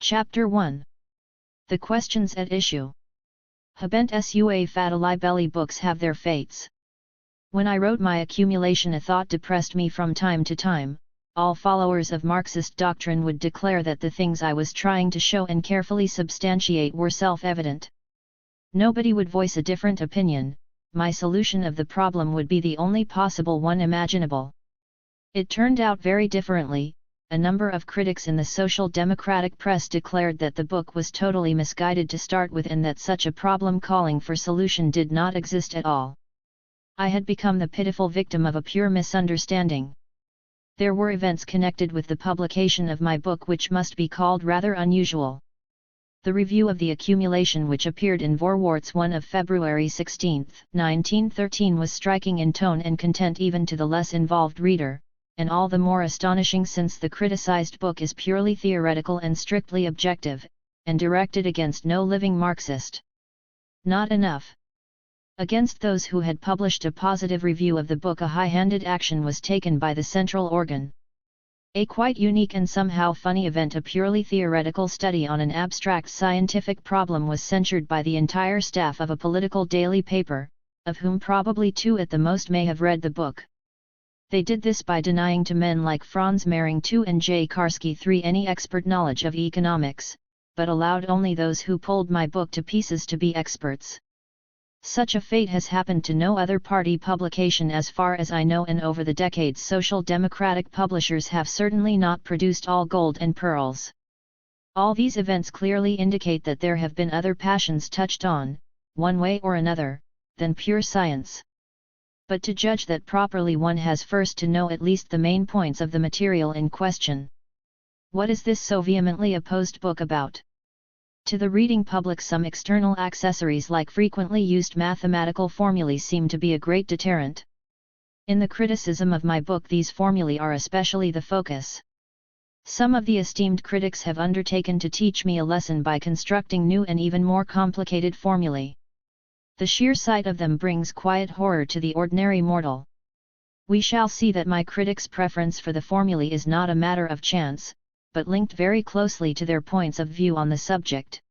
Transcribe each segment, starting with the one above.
Chapter 1. The questions at issue. Habent sua fatali belli books have their fates. When I wrote my accumulation, a thought depressed me from time to time. All followers of Marxist doctrine would declare that the things I was trying to show and carefully substantiate were self-evident. Nobody would voice a different opinion. My solution of the problem would be the only possible one imaginable. It turned out very differently. A number of critics in the social democratic press declared that the book was totally misguided to start with and that such a problem calling for solution did not exist at all. I had become the pitiful victim of a pure misunderstanding. There were events connected with the publication of my book which must be called rather unusual. The review of the accumulation, which appeared in Vorwärts 1 of February 16, 1913, was striking in tone and content even to the less involved reader, and all the more astonishing since the criticized book is purely theoretical and strictly objective, and directed against no living Marxist. Not enough. Against those who had published a positive review of the book, a high-handed action was taken by the central organ. A quite unique and somehow funny event, a purely theoretical study on an abstract scientific problem, was censured by the entire staff of a political daily paper, of whom probably 2 at the most may have read the book. They did this by denying to men like Franz Mehring II and J. Karski III any expert knowledge of economics, but allowed only those who pulled my book to pieces to be experts. Such a fate has happened to no other party publication as far as I know, and over the decades social democratic publishers have certainly not produced all gold and pearls. All these events clearly indicate that there have been other passions touched on, one way or another, than pure science. But to judge that properly, one has first to know at least the main points of the material in question. What is this so vehemently opposed book about? To the reading public, some external accessories like frequently used mathematical formulae seem to be a great deterrent. In the criticism of my book, these formulae are especially the focus. Some of the esteemed critics have undertaken to teach me a lesson by constructing new and even more complicated formulae. The sheer sight of them brings quiet horror to the ordinary mortal. We shall see that my critics' preference for the formulae is not a matter of chance, but linked very closely to their points of view on the subject.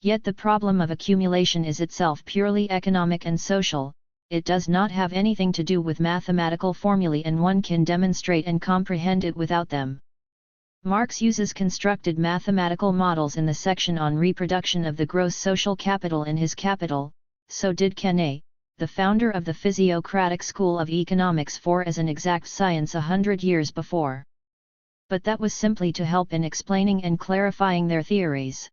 Yet the problem of accumulation is itself purely economic and social. It does not have anything to do with mathematical formulae, and one can demonstrate and comprehend it without them. Marx uses constructed mathematical models in the section on reproduction of the gross social capital in his Capital. So did Quesnay, the founder of the physiocratic school of economics, for as an exact science 100 years before. But that was simply to help in explaining and clarifying their theories.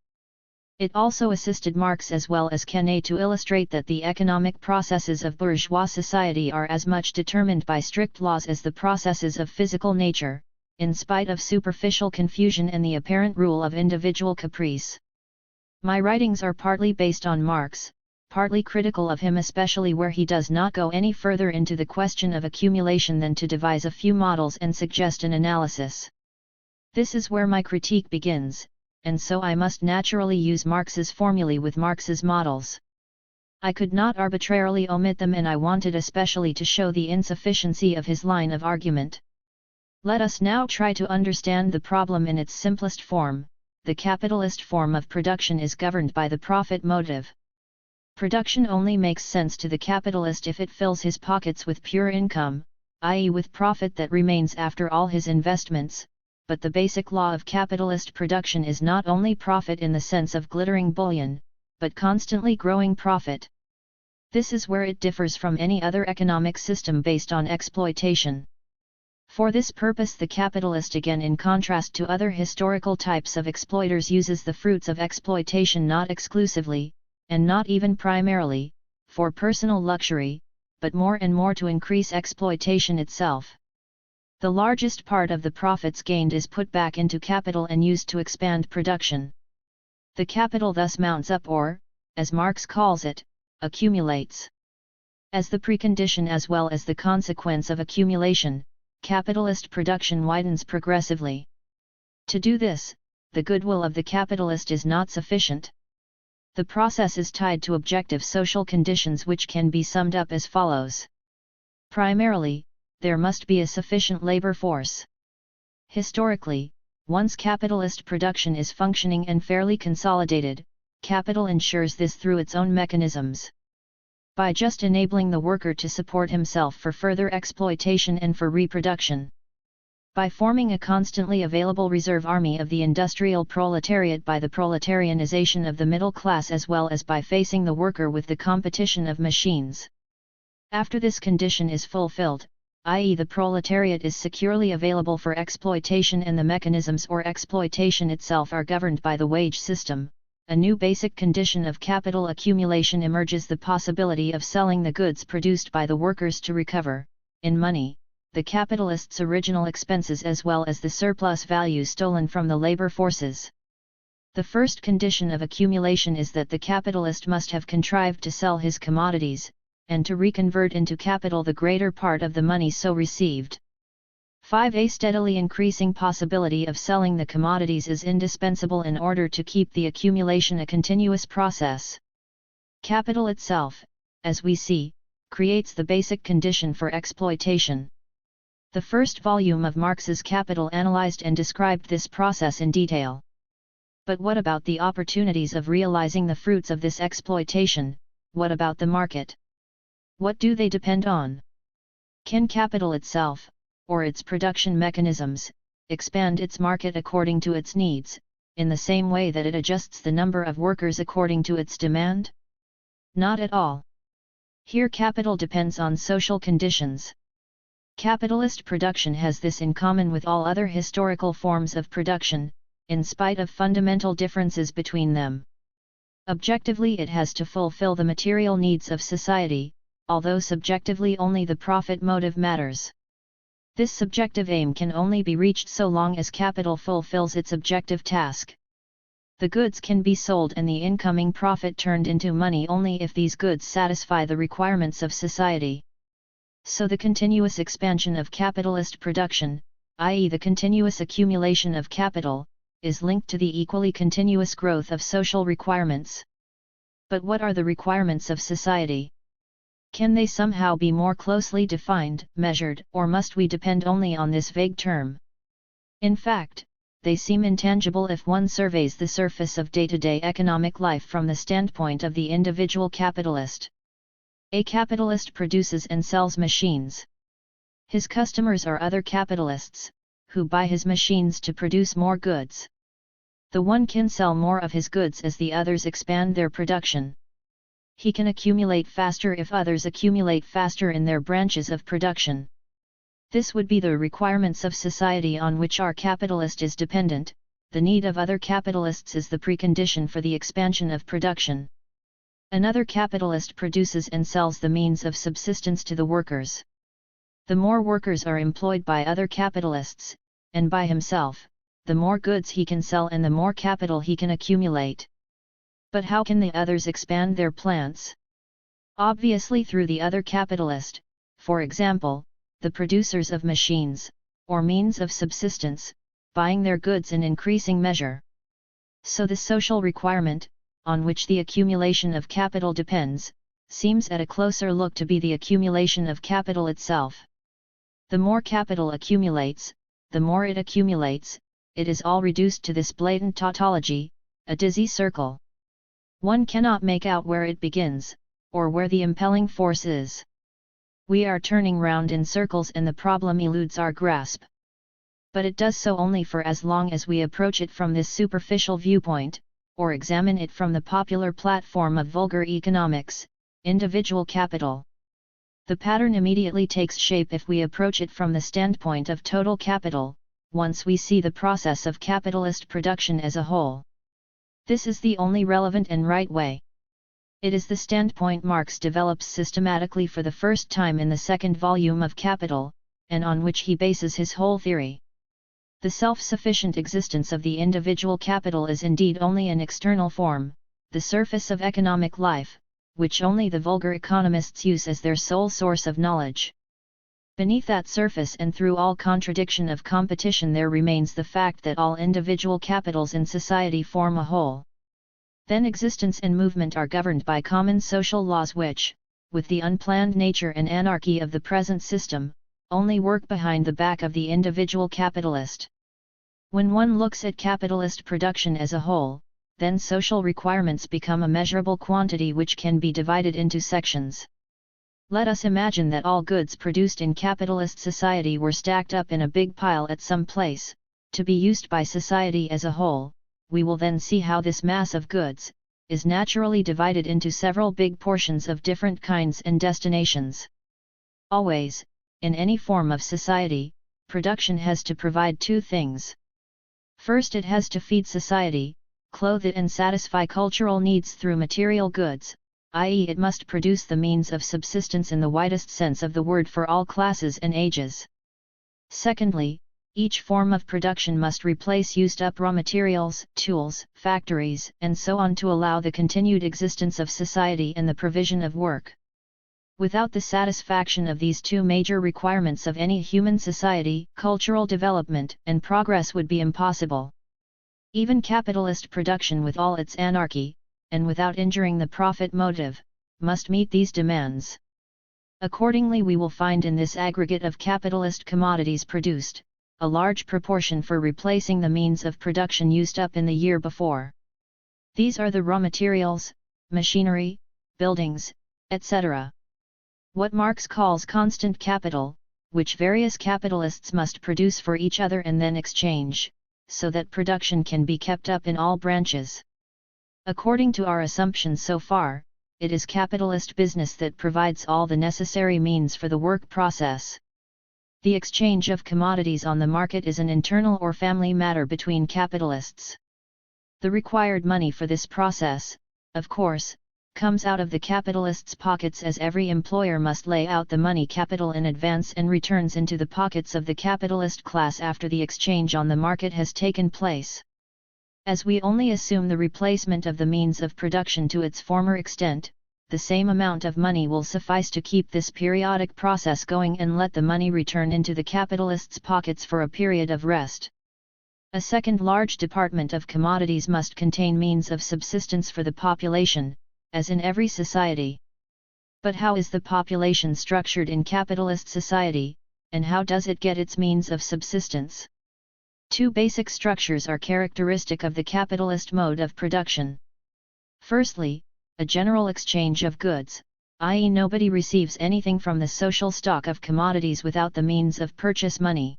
It also assisted Marx as well as Quesnay to illustrate that the economic processes of bourgeois society are as much determined by strict laws as the processes of physical nature, in spite of superficial confusion and the apparent rule of individual caprice. My writings are partly based on Marx, partly critical of him, especially where he does not go any further into the question of accumulation than to devise a few models and suggest an analysis. This is where my critique begins, and so I must naturally use Marx's formulae with Marx's models. I could not arbitrarily omit them, and I wanted especially to show the insufficiency of his line of argument. Let us now try to understand the problem in its simplest form. The capitalist form of production is governed by the profit motive. Production only makes sense to the capitalist if it fills his pockets with pure income, i.e. with profit that remains after all his investments, but the basic law of capitalist production is not only profit in the sense of glittering bullion, but constantly growing profit. This is where it differs from any other economic system based on exploitation. For this purpose, the capitalist, again in contrast to other historical types of exploiters, uses the fruits of exploitation not exclusively, and not even primarily, for personal luxury, but more and more to increase exploitation itself. The largest part of the profits gained is put back into capital and used to expand production. The capital thus mounts up, or, as Marx calls it, accumulates. As the precondition as well as the consequence of accumulation, capitalist production widens progressively. To do this, the goodwill of the capitalist is not sufficient. The process is tied to objective social conditions which can be summed up as follows. Primarily, there must be a sufficient labor force. Historically, Once capitalist production is functioning and fairly consolidated, capital ensures this through its own mechanisms. By just enabling the worker to support himself for further exploitation and for reproduction. By forming a constantly available reserve army of the industrial proletariat by the proletarianization of the middle class as well as by facing the worker with the competition of machines. After this condition is fulfilled, i.e. the proletariat is securely available for exploitation and the mechanisms or exploitation itself are governed by the wage system, a new basic condition of capital accumulation emerges: the possibility of selling the goods produced by the workers to recover, in money, the capitalist's original expenses as well as the surplus value stolen from the labor forces. The first condition of accumulation is that the capitalist must have contrived to sell his commodities, and to reconvert into capital the greater part of the money so received. 5. A steadily increasing possibility of selling the commodities is indispensable in order to keep the accumulation a continuous process. Capital itself, as we see, creates the basic condition for exploitation. The first volume of Marx's Capital analyzed and described this process in detail. But what about the opportunities of realizing the fruits of this exploitation? What about the market? What do they depend on? Can capital itself, or its production mechanisms, expand its market according to its needs, in the same way that it adjusts the number of workers according to its demand? Not at all. Here capital depends on social conditions. Capitalist production has this in common with all other historical forms of production, in spite of fundamental differences between them. Objectively it has to fulfill the material needs of society, although subjectively only the profit motive matters. This subjective aim can only be reached so long as capital fulfills its objective task. The goods can be sold and the incoming profit turned into money only if these goods satisfy the requirements of society. So the continuous expansion of capitalist production, i.e. the continuous accumulation of capital, is linked to the equally continuous growth of social requirements. But what are the requirements of society? Can they somehow be more closely defined, measured, or must we depend only on this vague term? In fact, they seem intangible if one surveys the surface of day-to-day economic life from the standpoint of the individual capitalist. A capitalist produces and sells machines. His customers are other capitalists, who buy his machines to produce more goods. The one can sell more of his goods as the others expand their production. He can accumulate faster if others accumulate faster in their branches of production. This would be the requirements of society on which our capitalist is dependent. The need of other capitalists is the precondition for the expansion of production. Another capitalist produces and sells the means of subsistence to the workers. The more workers are employed by other capitalists, and by himself, the more goods he can sell and the more capital he can accumulate. But how can the others expand their plants? Obviously through the other capitalist, for example, the producers of machines, or means of subsistence, buying their goods in increasing measure. So the social requirement, on which the accumulation of capital depends, seems at a closer look to be the accumulation of capital itself. The more capital accumulates, the more it accumulates, it is all reduced to this blatant tautology, a dizzy circle. One cannot make out where it begins, or where the impelling force is. We are turning round in circles and the problem eludes our grasp. But it does so only for as long as we approach it from this superficial viewpoint, or examine it from the popular platform of vulgar economics, individual capital. The pattern immediately takes shape if we approach it from the standpoint of total capital, once we see the process of capitalist production as a whole. This is the only relevant and right way. It is the standpoint Marx develops systematically for the first time in the second volume of Capital, and on which he bases his whole theory. The self-sufficient existence of the individual capital is indeed only an external form, the surface of economic life, which only the vulgar economists use as their sole source of knowledge. Beneath that surface and through all contradiction of competition there remains the fact that all individual capitals in society form a whole. Then existence and movement are governed by common social laws which, with the unplanned nature and anarchy of the present system, only work behind the back of the individual capitalist. When one looks at capitalist production as a whole, then social requirements become a measurable quantity which can be divided into sections. Let us imagine that all goods produced in capitalist society were stacked up in a big pile at some place, to be used by society as a whole. We will then see how this mass of goods is naturally divided into several big portions of different kinds and destinations. Always, in any form of society, production has to provide two things. First, it has to feed society, clothe it and satisfy cultural needs through material goods, i.e. it must produce the means of subsistence in the widest sense of the word for all classes and ages. Secondly, each form of production must replace used up raw materials, tools, factories, and so on to allow the continued existence of society and the provision of work. Without the satisfaction of these two major requirements of any human society, cultural development and progress would be impossible. Even capitalist production with all its anarchy, and without injuring the profit motive, must meet these demands. Accordingly, we will find in this aggregate of capitalist commodities produced, a large proportion for replacing the means of production used up in the year before. These are the raw materials, machinery, buildings, etc. What Marx calls constant capital, which various capitalists must produce for each other and then exchange, so that production can be kept up in all branches. According to our assumptions so far, it is capitalist business that provides all the necessary means for the work process. The exchange of commodities on the market is an internal or family matter between capitalists. The required money for this process, of course, comes out of the capitalists' pockets, as every employer must lay out the money capital in advance and returns into the pockets of the capitalist class after the exchange on the market has taken place. As we only assume the replacement of the means of production to its former extent, the same amount of money will suffice to keep this periodic process going and let the money return into the capitalists' pockets for a period of rest. A second large department of commodities must contain means of subsistence for the population, as in every society. But how is the population structured in capitalist society, and how does it get its means of subsistence? Two basic structures are characteristic of the capitalist mode of production. Firstly, a general exchange of goods, i.e. nobody receives anything from the social stock of commodities without the means of purchase money.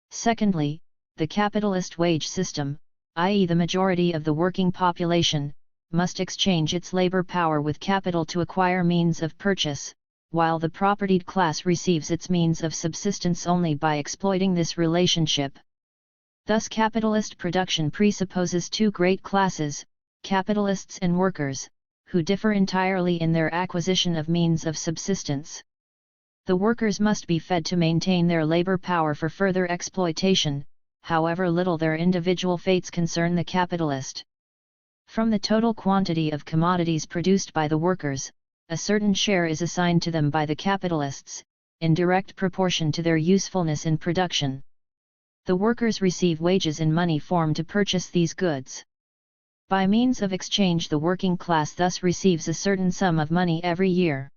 Secondly, the capitalist wage system, i.e. the majority of the working population, must exchange its labor power with capital to acquire means of purchase, while the propertied class receives its means of subsistence only by exploiting this relationship. Thus capitalist production presupposes two great classes, capitalists and workers, who differ entirely in their acquisition of means of subsistence. The workers must be fed to maintain their labor power for further exploitation, however little their individual fates concern the capitalist. From the total quantity of commodities produced by the workers, a certain share is assigned to them by the capitalists, in direct proportion to their usefulness in production. The workers receive wages in money form to purchase these goods. By means of exchange, the working class thus receives a certain sum of money every year.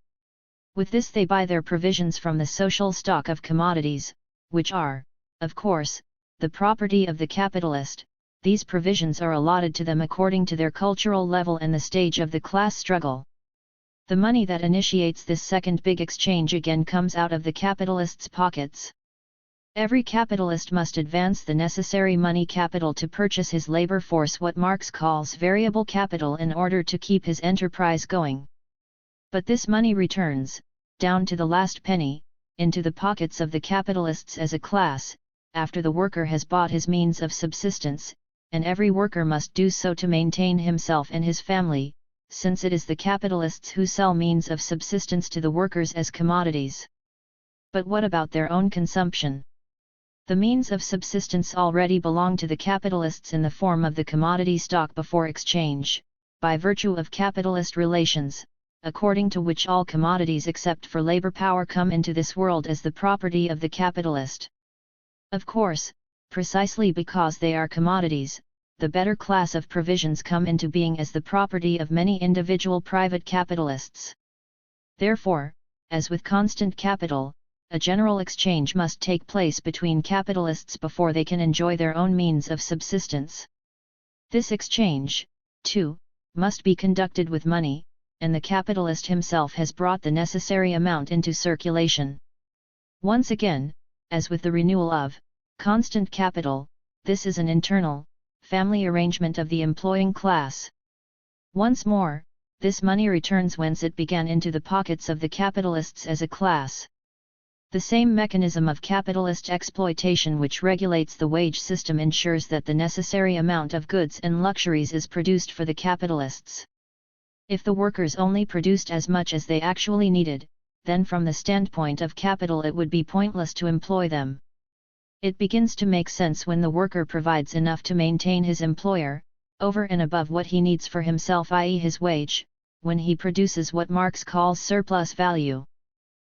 With this they buy their provisions from the social stock of commodities, which are, of course, the property of the capitalist. These provisions are allotted to them according to their cultural level and the stage of the class struggle. The money that initiates this second big exchange again comes out of the capitalists' pockets. Every capitalist must advance the necessary money capital to purchase his labor force, what Marx calls variable capital, in order to keep his enterprise going. But this money returns, down to the last penny, into the pockets of the capitalists as a class, after the worker has bought his means of subsistence, and every worker must do so to maintain himself and his family, since it is the capitalists who sell means of subsistence to the workers as commodities. But what about their own consumption? The means of subsistence already belong to the capitalists in the form of the commodity stock before exchange, by virtue of capitalist relations, according to which all commodities except for labor power come into this world as the property of the capitalist. Of course, precisely because they are commodities, the better class of provisions come into being as the property of many individual private capitalists. Therefore, as with constant capital, a general exchange must take place between capitalists before they can enjoy their own means of subsistence. This exchange, too, must be conducted with money, and the capitalist himself has brought the necessary amount into circulation. Once again, as with the renewal of constant capital, this is an internal, family arrangement of the employing class. Once more, this money returns whence it began into the pockets of the capitalists as a class. The same mechanism of capitalist exploitation which regulates the wage system ensures that the necessary amount of goods and luxuries is produced for the capitalists. If the workers only produced as much as they actually needed, then from the standpoint of capital it would be pointless to employ them. It begins to make sense when the worker provides enough to maintain his employer, over and above what he needs for himself, i.e. his wage, when he produces what Marx calls surplus value.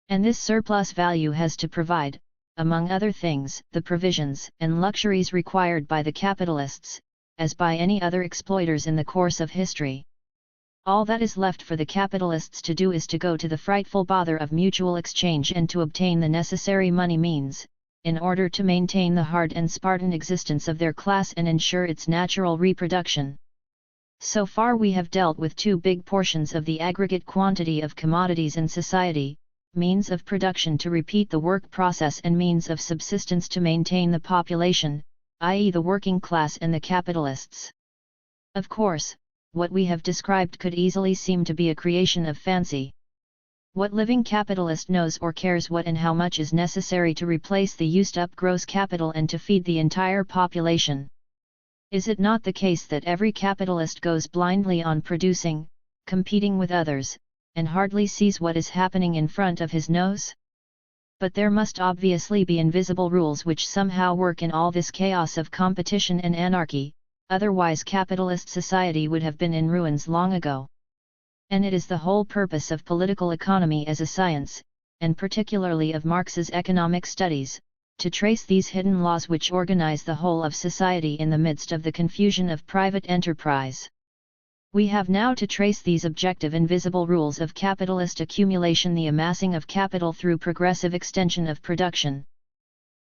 And this surplus value has to provide, among other things, the provisions and luxuries required by the capitalists, as by any other exploiters in the course of history. All that is left for the capitalists to do is to go to the frightful bother of mutual exchange and to obtain the necessary money means, in order to maintain the hard and Spartan existence of their class and ensure its natural reproduction. So far we have dealt with two big portions of the aggregate quantity of commodities in society, means of production to repeat the work process and means of subsistence to maintain the population, i.e. the working class and the capitalists. Of course, what we have described could easily seem to be a creation of fancy. What living capitalist knows or cares what and how much is necessary to replace the used-up gross capital and to feed the entire population? Is it not the case that every capitalist goes blindly on producing, competing with others, and hardly sees what is happening in front of his nose? But there must obviously be invisible rules which somehow work in all this chaos of competition and anarchy, otherwise capitalist society would have been in ruins long ago. And it is the whole purpose of political economy as a science, and particularly of Marx's economic studies, to trace these hidden laws which organize the whole of society in the midst of the confusion of private enterprise. We have now to trace these objective invisible rules of capitalist accumulation, the amassing of capital through progressive extension of production.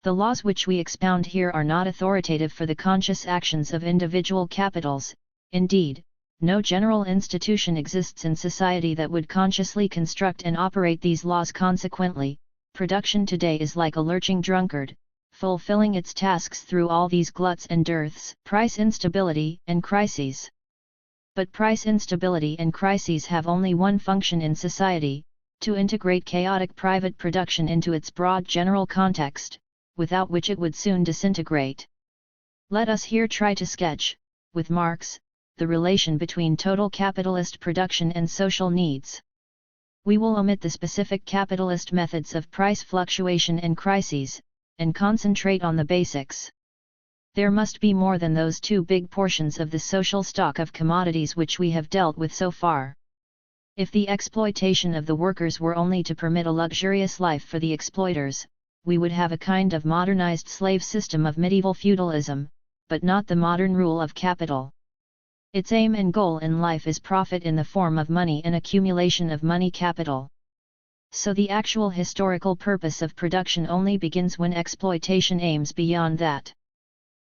The laws which we expound here are not authoritative for the conscious actions of individual capitals. Indeed, no general institution exists in society that would consciously construct and operate these laws. Consequently, production today is like a lurching drunkard, fulfilling its tasks through all these gluts and dearths, price instability and crises. But price instability and crises have only one function in society, to integrate chaotic private production into its broad general context, without which it would soon disintegrate. Let us here try to sketch, with Marx, the relation between total capitalist production and social needs. We will omit the specific capitalist methods of price fluctuation and crises, and concentrate on the basics. There must be more than those two big portions of the social stock of commodities which we have dealt with so far. If the exploitation of the workers were only to permit a luxurious life for the exploiters, we would have a kind of modernized slave system of medieval feudalism, but not the modern rule of capital. Its aim and goal in life is profit in the form of money and accumulation of money capital. So the actual historical purpose of production only begins when exploitation aims beyond that.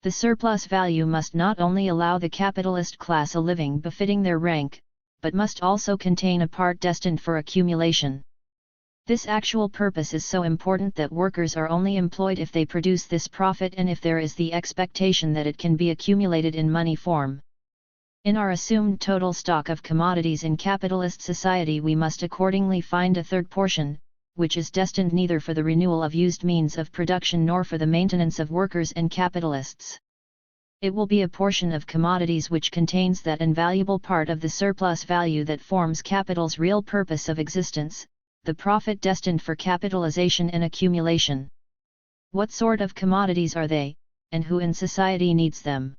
The surplus value must not only allow the capitalist class a living befitting their rank, but must also contain a part destined for accumulation. This actual purpose is so important that workers are only employed if they produce this profit and if there is the expectation that it can be accumulated in money form. In our assumed total stock of commodities in capitalist society we must accordingly find a third portion, which is destined neither for the renewal of used means of production nor for the maintenance of workers and capitalists. It will be a portion of commodities which contains that invaluable part of the surplus value that forms capital's real purpose of existence, the profit destined for capitalization and accumulation. What sort of commodities are they, and who in society needs them?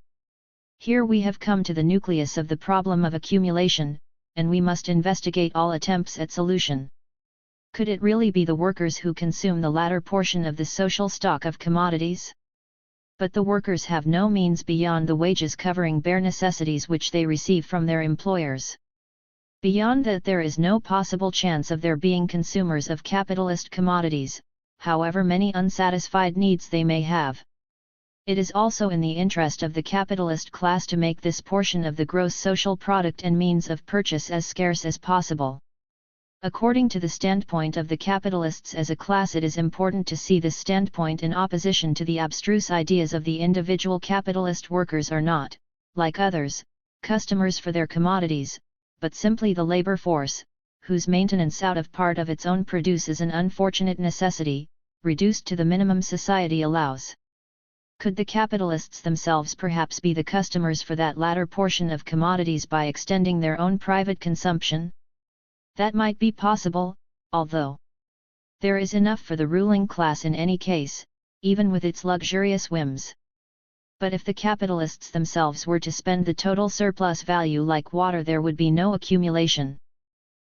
Here we have come to the nucleus of the problem of accumulation, and we must investigate all attempts at solution. Could it really be the workers who consume the latter portion of the social stock of commodities? But the workers have no means beyond the wages covering bare necessities which they receive from their employers. Beyond that there is no possible chance of their being consumers of capitalist commodities, however many unsatisfied needs they may have. It is also in the interest of the capitalist class to make this portion of the gross social product and means of purchase as scarce as possible. According to the standpoint of the capitalists as a class, it is important to see this standpoint in opposition to the abstruse ideas of the individual capitalist. Workers are not, like others, customers for their commodities, but simply the labor force, whose maintenance out of part of its own produce is an unfortunate necessity, reduced to the minimum society allows. Could the capitalists themselves perhaps be the customers for that latter portion of commodities by extending their own private consumption? That might be possible, although there is enough for the ruling class in any case, even with its luxurious whims. But if the capitalists themselves were to spend the total surplus value like water, there would be no accumulation.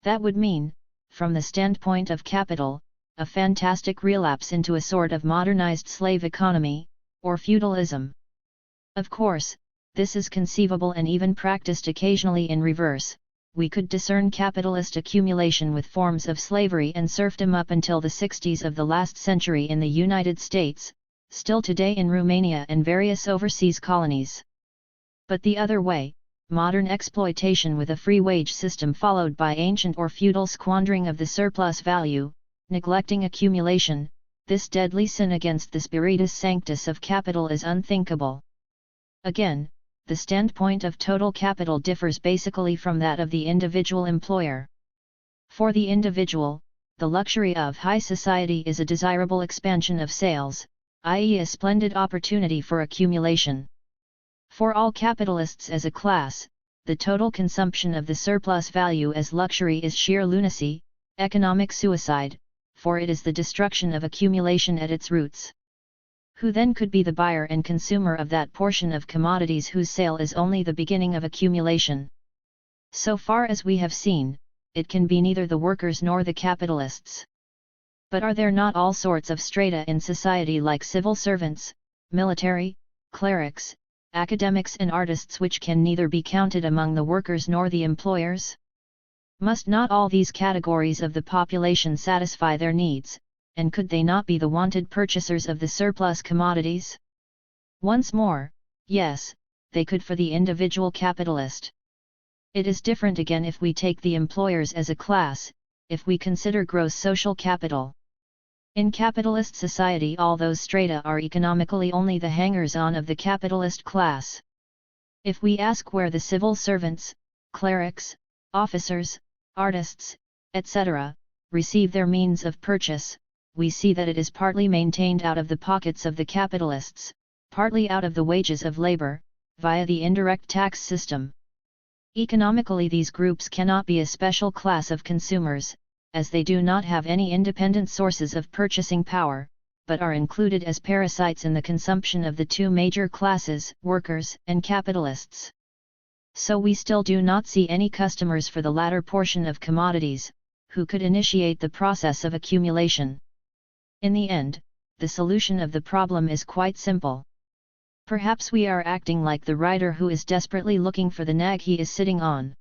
That would mean, from the standpoint of capital, a fantastic relapse into a sort of modernized slave economy, or feudalism. Of course, this is conceivable and even practiced occasionally in reverse. We could discern capitalist accumulation with forms of slavery and serfdom up until the 60s of the last century in the United States, still today in Romania and various overseas colonies. But the other way, modern exploitation with a free wage system followed by ancient or feudal squandering of the surplus value, neglecting accumulation, this deadly sin against the spiritus sanctus of capital is unthinkable. Again, the standpoint of total capital differs basically from that of the individual employer. For the individual, the luxury of high society is a desirable expansion of sales, i.e., a splendid opportunity for accumulation. For all capitalists as a class, the total consumption of the surplus value as luxury is sheer lunacy, economic suicide, for it is the destruction of accumulation at its roots. Who then could be the buyer and consumer of that portion of commodities whose sale is only the beginning of accumulation? So far as we have seen, it can be neither the workers nor the capitalists. But are there not all sorts of strata in society like civil servants, military, clerics, academics and artists which can neither be counted among the workers nor the employers? Must not all these categories of the population satisfy their needs, and could they not be the wanted purchasers of the surplus commodities? Once more, yes, they could for the individual capitalist. It is different again if we take the employers as a class, if we consider gross social capital. In capitalist society all those strata are economically only the hangers-on of the capitalist class. If we ask where the civil servants, clerics, officers, artists, etc., receive their means of purchase, we see that it is partly maintained out of the pockets of the capitalists, partly out of the wages of labor, via the indirect tax system. Economically these groups cannot be a special class of consumers, as they do not have any independent sources of purchasing power, but are included as parasites in the consumption of the two major classes, workers and capitalists. So we still do not see any customers for the latter portion of commodities, who could initiate the process of accumulation. In the end, the solution of the problem is quite simple. Perhaps we are acting like the rider who is desperately looking for the nag he is sitting on.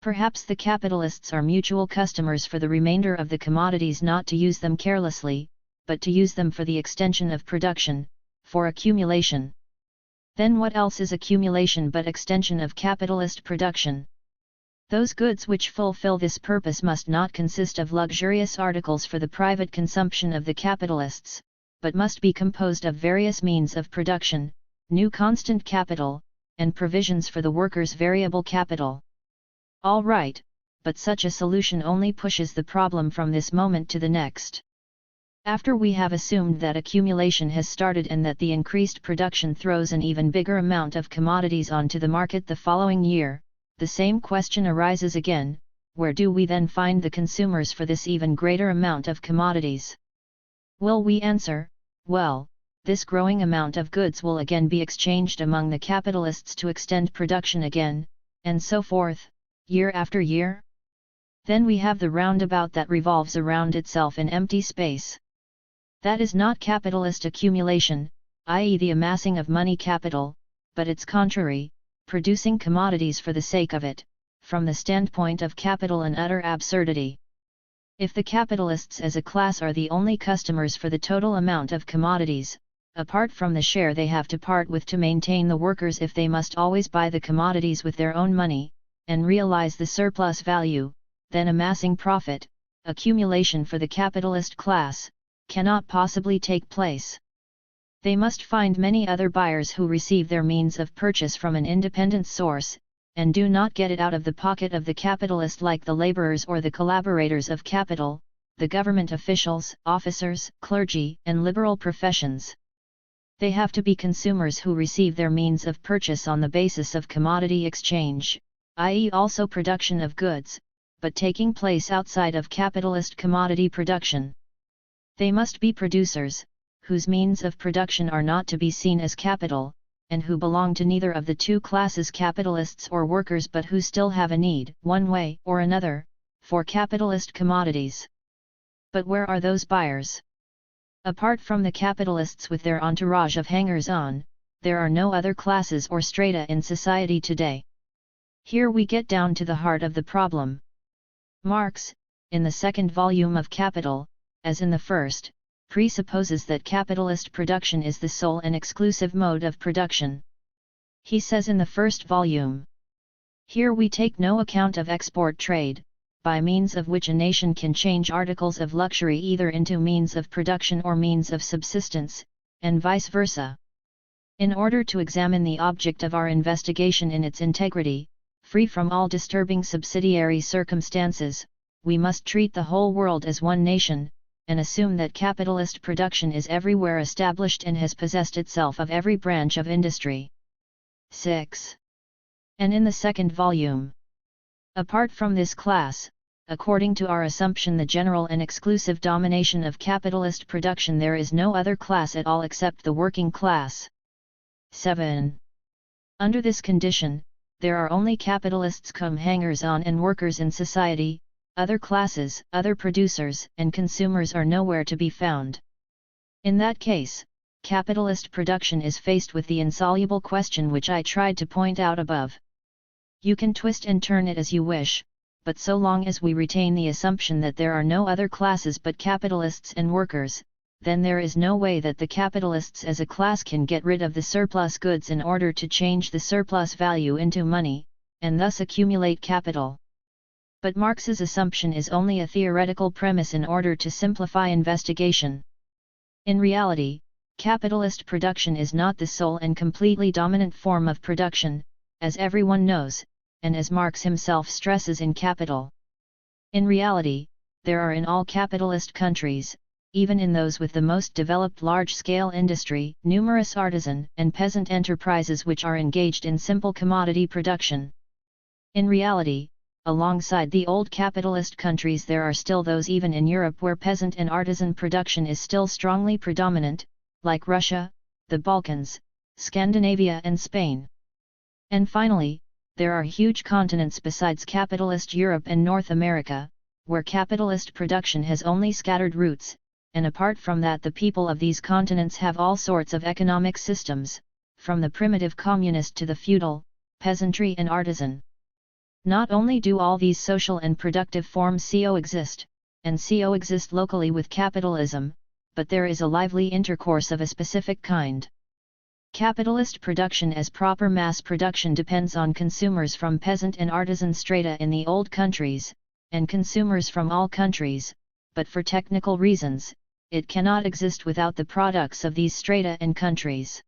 Perhaps the capitalists are mutual customers for the remainder of the commodities, not to use them carelessly, but to use them for the extension of production, for accumulation. Then what else is accumulation but extension of capitalist production? Those goods which fulfill this purpose must not consist of luxurious articles for the private consumption of the capitalists, but must be composed of various means of production, new constant capital, and provisions for the workers' variable capital. All right, but such a solution only pushes the problem from this moment to the next. After we have assumed that accumulation has started and that the increased production throws an even bigger amount of commodities onto the market the following year, the same question arises again: where do we then find the consumers for this even greater amount of commodities? Will we answer, well, this growing amount of goods will again be exchanged among the capitalists to extend production again, and so forth, year after year? Then we have the roundabout that revolves around itself in empty space. That is not capitalist accumulation, i.e. the amassing of money capital, but its contrary, producing commodities for the sake of it, from the standpoint of capital an utter absurdity. If the capitalists as a class are the only customers for the total amount of commodities, apart from the share they have to part with to maintain the workers, if they must always buy the commodities with their own money, and realize the surplus value, then amassing profit, accumulation for the capitalist class, cannot possibly take place. They must find many other buyers who receive their means of purchase from an independent source, and do not get it out of the pocket of the capitalist like the laborers or the collaborators of capital, the government officials, officers, clergy, and liberal professions. They have to be consumers who receive their means of purchase on the basis of commodity exchange, i.e. also production of goods, but taking place outside of capitalist commodity production. They must be producers, whose means of production are not to be seen as capital, and who belong to neither of the two classes, capitalists or workers, but who still have a need, one way or another, for capitalist commodities. But where are those buyers? Apart from the capitalists with their entourage of hangers-on, there are no other classes or strata in society today. Here we get down to the heart of the problem. Marx, in the second volume of Capital, as in the first, presupposes that capitalist production is the sole and exclusive mode of production. He says in the first volume, "Here we take no account of export trade, by means of which a nation can change articles of luxury either into means of production or means of subsistence, and vice versa. In order to examine the object of our investigation in its integrity, free from all disturbing subsidiary circumstances, we must treat the whole world as one nation, and assume that capitalist production is everywhere established and has possessed itself of every branch of industry." 6. And in the second volume, apart from this class, according to our assumption the general and exclusive domination of capitalist production, there is no other class at all except the working class. 7. Under this condition, there are only capitalists cum hangers-on and workers in society. Other classes, other producers, and consumers are nowhere to be found. In that case, capitalist production is faced with the insoluble question which I tried to point out above. You can twist and turn it as you wish, but so long as we retain the assumption that there are no other classes but capitalists and workers, then there is no way that the capitalists as a class can get rid of the surplus goods in order to change the surplus value into money, and thus accumulate capital. But Marx's assumption is only a theoretical premise in order to simplify investigation. In reality, capitalist production is not the sole and completely dominant form of production, as everyone knows, and as Marx himself stresses in Capital. In reality, there are in all capitalist countries, even in those with the most developed large-scale industry, numerous artisan and peasant enterprises which are engaged in simple commodity production. In reality, alongside the old capitalist countries there are still those even in Europe where peasant and artisan production is still strongly predominant, like Russia, the Balkans, Scandinavia and Spain. And finally, there are huge continents besides capitalist Europe and North America, where capitalist production has only scattered roots, and apart from that the people of these continents have all sorts of economic systems, from the primitive communist to the feudal, peasantry and artisan. Not only do all these social and productive forms coexist, and coexist locally with capitalism, but there is a lively intercourse of a specific kind. Capitalist production as proper mass production depends on consumers from peasant and artisan strata in the old countries, and consumers from all countries, but for technical reasons, it cannot exist without the products of these strata and countries.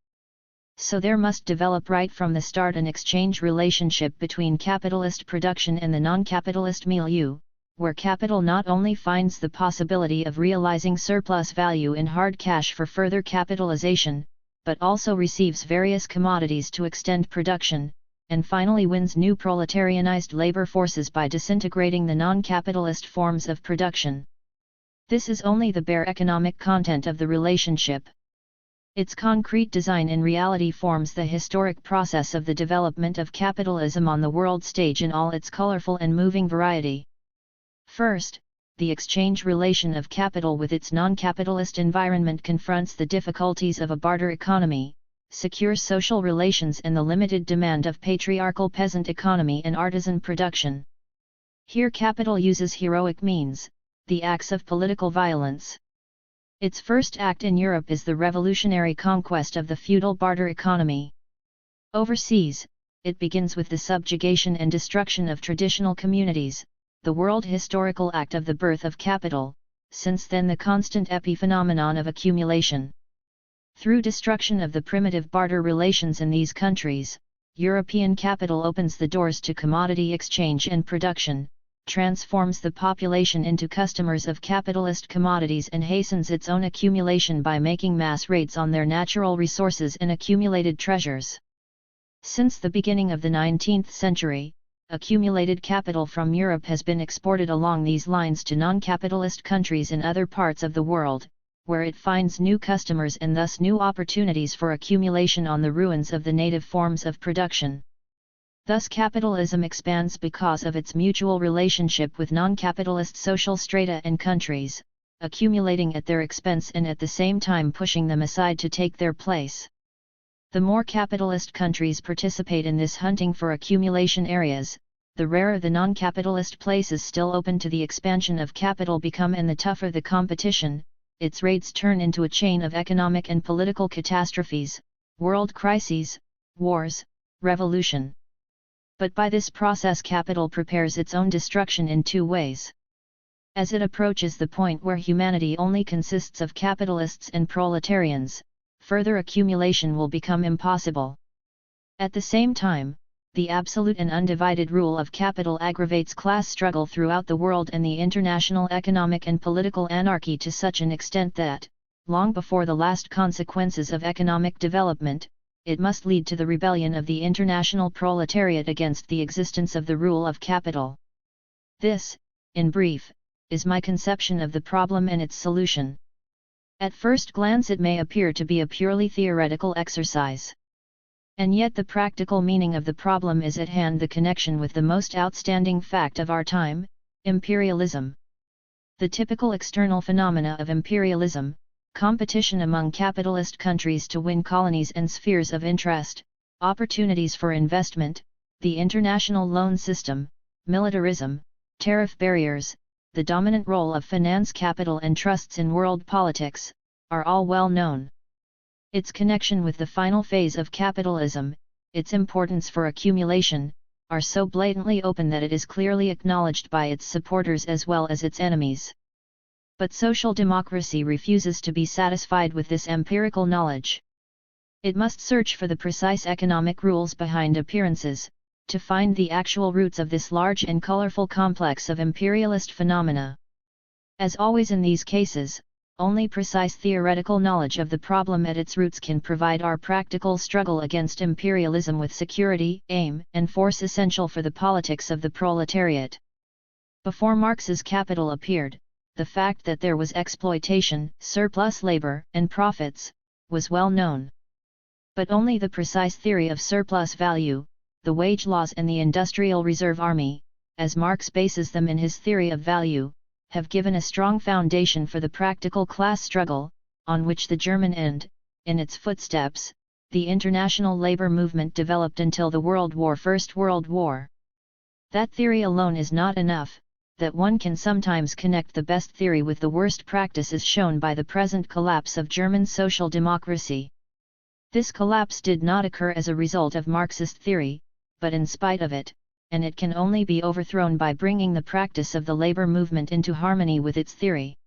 So there must develop right from the start an exchange relationship between capitalist production and the non-capitalist milieu, where capital not only finds the possibility of realizing surplus value in hard cash for further capitalization, but also receives various commodities to extend production, and finally wins new proletarianized labor forces by disintegrating the non-capitalist forms of production. This is only the bare economic content of the relationship. Its concrete design in reality forms the historic process of the development of capitalism on the world stage in all its colorful and moving variety. First, the exchange relation of capital with its non-capitalist environment confronts the difficulties of a barter economy, secure social relations and the limited demand of patriarchal peasant economy and artisan production. Here capital uses heroic means, the acts of political violence. Its first act in Europe is the revolutionary conquest of the feudal barter economy. Overseas, it begins with the subjugation and destruction of traditional communities, the world historical act of the birth of capital, since then the constant epiphenomenon of accumulation. Through destruction of the primitive barter relations in these countries, European capital opens the doors to commodity exchange and production, transforms the population into customers of capitalist commodities and hastens its own accumulation by making mass raids on their natural resources and accumulated treasures. Since the beginning of the 19th century, accumulated capital from Europe has been exported along these lines to non-capitalist countries in other parts of the world, where it finds new customers and thus new opportunities for accumulation on the ruins of the native forms of production. Thus capitalism expands because of its mutual relationship with non-capitalist social strata and countries, accumulating at their expense and at the same time pushing them aside to take their place. The more capitalist countries participate in this hunting for accumulation areas, the rarer the non-capitalist places still open to the expansion of capital become, and the tougher the competition, its raids turn into a chain of economic and political catastrophes, world crises, wars, revolution. But by this process capital prepares its own destruction in two ways. As it approaches the point where humanity only consists of capitalists and proletarians, further accumulation will become impossible. At the same time, the absolute and undivided rule of capital aggravates class struggle throughout the world and the international economic and political anarchy to such an extent that, long before the last consequences of economic development, it must lead to the rebellion of the international proletariat against the existence of the rule of capital. This, in brief, is my conception of the problem and its solution. At first glance it may appear to be a purely theoretical exercise. And yet the practical meaning of the problem is at hand, the connection with the most outstanding fact of our time, imperialism. The typical external phenomena of imperialism, competition among capitalist countries to win colonies and spheres of interest, opportunities for investment, the international loan system, militarism, tariff barriers, the dominant role of finance capital and trusts in world politics, are all well known. Its connection with the final phase of capitalism, its importance for accumulation, are so blatantly open that it is clearly acknowledged by its supporters as well as its enemies. But social democracy refuses to be satisfied with this empirical knowledge. It must search for the precise economic rules behind appearances, to find the actual roots of this large and colorful complex of imperialist phenomena. As always in these cases, only precise theoretical knowledge of the problem at its roots can provide our practical struggle against imperialism with security, aim, and force essential for the politics of the proletariat. Before Marx's Capital appeared, the fact that there was exploitation, surplus labor, and profits, was well known. But only the precise theory of surplus value, the wage laws and the industrial reserve army, as Marx bases them in his theory of value, have given a strong foundation for the practical class struggle, on which the German and, in its footsteps, the international labor movement developed until the First World War. That theory alone is not enough, that one can sometimes connect the best theory with the worst practice is shown by the present collapse of German social democracy. This collapse did not occur as a result of Marxist theory, but in spite of it, and it can only be overthrown by bringing the practice of the labor movement into harmony with its theory.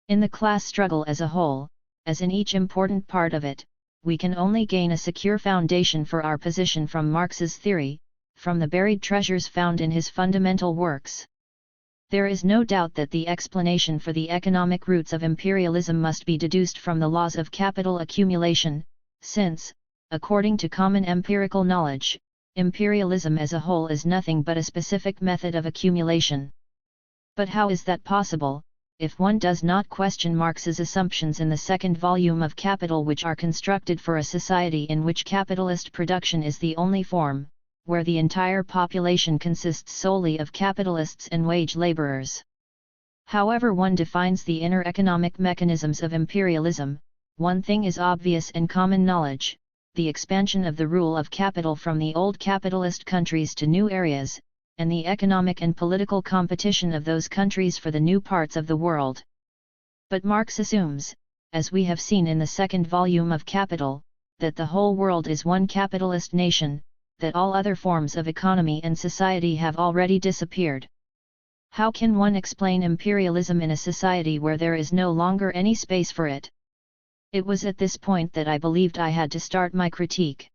In the class struggle as a whole, as in each important part of it, we can only gain a secure foundation for our position from Marx's theory, from the buried treasures found in his fundamental works. There is no doubt that the explanation for the economic roots of imperialism must be deduced from the laws of capital accumulation, since, according to common empirical knowledge, imperialism as a whole is nothing but a specific method of accumulation. But how is that possible, if one does not question Marx's assumptions in the second volume of Capital, which are constructed for a society in which capitalist production is the only form, where the entire population consists solely of capitalists and wage laborers? However one defines the inner economic mechanisms of imperialism, one thing is obvious and common knowledge: the expansion of the rule of capital from the old capitalist countries to new areas, and the economic and political competition of those countries for the new parts of the world. But Marx assumes, as we have seen in the second volume of Capital, that the whole world is one capitalist nation, that all other forms of economy and society have already disappeared. How can one explain imperialism in a society where there is no longer any space for it? It was at this point that I believed I had to start my critique.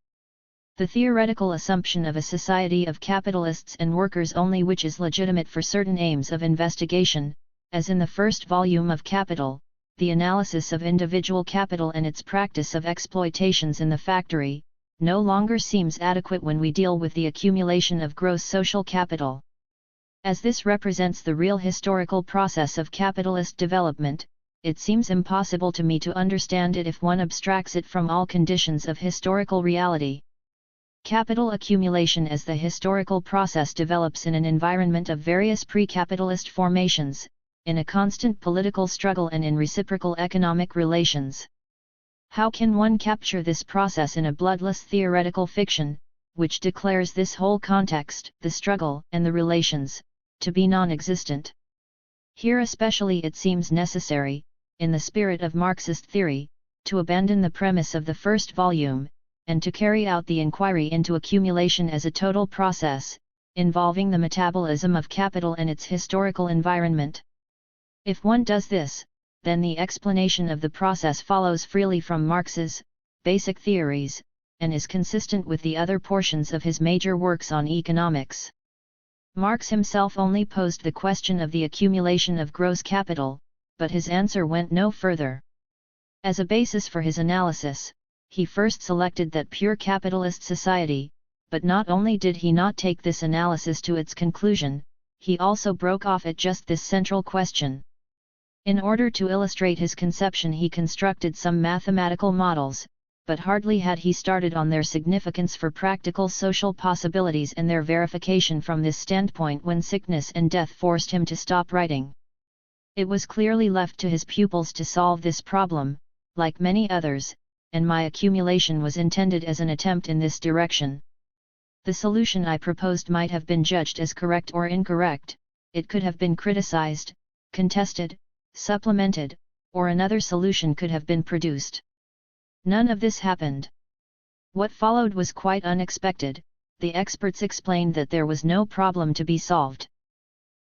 The theoretical assumption of a society of capitalists and workers only which is legitimate for certain aims of investigation, as in the first volume of Capital, the analysis of individual capital and its practice of exploitations in the factory, no longer seems adequate when we deal with the accumulation of gross social capital. As this represents the real historical process of capitalist development, it seems impossible to me to understand it if one abstracts it from all conditions of historical reality. Capital accumulation as the historical process develops in an environment of various pre-capitalist formations, in a constant political struggle and in reciprocal economic relations. How can one capture this process in a bloodless theoretical fiction, which declares this whole context, the struggle and the relations, to be non-existent? Here especially it seems necessary, in the spirit of Marxist theory, to abandon the premise of the first volume, and to carry out the inquiry into accumulation as a total process, involving the metabolism of capital and its historical environment. If one does this, then the explanation of the process follows freely from Marx's basic theories, and is consistent with the other portions of his major works on economics. Marx himself only posed the question of the accumulation of gross capital, but his answer went no further. As a basis for his analysis, he first selected that pure capitalist society, but not only did he not take this analysis to its conclusion, he also broke off at just this central question. In order to illustrate his conception he constructed some mathematical models, but hardly had he started on their significance for practical social possibilities and their verification from this standpoint when sickness and death forced him to stop writing. It was clearly left to his pupils to solve this problem, like many others, and my accumulation was intended as an attempt in this direction. The solution I proposed might have been judged as correct or incorrect, it could have been criticized, contested, supplemented, or another solution could have been produced. None of this happened. What followed was quite unexpected. The experts explained that there was no problem to be solved.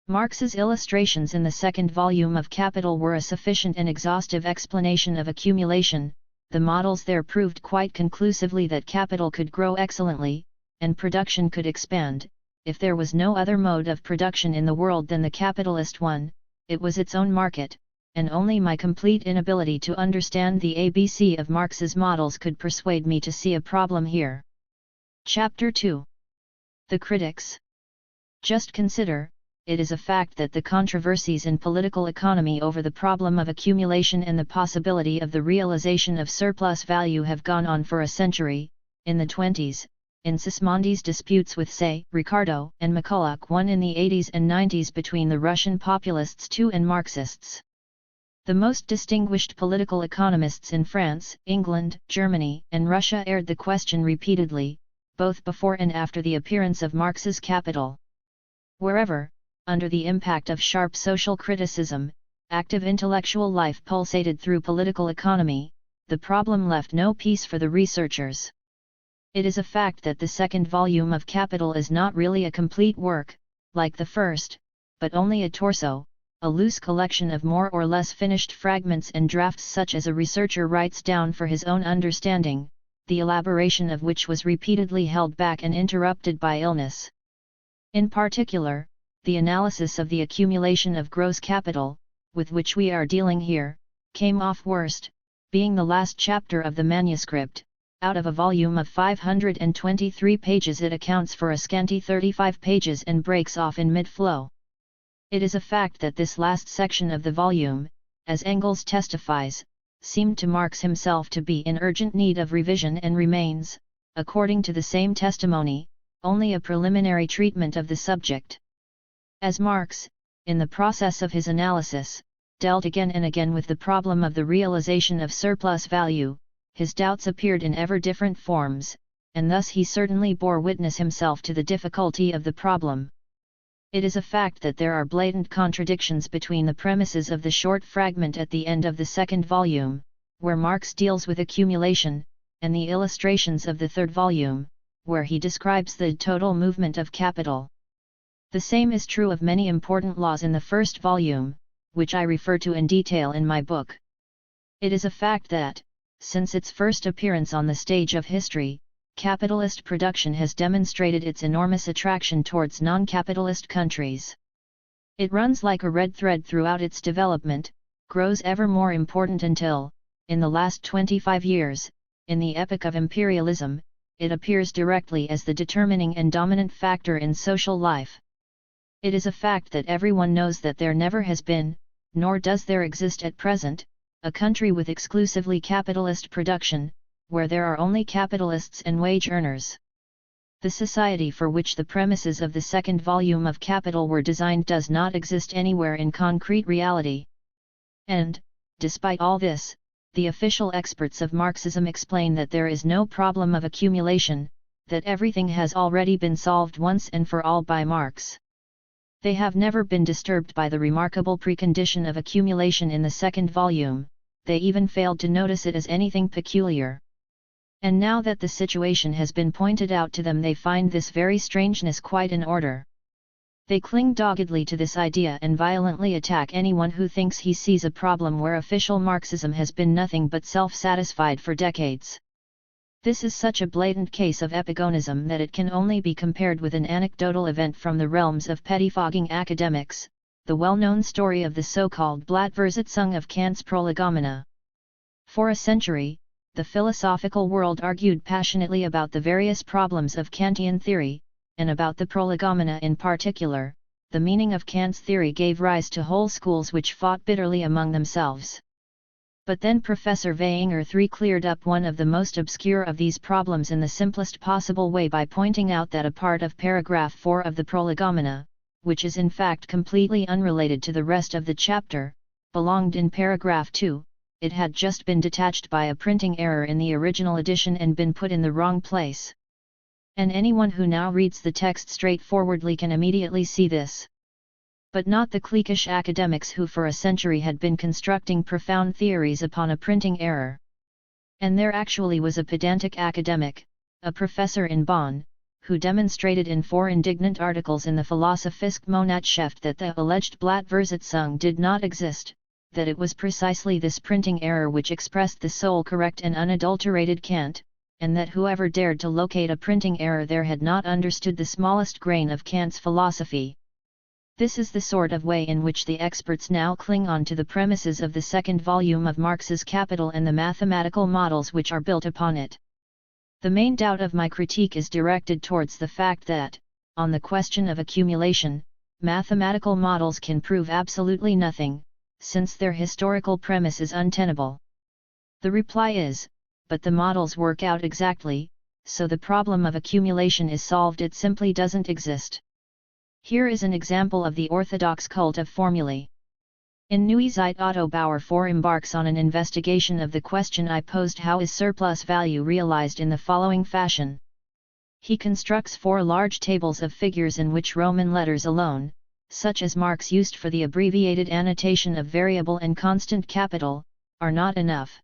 Marx's illustrations in the second volume of Capital were a sufficient and exhaustive explanation of accumulation. The models there proved quite conclusively that capital could grow excellently, and production could expand, if there was no other mode of production in the world than the capitalist one. It was its own market, and only my complete inability to understand the ABC of Marx's models could persuade me to see a problem here. Chapter 2. The Critics. Just consider, it is a fact that the controversies in political economy over the problem of accumulation and the possibility of the realization of surplus value have gone on for a century. In the 20s, in Sismondi's disputes with Say, Ricardo, and McCulloch, one in the 80s and 90s between the Russian populists too and Marxists. The most distinguished political economists in France, England, Germany, and Russia aired the question repeatedly, both before and after the appearance of Marx's Capital. Wherever, under the impact of sharp social criticism, active intellectual life pulsated through political economy, the problem left no peace for the researchers. It is a fact that the second volume of Capital is not really a complete work, like the first, but only a torso, a loose collection of more or less finished fragments and drafts such as a researcher writes down for his own understanding, the elaboration of which was repeatedly held back and interrupted by illness. In particular, the analysis of the accumulation of gross capital, with which we are dealing here, came off worst, being the last chapter of the manuscript. Out of a volume of 523 pages it accounts for a scanty 35 pages and breaks off in mid-flow. It is a fact that this last section of the volume, as Engels testifies, seemed to Marx himself to be in urgent need of revision and remains, according to the same testimony, only a preliminary treatment of the subject. As Marx, in the process of his analysis, dealt again and again with the problem of the realization of surplus value, his doubts appeared in ever different forms, and thus he certainly bore witness himself to the difficulty of the problem. It is a fact that there are blatant contradictions between the premises of the short fragment at the end of the second volume, where Marx deals with accumulation, and the illustrations of the third volume, where he describes the total movement of capital. The same is true of many important laws in the first volume, which I refer to in detail in my book. It is a fact that, since its first appearance on the stage of history, capitalist production has demonstrated its enormous attraction towards non-capitalist countries. It runs like a red thread throughout its development, grows ever more important until, in the last 25 years, in the epoch of imperialism, it appears directly as the determining and dominant factor in social life. It is a fact that everyone knows that there never has been, nor does there exist at present, a country with exclusively capitalist production, where there are only capitalists and wage earners. The society for which the premises of the second volume of Capital were designed does not exist anywhere in concrete reality. And, despite all this, the official experts of Marxism explain that there is no problem of accumulation, that everything has already been solved once and for all by Marx. They have never been disturbed by the remarkable precondition of accumulation in the second volume, they even failed to notice it as anything peculiar. And now that the situation has been pointed out to them, they find this very strangeness quite in order. They cling doggedly to this idea and violently attack anyone who thinks he sees a problem where official Marxism has been nothing but self-satisfied for decades. This is such a blatant case of epigonism that it can only be compared with an anecdotal event from the realms of pettifogging academics, the well-known story of the so-called Blattversetzung of Kant's Prolegomena. For a century, the philosophical world argued passionately about the various problems of Kantian theory, and about the Prolegomena in particular. The meaning of Kant's theory gave rise to whole schools which fought bitterly among themselves. But then Professor Weyinger III cleared up one of the most obscure of these problems in the simplest possible way by pointing out that a part of paragraph 4 of the Prolegomena, which is in fact completely unrelated to the rest of the chapter, belonged in paragraph 2. It had just been detached by a printing error in the original edition and been put in the wrong place. And anyone who now reads the text straightforwardly can immediately see this. But not the cliquish academics who for a century had been constructing profound theories upon a printing error. And there actually was a pedantic academic, a professor in Bonn, who demonstrated in 4 indignant articles in the Philosophische Monatsschrift that the alleged Blattversetzung did not exist, that it was precisely this printing error which expressed the sole correct and unadulterated Kant, and that whoever dared to locate a printing error there had not understood the smallest grain of Kant's philosophy. This is the sort of way in which the experts now cling on to the premises of the second volume of Marx's Capital and the mathematical models which are built upon it. The main doubt of my critique is directed towards the fact that, on the question of accumulation, mathematical models can prove absolutely nothing, since their historical premise is untenable. The reply is, but the models work out exactly, so the problem of accumulation is solved, it simply doesn't exist. Here is an example of the orthodox cult of formulae. In Neue Zeit Otto Bauer IV embarks on an investigation of the question I posed: how is surplus value realized, in the following fashion. He constructs 4 large tables of figures in which Roman letters alone, such as Marx used for the abbreviated annotation of variable and constant capital, are not enough.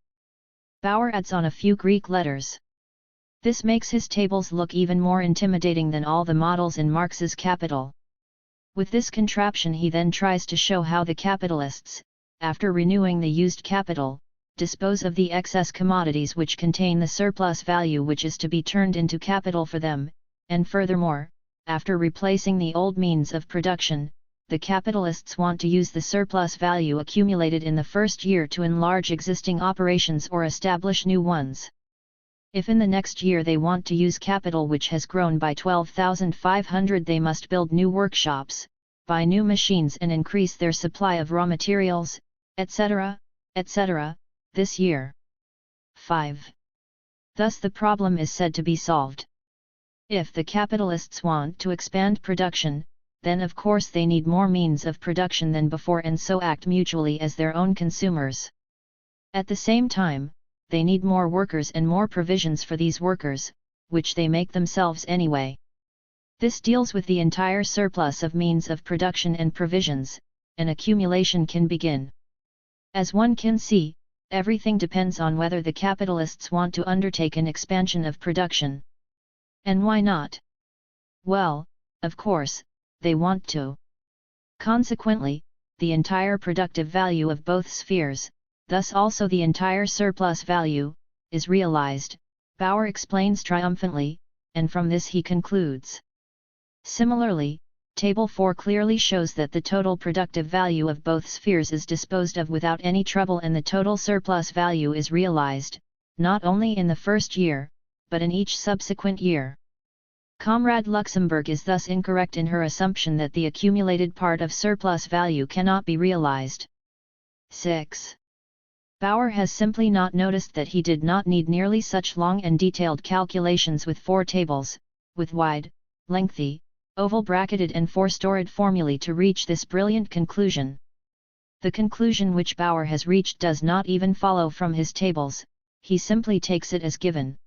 Bauer adds on a few Greek letters. This makes his tables look even more intimidating than all the models in Marx's Capital. With this contraption he then tries to show how the capitalists, after renewing the used capital, dispose of the excess commodities which contain the surplus value which is to be turned into capital for them, and furthermore, after replacing the old means of production, the capitalists want to use the surplus value accumulated in the first year to enlarge existing operations or establish new ones. If in the next year they want to use capital which has grown by 12,500, they must build new workshops, buy new machines and increase their supply of raw materials, etc., etc., this year. 5. Thus the problem is said to be solved. If the capitalists want to expand production, then of course they need more means of production than before and so act mutually as their own consumers. At the same time, they need more workers and more provisions for these workers, which they make themselves anyway. This deals with the entire surplus of means of production and provisions, and accumulation can begin. As one can see, everything depends on whether the capitalists want to undertake an expansion of production. And why not? Well, of course, they want to. Consequently, the entire productive value of both spheres, thus also the entire surplus value, is realized, Bauer explains triumphantly, and from this he concludes. Similarly, Table 4 clearly shows that the total productive value of both spheres is disposed of without any trouble, and the total surplus value is realized, not only in the first year, but in each subsequent year. Comrade Luxemburg is thus incorrect in her assumption that the accumulated part of surplus value cannot be realized. 6. Bauer has simply not noticed that he did not need nearly such long and detailed calculations with 4 tables, with wide, lengthy, oval-bracketed and 4-storied formulae to reach this brilliant conclusion. The conclusion which Bauer has reached does not even follow from his tables, he simply takes it as given.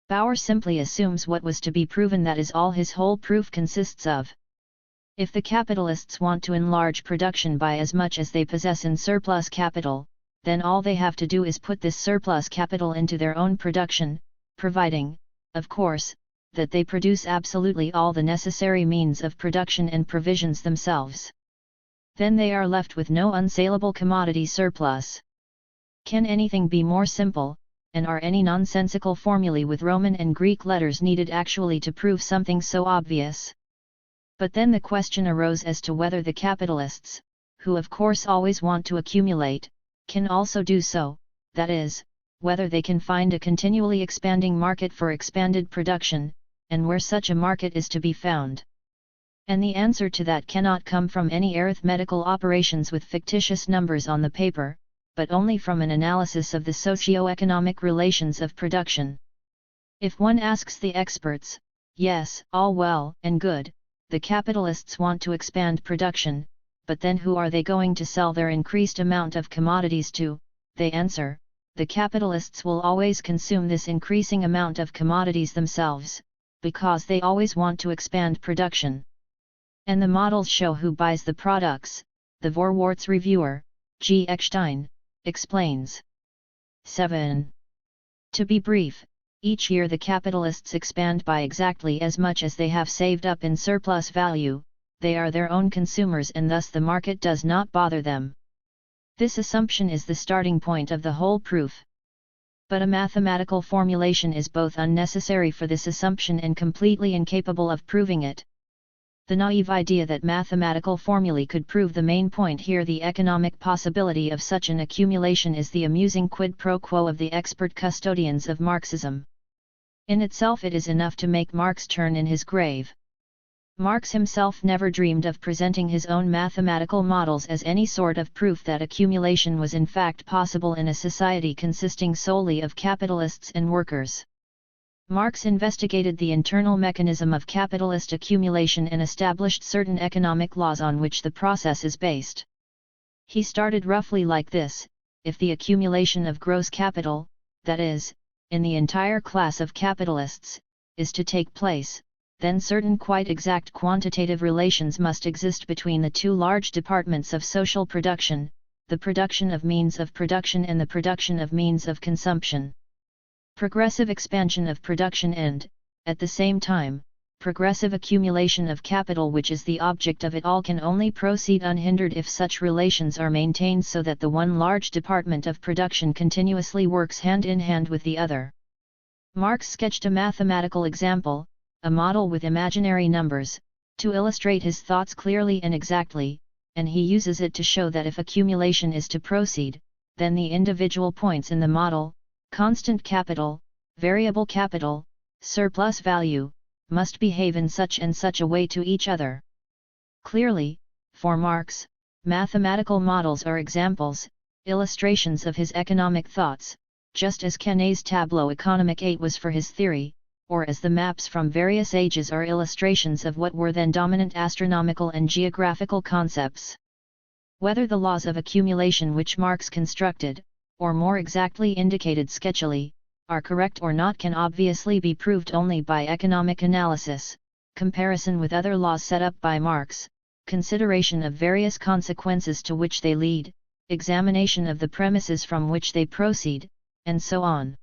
Bauer simply assumes what was to be proven, that is all his whole proof consists of. If the capitalists want to enlarge production by as much as they possess in surplus capital, then all they have to do is put this surplus capital into their own production, providing, of course, that they produce absolutely all the necessary means of production and provisions themselves. Then they are left with no unsaleable commodity surplus. Can anything be more simple, and are any nonsensical formulae with Roman and Greek letters needed actually to prove something so obvious? But then the question arose as to whether the capitalists, who of course always want to accumulate, can also do so, that is, whether they can find a continually expanding market for expanded production, and where such a market is to be found. And the answer to that cannot come from any arithmetical operations with fictitious numbers on the paper, but only from an analysis of the socio-economic relations of production. If one asks the experts, yes, all well and good, the capitalists want to expand production, but then who are they going to sell their increased amount of commodities to? They answer, the capitalists will always consume this increasing amount of commodities themselves, because they always want to expand production. And the models show who buys the products, the Vorwärts reviewer, G. Eckstein, explains. 7. To be brief, each year the capitalists expand by exactly as much as they have saved up in surplus value, they are their own consumers and thus the market does not bother them. This assumption is the starting point of the whole proof. But a mathematical formulation is both unnecessary for this assumption and completely incapable of proving it. The naive idea that mathematical formulae could prove the main point here, the economic possibility of such an accumulation, is the amusing quid pro quo of the expert custodians of Marxism. In itself it is enough to make Marx turn in his grave. Marx himself never dreamed of presenting his own mathematical models as any sort of proof that accumulation was in fact possible in a society consisting solely of capitalists and workers. Marx investigated the internal mechanism of capitalist accumulation and established certain economic laws on which the process is based. He started roughly like this: if the accumulation of gross capital, that is, in the entire class of capitalists, is to take place, then certain quite exact quantitative relations must exist between the two large departments of social production, the production of means of production and the production of means of consumption. Progressive expansion of production and, at the same time, progressive accumulation of capital, which is the object of it all, can only proceed unhindered if such relations are maintained so that the one large department of production continuously works hand in hand with the other. Marx sketched a mathematical example, a model with imaginary numbers, to illustrate his thoughts clearly and exactly, and he uses it to show that if accumulation is to proceed, then the individual points in the model, constant capital, variable capital, surplus value, must behave in such and such a way to each other. Clearly, for Marx, mathematical models are examples, illustrations of his economic thoughts, just as Quenet's tableau économique 8 was for his theory, or as the maps from various ages are illustrations of what were then dominant astronomical and geographical concepts. Whether the laws of accumulation which Marx constructed, or more exactly indicated sketchily, are correct or not can obviously be proved only by economic analysis, comparison with other laws set up by Marx, consideration of various consequences to which they lead, examination of the premises from which they proceed, and so on.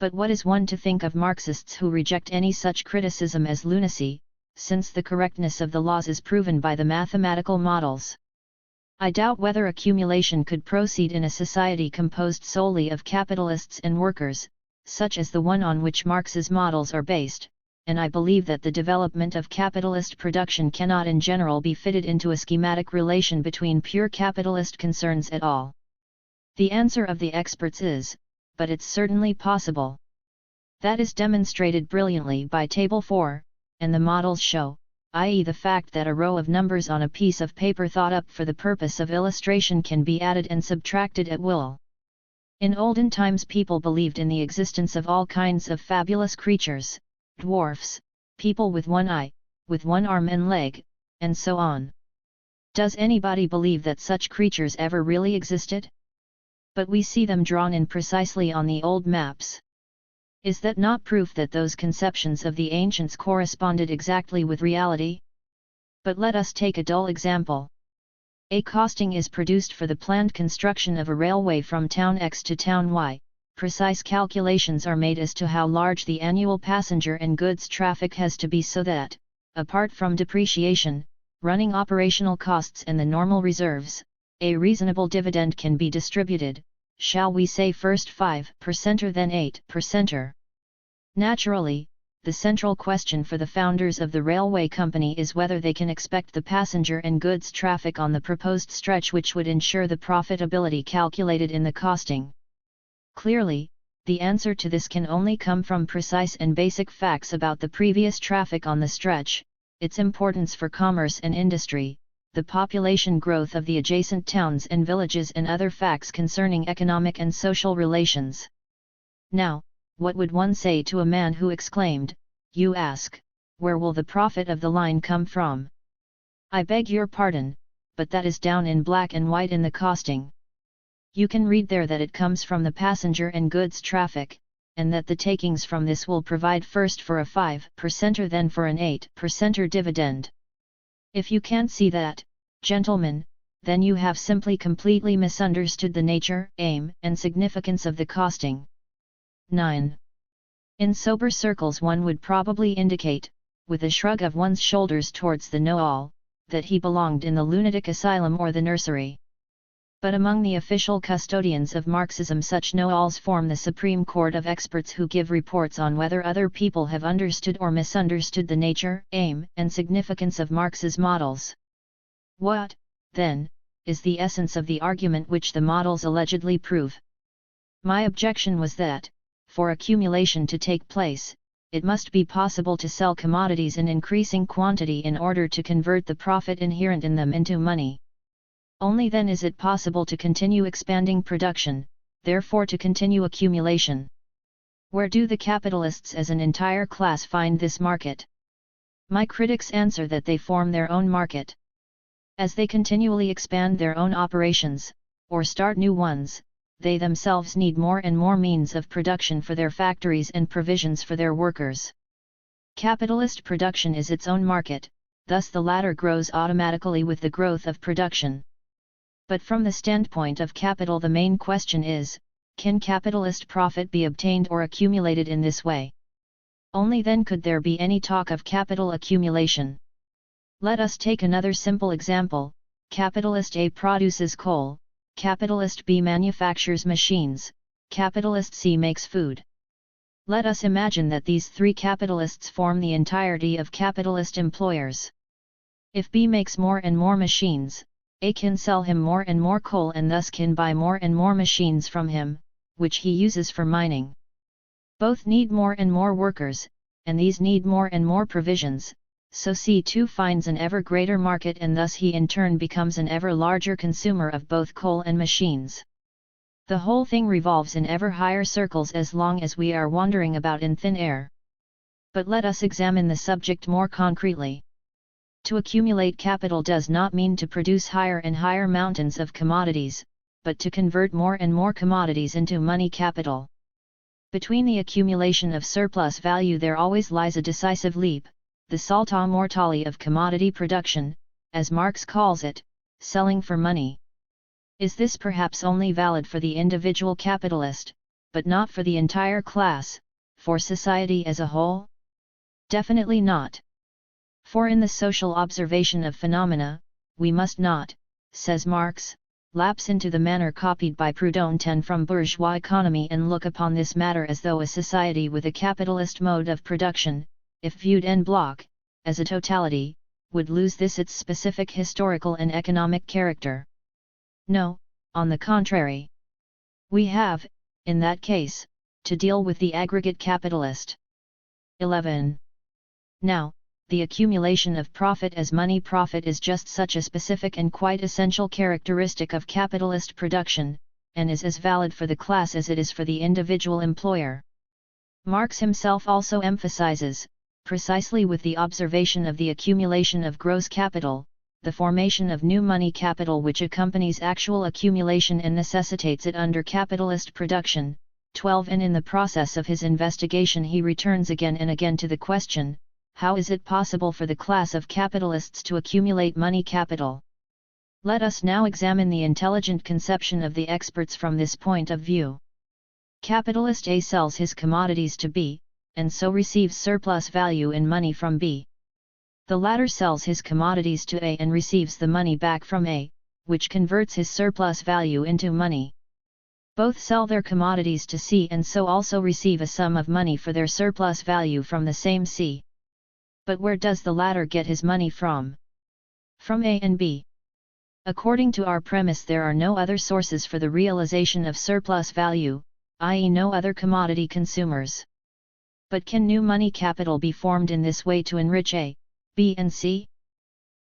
But what is one to think of Marxists who reject any such criticism as lunacy, since the correctness of the laws is proven by the mathematical models? I doubt whether accumulation could proceed in a society composed solely of capitalists and workers, such as the one on which Marx's models are based, and I believe that the development of capitalist production cannot in general be fitted into a schematic relation between pure capitalist concerns at all. The answer of the experts is, but it's certainly possible. That is demonstrated brilliantly by Table 4, and the models show, i.e. the fact that a row of numbers on a piece of paper thought up for the purpose of illustration can be added and subtracted at will. In olden times people believed in the existence of all kinds of fabulous creatures, dwarfs, people with one eye, with one arm and leg, and so on. Does anybody believe that such creatures ever really existed? But we see them drawn in precisely on the old maps. Is that not proof that those conceptions of the ancients corresponded exactly with reality? But let us take a dull example. A costing is produced for the planned construction of a railway from town X to town Y. Precise calculations are made as to how large the annual passenger and goods traffic has to be so that, apart from depreciation, running operational costs and the normal reserves, a reasonable dividend can be distributed, shall we say first 5% or then 8%? Naturally, the central question for the founders of the railway company is whether they can expect the passenger and goods traffic on the proposed stretch which would ensure the profitability calculated in the costing. Clearly, the answer to this can only come from precise and basic facts about the previous traffic on the stretch, its importance for commerce and industry, the population growth of the adjacent towns and villages and other facts concerning economic and social relations. Now, what would one say to a man who exclaimed, "You ask, where will the profit of the line come from? I beg your pardon, but that is down in black and white in the costing. You can read there that it comes from the passenger and goods traffic, and that the takings from this will provide first for a 5% or then for an 8% dividend. If you can't see that, gentlemen, then you have simply completely misunderstood the nature, aim, and significance of the costing." 9. In sober circles one would probably indicate, with a shrug of one's shoulders towards the know-all, that he belonged in the lunatic asylum or the nursery. But among the official custodians of Marxism such know-alls form the supreme court of experts who give reports on whether other people have understood or misunderstood the nature, aim, and significance of Marx's models. What, then, is the essence of the argument which the models allegedly prove? My objection was that, for accumulation to take place, it must be possible to sell commodities in increasing quantity in order to convert the profit inherent in them into money. Only then is it possible to continue expanding production, therefore to continue accumulation. Where do the capitalists as an entire class find this market? My critics answer that they form their own market. As they continually expand their own operations, or start new ones, they themselves need more and more means of production for their factories and provisions for their workers. Capitalist production is its own market, thus the latter grows automatically with the growth of production. But from the standpoint of capital the main question is, can capitalist profit be obtained or accumulated in this way? Only then could there be any talk of capital accumulation. Let us take another simple example. Capitalist A produces coal, Capitalist B manufactures machines, Capitalist C makes food. Let us imagine that these three capitalists form the entirety of capitalist employers. If B makes more and more machines, A can sell him more and more coal and thus can buy more and more machines from him, which he uses for mining. Both need more and more workers, and these need more and more provisions, so C2 finds an ever greater market and thus he in turn becomes an ever larger consumer of both coal and machines. The whole thing revolves in ever higher circles as long as we are wandering about in thin air. But let us examine the subject more concretely. To accumulate capital does not mean to produce higher and higher mountains of commodities, but to convert more and more commodities into money capital. Between the accumulation of surplus value there always lies a decisive leap, the salta mortale of commodity production, as Marx calls it, selling for money. Is this perhaps only valid for the individual capitalist, but not for the entire class, for society as a whole? Definitely not. For in the social observation of phenomena, we must not, says Marx, lapse into the manner copied by Proudhon from bourgeois economy and look upon this matter as though a society with a capitalist mode of production, if viewed en bloc, as a totality, would lose this its specific historical and economic character. No, on the contrary. We have, in that case, to deal with the aggregate capitalist. 11. Now, the accumulation of profit as money profit is just such a specific and quite essential characteristic of capitalist production, and is as valid for the class as it is for the individual employer. Marx himself also emphasizes, precisely with the observation of the accumulation of gross capital, the formation of new money capital which accompanies actual accumulation and necessitates it under capitalist production. 12. And in the process of his investigation he returns again and again to the question, how is it possible for the class of capitalists to accumulate money capital? Let us now examine the intelligent conception of the experts from this point of view. Capitalist A sells his commodities to B, and so receives surplus value in money from B. The latter sells his commodities to A and receives the money back from A, which converts his surplus value into money. Both sell their commodities to C and so also receive a sum of money for their surplus value from the same C. But where does the latter get his money from? From A and B. According to our premise, there are no other sources for the realization of surplus value, i.e., no other commodity consumers. But can new money capital be formed in this way to enrich A, B and C?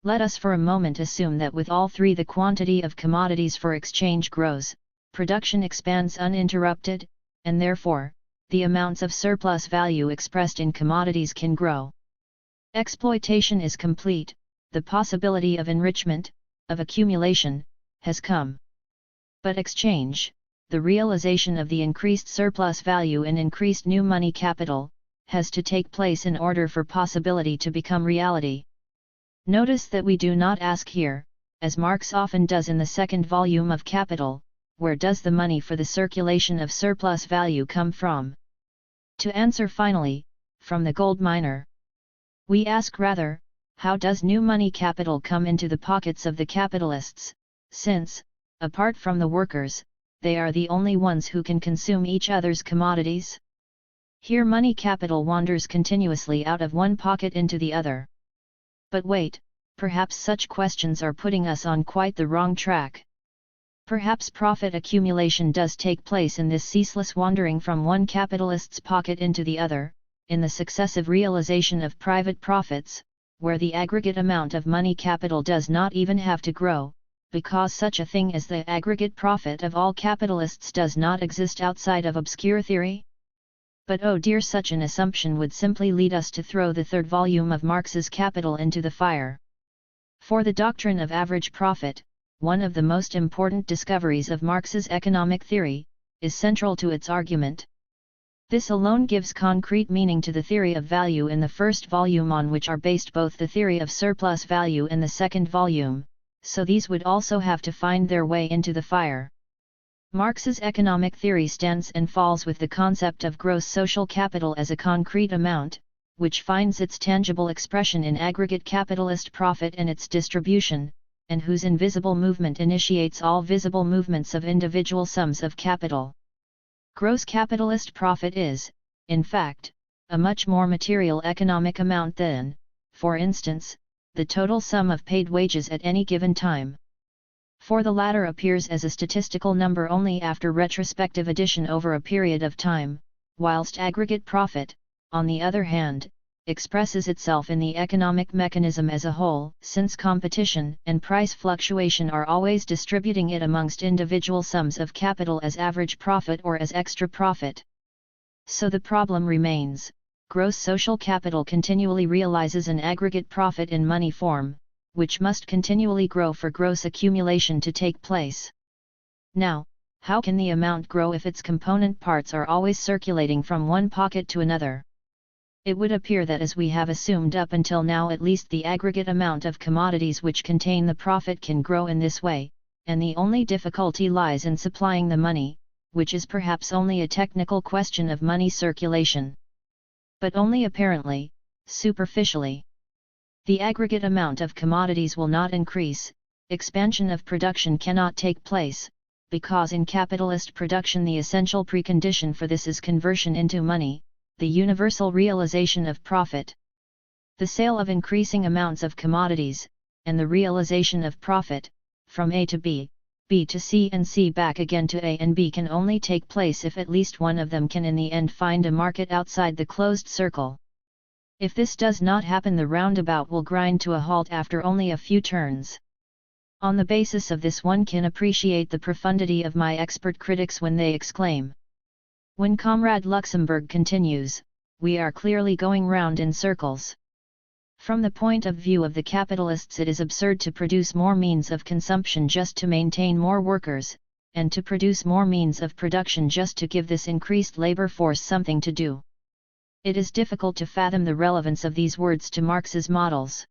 Let us for a moment assume that with all three the quantity of commodities for exchange grows, production expands uninterrupted, and therefore, the amounts of surplus value expressed in commodities can grow. Exploitation is complete, the possibility of enrichment, of accumulation, has come. But exchange, the realization of the increased surplus value and increased new money capital, has to take place in order for possibility to become reality. Notice that we do not ask here, as Marx often does in the second volume of Capital, where does the money for the circulation of surplus value come from? To answer finally, from the gold miner. We ask rather, how does new money capital come into the pockets of the capitalists, since, apart from the workers, they are the only ones who can consume each other's commodities? Here money capital wanders continuously out of one pocket into the other. But wait, perhaps such questions are putting us on quite the wrong track. Perhaps profit accumulation does take place in this ceaseless wandering from one capitalist's pocket into the other, in the successive realization of private profits, where the aggregate amount of money capital does not even have to grow, because such a thing as the aggregate profit of all capitalists does not exist outside of obscure theory? But oh dear, such an assumption would simply lead us to throw the third volume of Marx's Capital into the fire. For the doctrine of average profit, one of the most important discoveries of Marx's economic theory, is central to its argument. This alone gives concrete meaning to the theory of value in the first volume, on which are based both the theory of surplus value and the second volume, so these would also have to find their way into the fire. Marx's economic theory stands and falls with the concept of gross social capital as a concrete amount, which finds its tangible expression in aggregate capitalist profit and its distribution, and whose invisible movement initiates all visible movements of individual sums of capital. Gross capitalist profit is, in fact, a much more material economic amount than, for instance, the total sum of paid wages at any given time. For the latter appears as a statistical number only after retrospective addition over a period of time, whilst aggregate profit, on the other hand, expresses itself in the economic mechanism as a whole, since competition and price fluctuation are always distributing it amongst individual sums of capital as average profit or as extra profit. So the problem remains: gross social capital continually realizes an aggregate profit in money form, which must continually grow for gross accumulation to take place. Now, how can the amount grow if its component parts are always circulating from one pocket to another? It would appear that as we have assumed up until now, at least the aggregate amount of commodities which contain the profit can grow in this way, and the only difficulty lies in supplying the money, which is perhaps only a technical question of money circulation. But only apparently, superficially. The aggregate amount of commodities will not increase, expansion of production cannot take place, because in capitalist production the essential precondition for this is conversion into money, the universal realization of profit. The sale of increasing amounts of commodities, and the realization of profit, from A to B, B to C and C back again to A and B can only take place if at least one of them can in the end find a market outside the closed circle. If this does not happen, the roundabout will grind to a halt after only a few turns. On the basis of this, one can appreciate the profundity of my expert critics when they exclaim. When Comrade Luxemburg continues, we are clearly going round in circles. From the point of view of the capitalists, it is absurd to produce more means of consumption just to maintain more workers, and to produce more means of production just to give this increased labor force something to do. It is difficult to fathom the relevance of these words to Marx's models.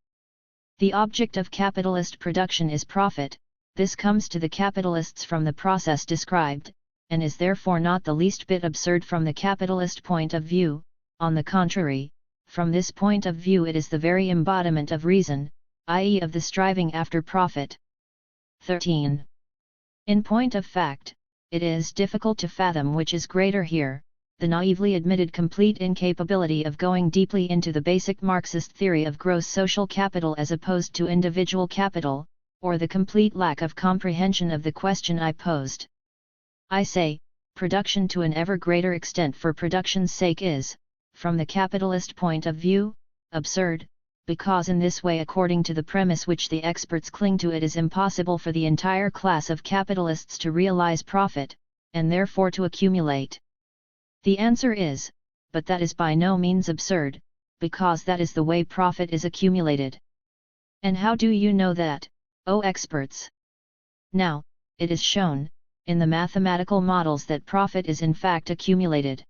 The object of capitalist production is profit. This comes to the capitalists from the process described, and is therefore not the least bit absurd from the capitalist point of view. On the contrary, from this point of view it is the very embodiment of reason, i.e. of the striving after profit. 13. In point of fact, it is difficult to fathom which is greater here, the naively admitted complete incapability of going deeply into the basic Marxist theory of gross social capital as opposed to individual capital, or the complete lack of comprehension of the question I posed. I say, production to an ever greater extent for production's sake is, from the capitalist point of view, absurd, because in this way, according to the premise which the experts cling to, it is impossible for the entire class of capitalists to realize profit, and therefore to accumulate. The answer is, but that is by no means absurd, because that is the way profit is accumulated. And how do you know that, O experts? Now, it is shown, in the mathematical models, that profit is in fact accumulated.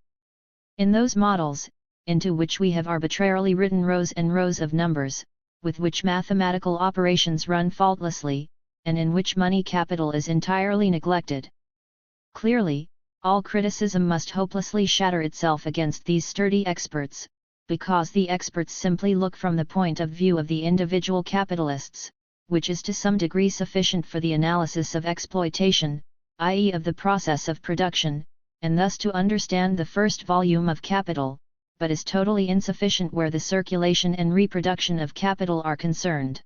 In those models, into which we have arbitrarily written rows and rows of numbers, with which mathematical operations run faultlessly, and in which money capital is entirely neglected. Clearly, all criticism must hopelessly shatter itself against these sturdy experts, because the experts simply look from the point of view of the individual capitalists, which is to some degree sufficient for the analysis of exploitation, i.e. of the process of production, and thus to understand the first volume of Capital, but is totally insufficient where the circulation and reproduction of capital are concerned.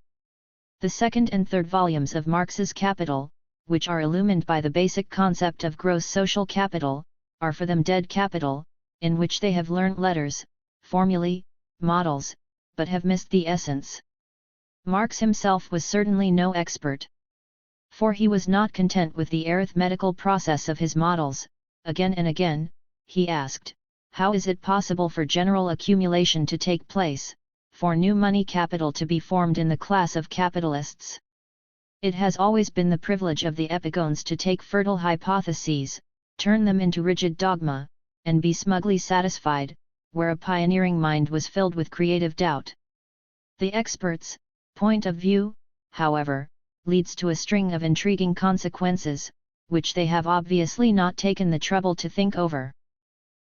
The second and third volumes of Marx's Capital, which are illumined by the basic concept of gross social capital, are for them dead capital, in which they have learnt letters, formulae, models, but have missed the essence. Marx himself was certainly no expert. For he was not content with the arithmetical process of his models. Again and again, he asked, how is it possible for general accumulation to take place, for new money capital to be formed in the class of capitalists? It has always been the privilege of the epigones to take fertile hypotheses, turn them into rigid dogma, and be smugly satisfied, where a pioneering mind was filled with creative doubt. The experts' point of view, however, leads to a string of intriguing consequences, which they have obviously not taken the trouble to think over.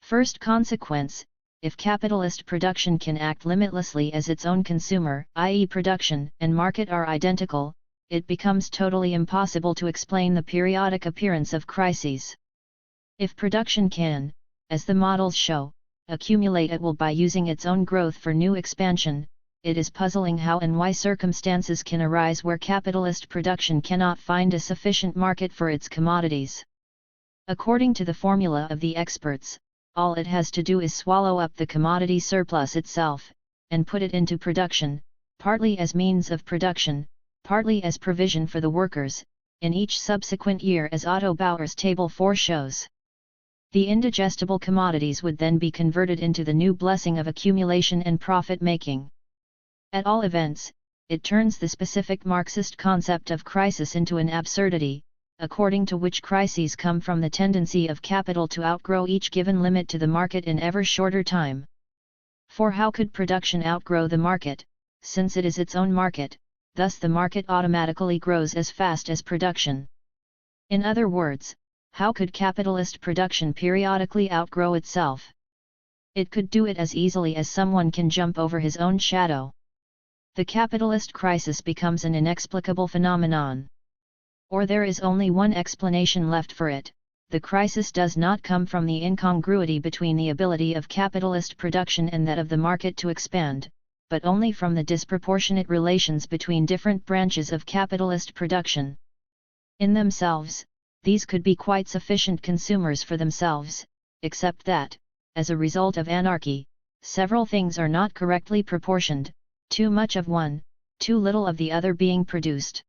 First consequence, if capitalist production can act limitlessly as its own consumer, i.e. production and market are identical, it becomes totally impossible to explain the periodic appearance of crises. If production can, as the models show, accumulate at will by using its own growth for new expansion, it is puzzling how and why circumstances can arise where capitalist production cannot find a sufficient market for its commodities. According to the formula of the experts, all it has to do is swallow up the commodity surplus itself, and put it into production, partly as means of production, partly as provision for the workers, in each subsequent year, as Otto Bauer's Table 4 shows. The indigestible commodities would then be converted into the new blessing of accumulation and profit-making. At all events, it turns the specific Marxist concept of crisis into an absurdity, according to which crises come from the tendency of capital to outgrow each given limit to the market in ever shorter time. For how could production outgrow the market, since it is its own market, thus the market automatically grows as fast as production? In other words, how could capitalist production periodically outgrow itself? It could do it as easily as someone can jump over his own shadow. The capitalist crisis becomes an inexplicable phenomenon. Or there is only one explanation left for it: the crisis does not come from the incongruity between the ability of capitalist production and that of the market to expand, but only from the disproportionate relations between different branches of capitalist production. In themselves, these could be quite sufficient consumers for themselves, except that, as a result of anarchy, several things are not correctly proportioned, too much of one, too little of the other being produced.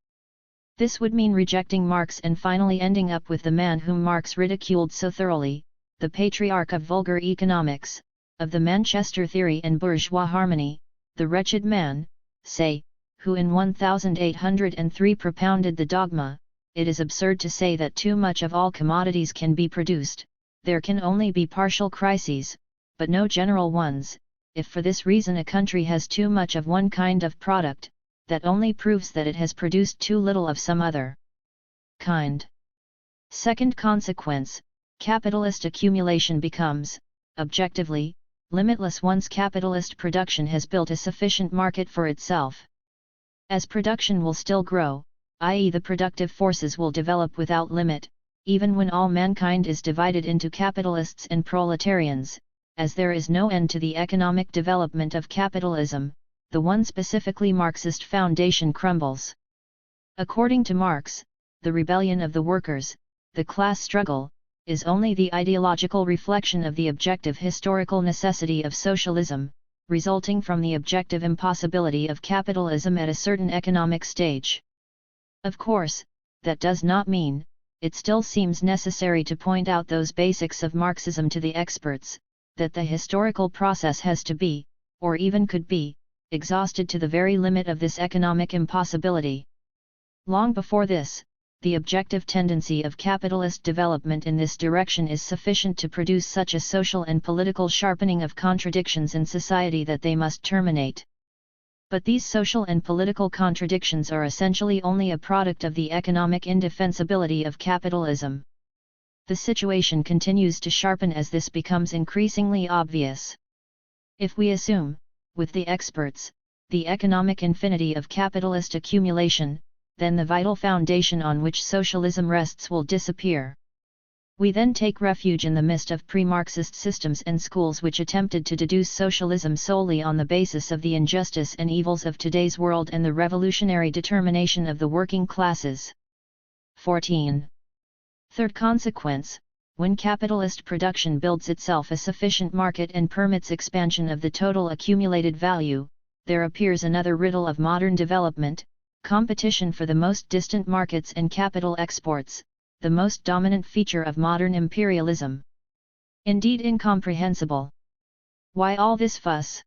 This would mean rejecting Marx and finally ending up with the man whom Marx ridiculed so thoroughly, the patriarch of vulgar economics, of the Manchester theory and bourgeois harmony, the wretched man, say, who in 1803 propounded the dogma: it is absurd to say that too much of all commodities can be produced, there can only be partial crises, but no general ones. If for this reason a country has too much of one kind of product, that only proves that it has produced too little of some other kind. Second consequence, capitalist accumulation becomes, objectively, limitless once capitalist production has built a sufficient market for itself. As production will still grow, i.e. the productive forces will develop without limit, even when all mankind is divided into capitalists and proletarians, as there is no end to the economic development of capitalism, the one specifically Marxist foundation crumbles. According to Marx, the rebellion of the workers, the class struggle, is only the ideological reflection of the objective historical necessity of socialism, resulting from the objective impossibility of capitalism at a certain economic stage. Of course, that does not mean, it still seems necessary to point out those basics of Marxism to the experts, that the historical process has to be, or even could be, exhausted to the very limit of this economic impossibility. Long before this, the objective tendency of capitalist development in this direction is sufficient to produce such a social and political sharpening of contradictions in society that they must terminate. But these social and political contradictions are essentially only a product of the economic indefensibility of capitalism. The situation continues to sharpen as this becomes increasingly obvious. If we assume, with the experts, the economic infinity of capitalist accumulation, then the vital foundation on which socialism rests will disappear. We then take refuge in the mist of pre-Marxist systems and schools which attempted to deduce socialism solely on the basis of the injustice and evils of today's world and the revolutionary determination of the working classes. 14. Third consequence, when capitalist production builds itself a sufficient market and permits expansion of the total accumulated value, there appears another riddle of modern development: competition for the most distant markets and capital exports, the most dominant feature of modern imperialism. Indeed incomprehensible. Why all this fuss?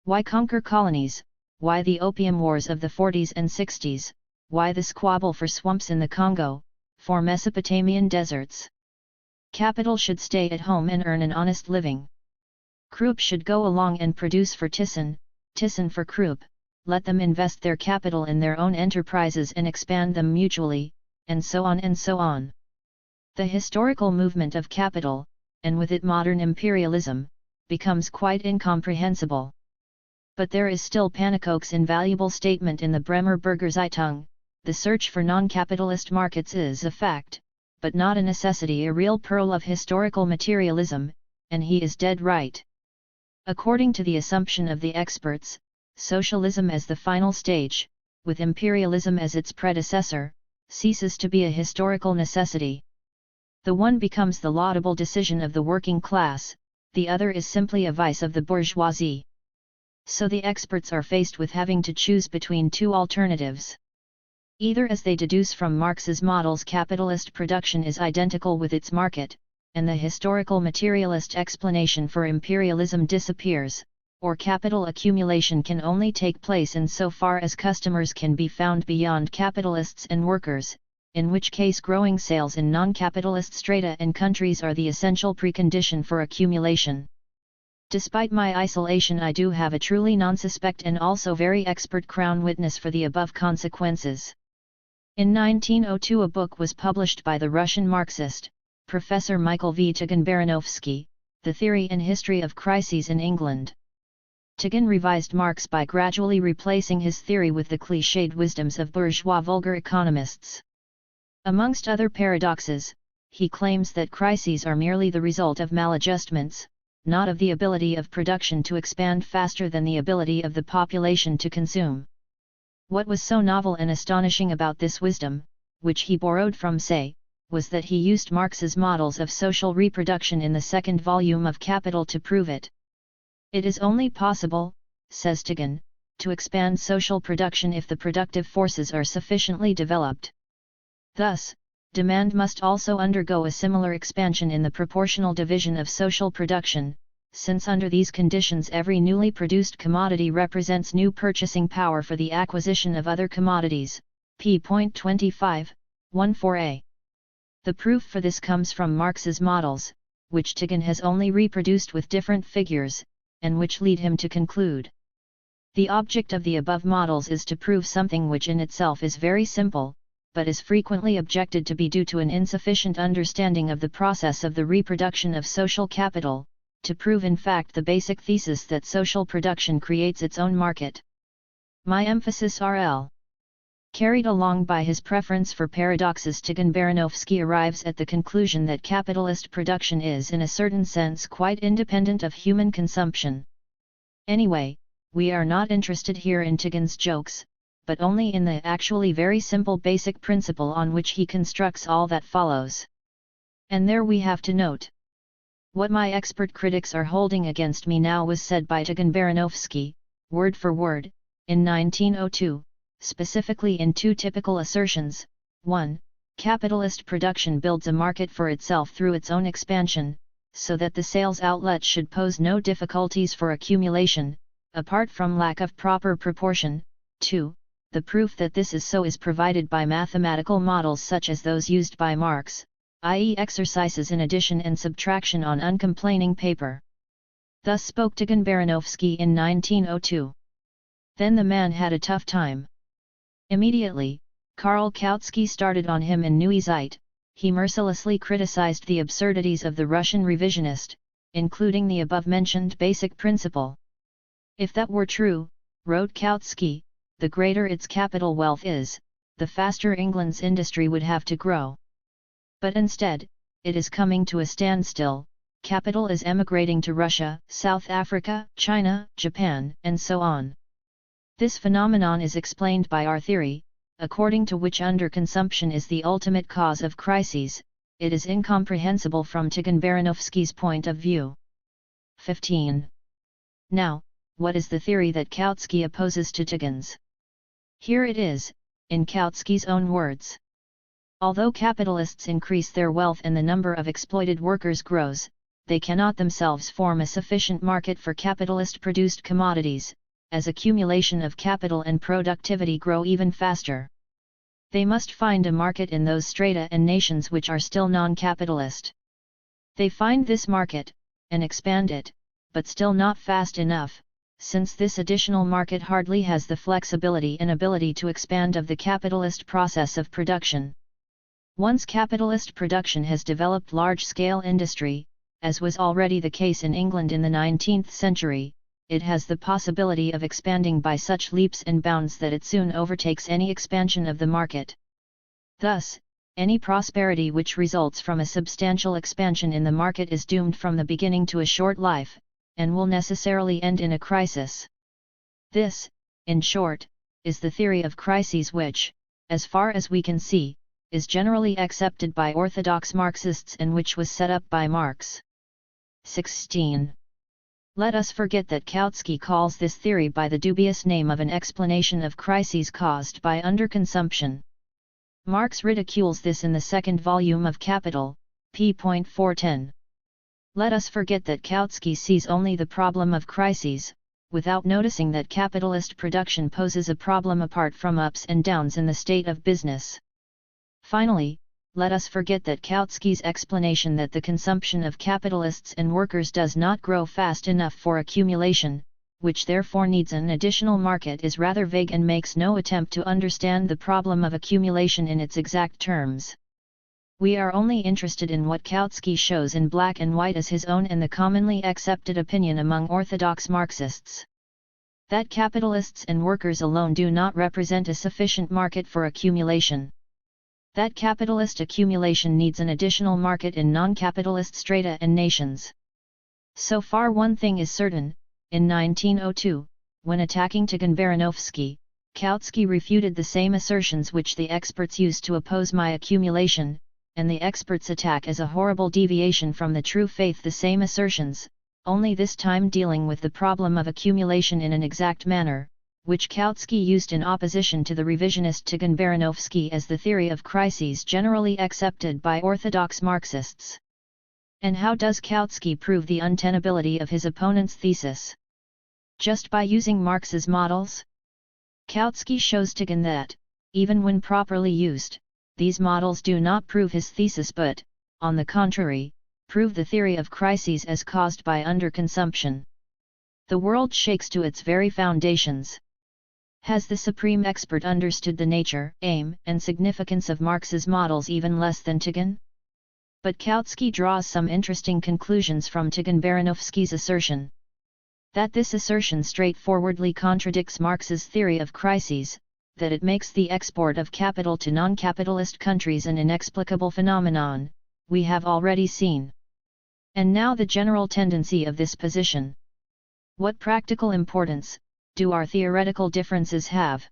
Why conquer colonies? Why the opium wars of the 40s and 60s? Why the squabble for swamps in the Congo, for Mesopotamian deserts? Capital should stay at home and earn an honest living. Krupp should go along and produce for Thyssen, Thyssen for Krupp. Let them invest their capital in their own enterprises and expand them mutually, and so on and so on. The historical movement of capital, and with it modern imperialism, becomes quite incomprehensible. But there is still Pannekoek's invaluable statement in the Bremer Bürgerzeitung: the search for non-capitalist markets is a fact, but not a necessity, a real pearl of historical materialism, and he is dead right. According to the assumption of the experts, socialism as the final stage, with imperialism as its predecessor, ceases to be a historical necessity. The one becomes the laudable decision of the working class, the other is simply a vice of the bourgeoisie. So the experts are faced with having to choose between two alternatives. Either, as they deduce from Marx's models, capitalist production is identical with its market, and the historical materialist explanation for imperialism disappears, or capital accumulation can only take place insofar as customers can be found beyond capitalists and workers, in which case growing sales in non-capitalist strata and countries are the essential precondition for accumulation. Despite my isolation, I do have a truly non-suspect and also very expert crown witness for the above consequences. In 1902 a book was published by the Russian Marxist, Professor Michael V. Tikhon-Baranovsky, The Theory and History of Crises in England. Tikhon revised Marx by gradually replacing his theory with the cliched wisdoms of bourgeois vulgar economists. Amongst other paradoxes, he claims that crises are merely the result of maladjustments, not of the ability of production to expand faster than the ability of the population to consume. What was so novel and astonishing about this wisdom, which he borrowed from Say, was that he used Marx's models of social reproduction in the second volume of Capital to prove it. It is only possible, says Tikhon, to expand social production if the productive forces are sufficiently developed. Thus, demand must also undergo a similar expansion in the proportional division of social production, since under these conditions every newly produced commodity represents new purchasing power for the acquisition of other commodities. p.25, 14a. The proof for this comes from Marx's models, which Tikhon has only reproduced with different figures, and which lead him to conclude. The object of the above models is to prove something which in itself is very simple, but is frequently objected to be due to an insufficient understanding of the process of the reproduction of social capital, to prove in fact the basic thesis that social production creates its own market. My emphasis RL. Carried along by his preference for paradoxes, Tikhon-Baranovsky arrives at the conclusion that capitalist production is in a certain sense quite independent of human consumption. Anyway, we are not interested here in Tikhon's jokes, but only in the actually very simple basic principle on which he constructs all that follows. And there we have to note. What my expert critics are holding against me now was said by Tikhon-Baranovsky, word for word, in 1902, specifically in two typical assertions. 1. Capitalist production builds a market for itself through its own expansion, so that the sales outlet should pose no difficulties for accumulation, apart from lack of proper proportion. 2. The proof that this is so is provided by mathematical models such as those used by Marx, i.e. exercises in addition and subtraction on uncomplaining paper. Thus spoke Tikhon-Baranovsky in 1902. Then the man had a tough time. Immediately, Karl Kautsky started on him in Neue Zeit. He mercilessly criticized the absurdities of the Russian revisionist, including the above-mentioned basic principle. If that were true, wrote Kautsky, the greater its capital wealth is, the faster England's industry would have to grow. But instead, it is coming to a standstill. Capital is emigrating to Russia, South Africa, China, Japan, and so on. This phenomenon is explained by our theory, according to which underconsumption is the ultimate cause of crises. It is incomprehensible from Tikhon-Baranovsky's point of view. 15. Now, what is the theory that Kautsky opposes to Tikhon's? Here it is, in Kautsky's own words. Although capitalists increase their wealth and the number of exploited workers grows, they cannot themselves form a sufficient market for capitalist-produced commodities, as accumulation of capital and productivity grow even faster. They must find a market in those strata and nations which are still non-capitalist. They find this market, and expand it, but still not fast enough, since this additional market hardly has the flexibility and ability to expand of the capitalist process of production. Once capitalist production has developed large-scale industry, as was already the case in England in the 19th century, it has the possibility of expanding by such leaps and bounds that it soon overtakes any expansion of the market. Thus, any prosperity which results from a substantial expansion in the market is doomed from the beginning to a short life, and will necessarily end in a crisis. This, in short, is the theory of crises which, as far as we can see, is generally accepted by orthodox Marxists and which was set up by Marx. 16. Let us forget that Kautsky calls this theory by the dubious name of an explanation of crises caused by underconsumption. Marx ridicules this in the second volume of Capital, p.410. Let us forget that Kautsky sees only the problem of crises, without noticing that capitalist production poses a problem apart from ups and downs in the state of business. Finally, let us forget that Kautsky's explanation that the consumption of capitalists and workers does not grow fast enough for accumulation, which therefore needs an additional market, is rather vague and makes no attempt to understand the problem of accumulation in its exact terms. We are only interested in what Kautsky shows in black and white as his own and the commonly accepted opinion among orthodox Marxists. That capitalists and workers alone do not represent a sufficient market for accumulation. That capitalist accumulation needs an additional market in non-capitalist strata and nations. So far one thing is certain: in 1902, when attacking Tikhon Baranovsky, Kautsky refuted the same assertions which the experts used to oppose my accumulation, and the experts attack as a horrible deviation from the true faith the same assertions, only this time dealing with the problem of accumulation in an exact manner, which Kautsky used in opposition to the revisionist Tikhon Baranovsky as the theory of crises generally accepted by orthodox Marxists. And how does Kautsky prove the untenability of his opponent's thesis? Just by using Marx's models? Kautsky shows Tikhon that, even when properly used, these models do not prove his thesis but, on the contrary, prove the theory of crises as caused by underconsumption. The world shakes to its very foundations. Has the supreme expert understood the nature, aim, and significance of Marx's models even less than Tikhon? But Kautsky draws some interesting conclusions from Tikhon Baranovsky's assertion. That this assertion straightforwardly contradicts Marx's theory of crises, that it makes the export of capital to non-capitalist countries an inexplicable phenomenon, we have already seen. And now the general tendency of this position. What practical importance do our theoretical differences have?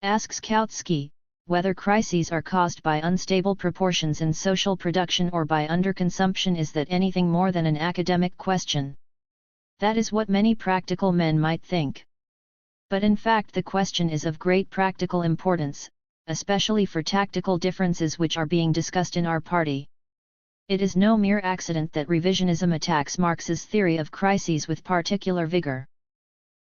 Asks Kautsky, whether crises are caused by unstable proportions in social production or by underconsumption, is that anything more than an academic question? That is what many practical men might think. But in fact the question is of great practical importance, especially for tactical differences which are being discussed in our party. It is no mere accident that revisionism attacks Marx's theory of crises with particular vigor.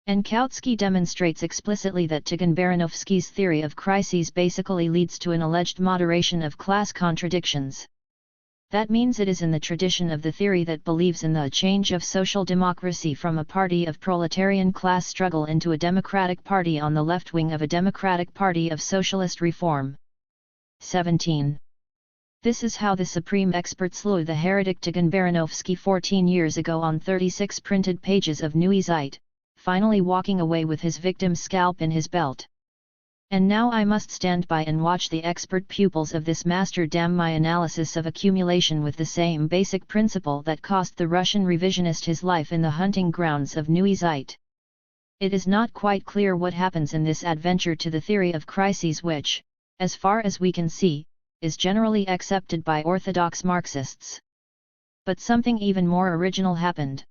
And Kautsky demonstrates explicitly that Tikhon Baranovsky's theory of crises basically leads to an alleged moderation of class contradictions. That means it is in the tradition of the theory that believes in the change of social democracy from a party of proletarian class struggle into a democratic party on the left wing of a democratic party of socialist reform. 17. This is how the supreme expert slew the heretic Tikhon Baranovsky 14 years ago on 36 printed pages of Neue Zeit, finally walking away with his victim's scalp in his belt. And now I must stand by and watch the expert pupils of this master damn my analysis of accumulation with the same basic principle that cost the Russian revisionist his life in the hunting grounds of Neue Zeit. It is not quite clear what happens in this adventure to the theory of crises which, as far as we can see, is generally accepted by orthodox Marxists. But something even more original happened.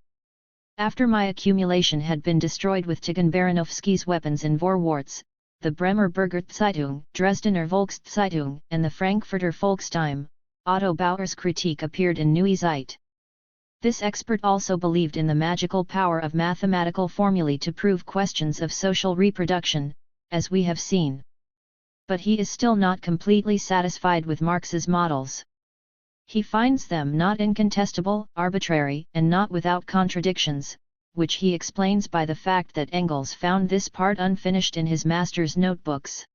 After my accumulation had been destroyed with Tikhon Baranovsky's weapons in Vorwärts, the Bremer Bürgerzeitung, Dresdener Volkszeitung, and the Frankfurter Volkstimme, Otto Bauer's critique appeared in Neue Zeit. This expert also believed in the magical power of mathematical formulae to prove questions of social reproduction, as we have seen. But he is still not completely satisfied with Marx's models. He finds them not incontestable, arbitrary, and not without contradictions, which he explains by the fact that Engels found this part unfinished in his master's notebooks.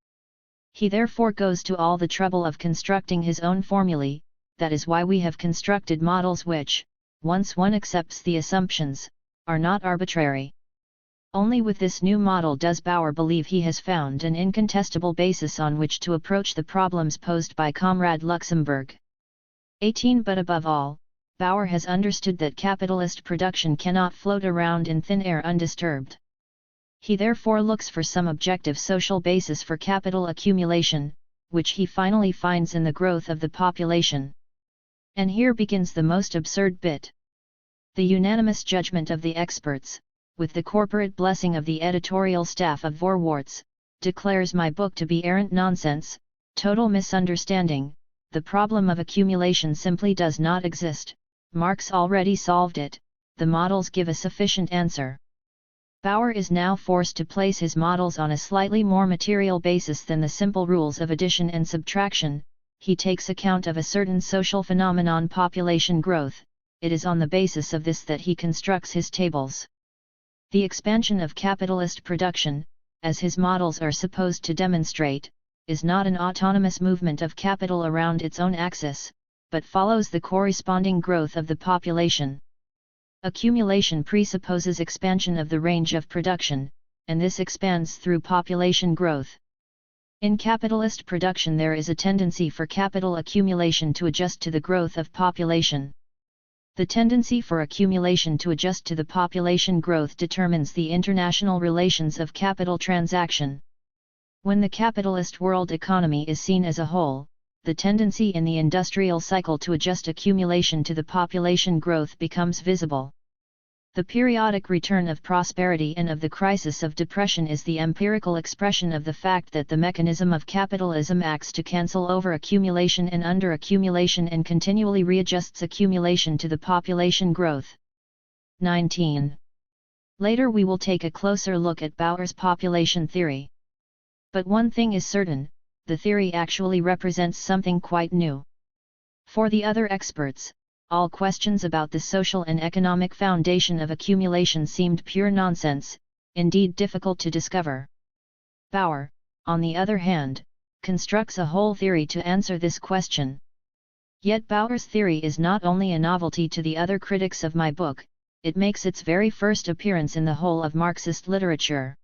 He therefore goes to all the trouble of constructing his own formulae. That is why we have constructed models which, once one accepts the assumptions, are not arbitrary. Only with this new model does Bauer believe he has found an incontestable basis on which to approach the problems posed by Comrade Luxemburg. 18. But above all, Bauer has understood that capitalist production cannot float around in thin air undisturbed. He therefore looks for some objective social basis for capital accumulation, which he finally finds in the growth of the population. And here begins the most absurd bit. The unanimous judgment of the experts, with the corporate blessing of the editorial staff of Vorwärts, declares my book to be arrant nonsense, total misunderstanding. The problem of accumulation simply does not exist. Marx already solved it, the models give a sufficient answer. Bauer is now forced to place his models on a slightly more material basis than the simple rules of addition and subtraction. he takes account of a certain social phenomenon, population growth. It is on the basis of this that he constructs his tables. The expansion of capitalist production, as his models are supposed to demonstrate, is not an autonomous movement of capital around its own axis, but follows the corresponding growth of the population. Accumulation presupposes expansion of the range of production, and this expands through population growth. In capitalist production there is a tendency for capital accumulation to adjust to the growth of population. The tendency for accumulation to adjust to the population growth determines the international relations of capital transaction. When the capitalist world economy is seen as a whole, the tendency in the industrial cycle to adjust accumulation to the population growth becomes visible. The periodic return of prosperity and of the crisis of depression is the empirical expression of the fact that the mechanism of capitalism acts to cancel over accumulation and under accumulation and continually readjusts accumulation to the population growth. 19. Later we will take a closer look at Bauer's population theory. But one thing is certain, the theory actually represents something quite new. For the other experts, all questions about the social and economic foundation of accumulation seemed pure nonsense, indeed difficult to discover. Bauer, on the other hand, constructs a whole theory to answer this question. Yet Bauer's theory is not only a novelty to the other critics of my book, it makes its very first appearance in the whole of Marxist literature.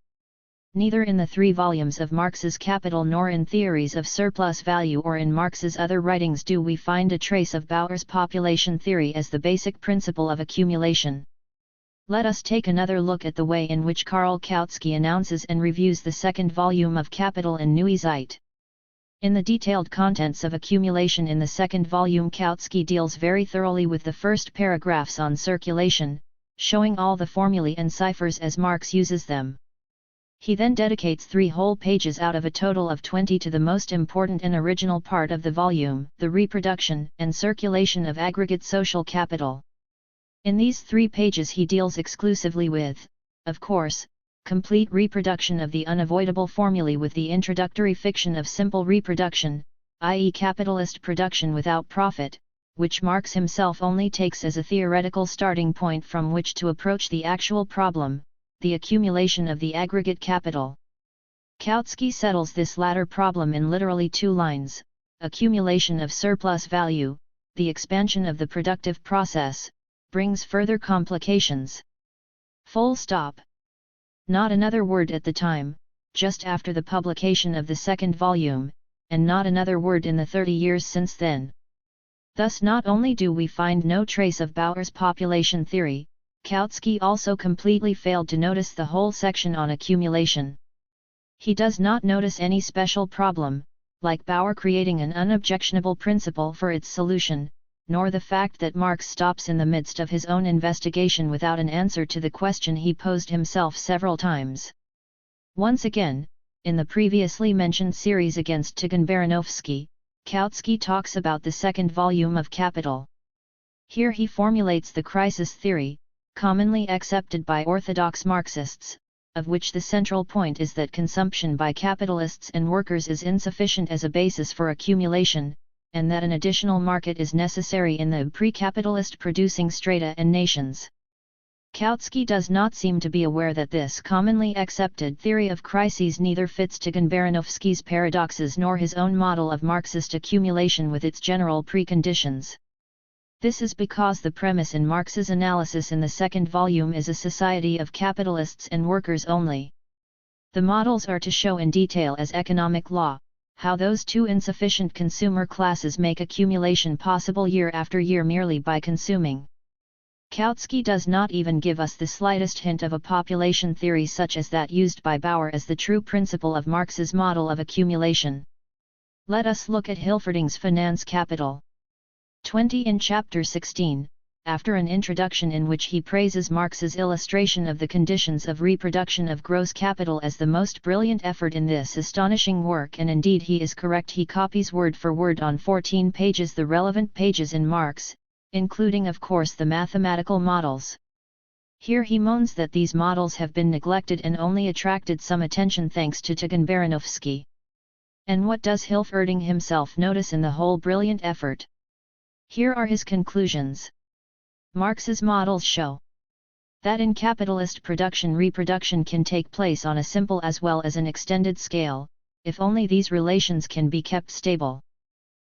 Neither in the 3 volumes of Marx's Capital nor in Theories of Surplus Value or in Marx's other writings do we find a trace of Bauer's population theory as the basic principle of accumulation. Let us take another look at the way in which Karl Kautsky announces and reviews the 2nd volume of Capital and Neue Zeit. In the detailed contents of accumulation in the 2nd volume, Kautsky deals very thoroughly with the first paragraphs on circulation, showing all the formulae and ciphers as Marx uses them. He then dedicates 3 whole pages out of a total of 20 to the most important and original part of the volume, the reproduction and circulation of aggregate social capital. In these 3 pages he deals exclusively with, of course, complete reproduction of the unavoidable formulae with the introductory fiction of simple reproduction, i.e. capitalist production without profit, which Marx himself only takes as a theoretical starting point from which to approach the actual problem, the accumulation of the aggregate capital. Kautsky settles this latter problem in literally 2 lines: accumulation of surplus value, the expansion of the productive process, brings further complications. Full stop. Not another word at the time, just after the publication of the 2nd volume, and not another word in the 30 years since then. Thus not only do we find no trace of Bauer's population theory, Kautsky also completely failed to notice the whole section on accumulation. He does not notice any special problem, like Bauer creating an unobjectionable principle for its solution, nor the fact that Marx stops in the midst of his own investigation without an answer to the question he posed himself several times. Once again, in the previously mentioned series against Tikhon Baranovsky, Kautsky talks about the 2nd volume of Capital. Here he formulates the crisis theory, commonly accepted by orthodox Marxists, of which the central point is that consumption by capitalists and workers is insufficient as a basis for accumulation, and that an additional market is necessary in the pre-capitalist producing strata and nations. Kautsky does not seem to be aware that this commonly accepted theory of crises neither fits Tikhon Baranovsky's paradoxes nor his own model of Marxist accumulation with its general preconditions. This is because the premise in Marx's analysis in the 2nd volume is a society of capitalists and workers only. The models are to show in detail as economic law, how those 2 insufficient consumer classes make accumulation possible year after year merely by consuming. Kautsky does not even give us the slightest hint of a population theory such as that used by Bauer as the true principle of Marx's model of accumulation. Let us look at Hilferding's Finance Capital 20 in Chapter 16, after an introduction in which he praises Marx's illustration of the conditions of reproduction of gross capital as the most brilliant effort in this astonishing work, and indeed he is correct. He copies word for word on 14 pages the relevant pages in Marx, including of course the mathematical models. Here he moans that these models have been neglected and only attracted some attention thanks to Tikhon Baranovsky. And what does Hilferding himself notice in the whole brilliant effort? Here are his conclusions. Marx's models show that in capitalist production reproduction can take place on a simple as well as an extended scale, if only these relations can be kept stable.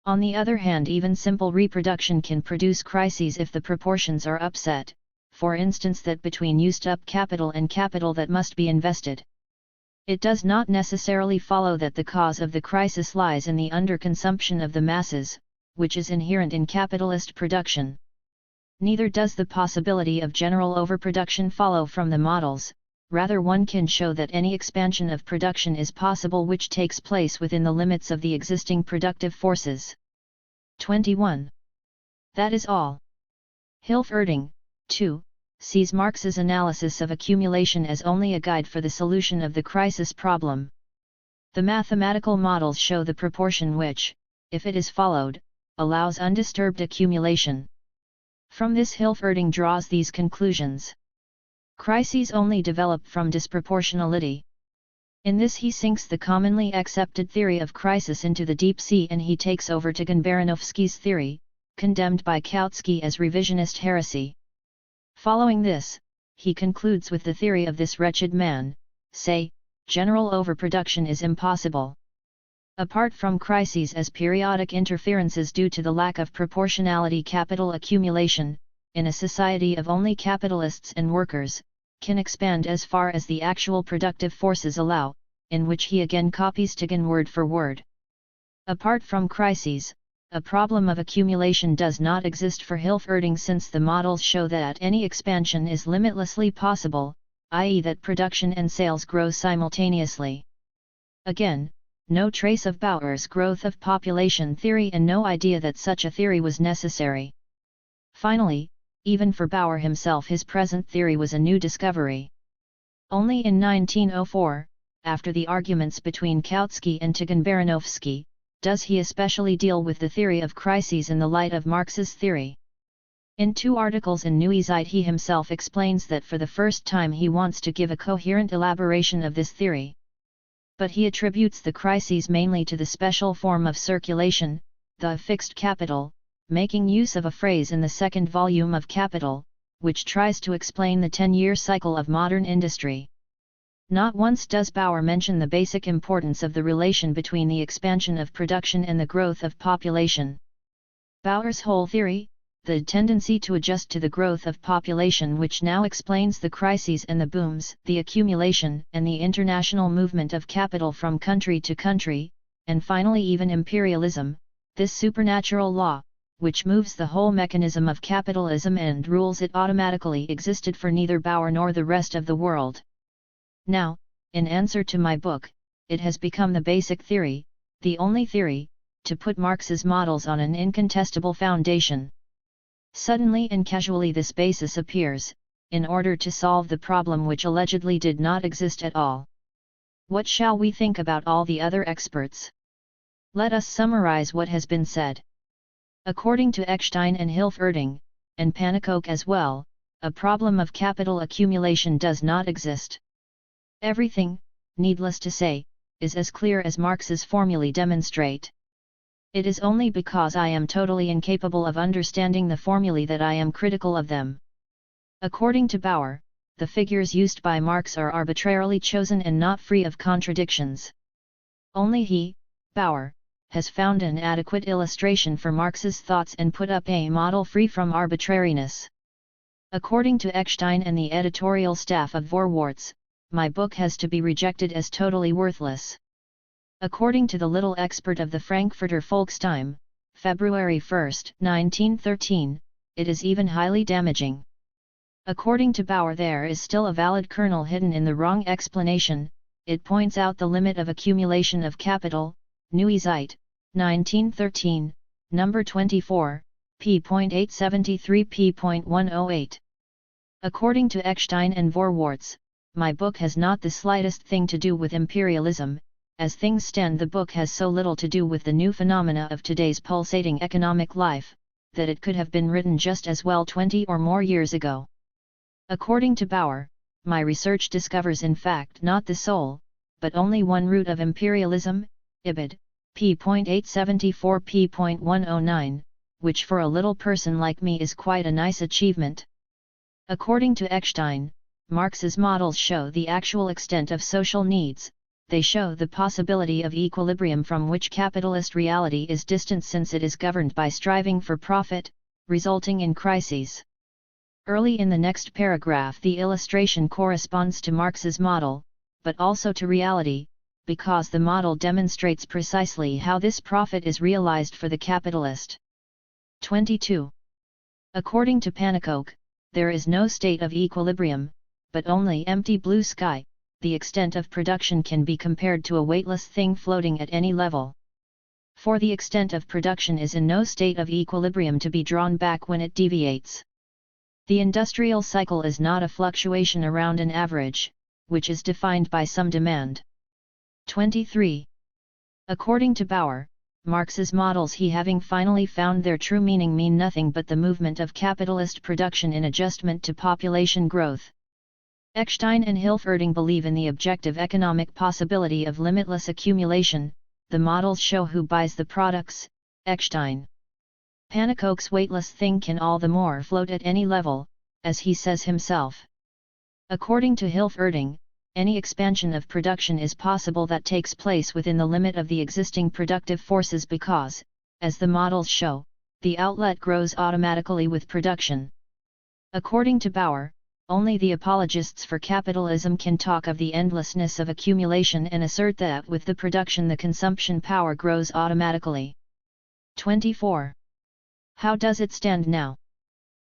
On the other hand, even simple reproduction can produce crises if the proportions are upset, for instance that between used-up capital and capital that must be invested. It does not necessarily follow that the cause of the crisis lies in the underconsumption of the masses, which is inherent in capitalist production. Neither does the possibility of general overproduction follow from the models, rather one can show that any expansion of production is possible which takes place within the limits of the existing productive forces. 21. That is all. Hilferding, 2, sees Marx's analysis of accumulation as only a guide for the solution of the crisis problem. The mathematical models show the proportion which, if it is followed, allows undisturbed accumulation. From this Hilferding draws these conclusions. Crises only develop from disproportionality. In this he sinks the commonly accepted theory of crisis into the deep sea, and he takes over Tagan-Baranovsky's theory, condemned by Kautsky as revisionist heresy. Following this, he concludes with the theory of this wretched man, say, general overproduction is impossible. Apart from crises as periodic interferences due to the lack of proportionality, capital accumulation, in a society of only capitalists and workers, can expand as far as the actual productive forces allow, in which he again copies Tagan word for word. Apart from crises, a problem of accumulation does not exist for Hilferding, since the models show that any expansion is limitlessly possible, i.e. that production and sales grow simultaneously. Again, no trace of Bauer's growth of population theory and no idea that such a theory was necessary. Finally, even for Bauer himself his present theory was a new discovery. Only in 1904, after the arguments between Kautsky and Tagan-Baranovsky, does he especially deal with the theory of crises in the light of Marx's theory. In 2 articles in Neue Zeit he himself explains that for the first time he wants to give a coherent elaboration of this theory. But he attributes the crises mainly to the special form of circulation, the fixed capital, making use of a phrase in the 2nd volume of Capital, which tries to explain the 10-year cycle of modern industry. Not once does Bauer mention the basic importance of the relation between the expansion of production and the growth of population. Bauer's whole theory, the tendency to adjust to the growth of population which now explains the crises and the booms, the accumulation and the international movement of capital from country to country, and finally even imperialism, this supernatural law, which moves the whole mechanism of capitalism and rules it automatically, existed for neither Bauer nor the rest of the world. Now, in answer to my book, it has become the basic theory, the only theory, to put Marx's models on an incontestable foundation. Suddenly and casually this basis appears, in order to solve the problem which allegedly did not exist at all. What shall we think about all the other experts? Let us summarize what has been said. According to Eckstein and Hilferding, and Panikkok as well, a problem of capital accumulation does not exist. Everything, needless to say, is as clear as Marx's formulae demonstrate. It is only because I am totally incapable of understanding the formulae that I am critical of them. According to Bauer, the figures used by Marx are arbitrarily chosen and not free of contradictions. Only he, Bauer, has found an adequate illustration for Marx's thoughts and put up a model free from arbitrariness. According to Eckstein and the editorial staff of Vorwärts, my book has to be rejected as totally worthless. According to the little expert of the Frankfurter Volksstimme, February 1, 1913, it is even highly damaging. According to Bauer there is still a valid kernel hidden in the wrong explanation, it points out the limit of accumulation of capital, Neue Zeit, 1913, number 24, p.873 p.108. According to Eckstein and Vorwärts, my book has not the slightest thing to do with imperialism. As things stand, the book has so little to do with the new phenomena of today's pulsating economic life, that it could have been written just as well 20 or more years ago. According to Bauer, my research discovers in fact not the sole, but only one root of imperialism, ibid. p.874 p.109, which for a little person like me is quite a nice achievement. According to Eckstein, Marx's models show the actual extent of social needs. They show the possibility of equilibrium from which capitalist reality is distant since it is governed by striving for profit, resulting in crises. Early in the next paragraph the illustration corresponds to Marx's model, but also to reality, because the model demonstrates precisely how this profit is realized for the capitalist. 22. According to Pannekoek, there is no state of equilibrium, but only empty blue sky. The extent of production can be compared to a weightless thing floating at any level. For the extent of production is in no state of equilibrium to be drawn back when it deviates. The industrial cycle is not a fluctuation around an average, which is defined by some demand. 23. According to Bauer, Marx's models having finally found their true meaning mean nothing but the movement of capitalist production in adjustment to population growth. Eckstein and Hilferding believe in the objective economic possibility of limitless accumulation. The models show who buys the products. Eckstein. Pannekoek's weightless thing can all the more float at any level, as he says himself. According to Hilferding, any expansion of production is possible that takes place within the limit of the existing productive forces because, as the models show, the outlet grows automatically with production. According to Bauer, only the apologists for capitalism can talk of the endlessness of accumulation and assert that with the production the consumption power grows automatically. 24. How does it stand now?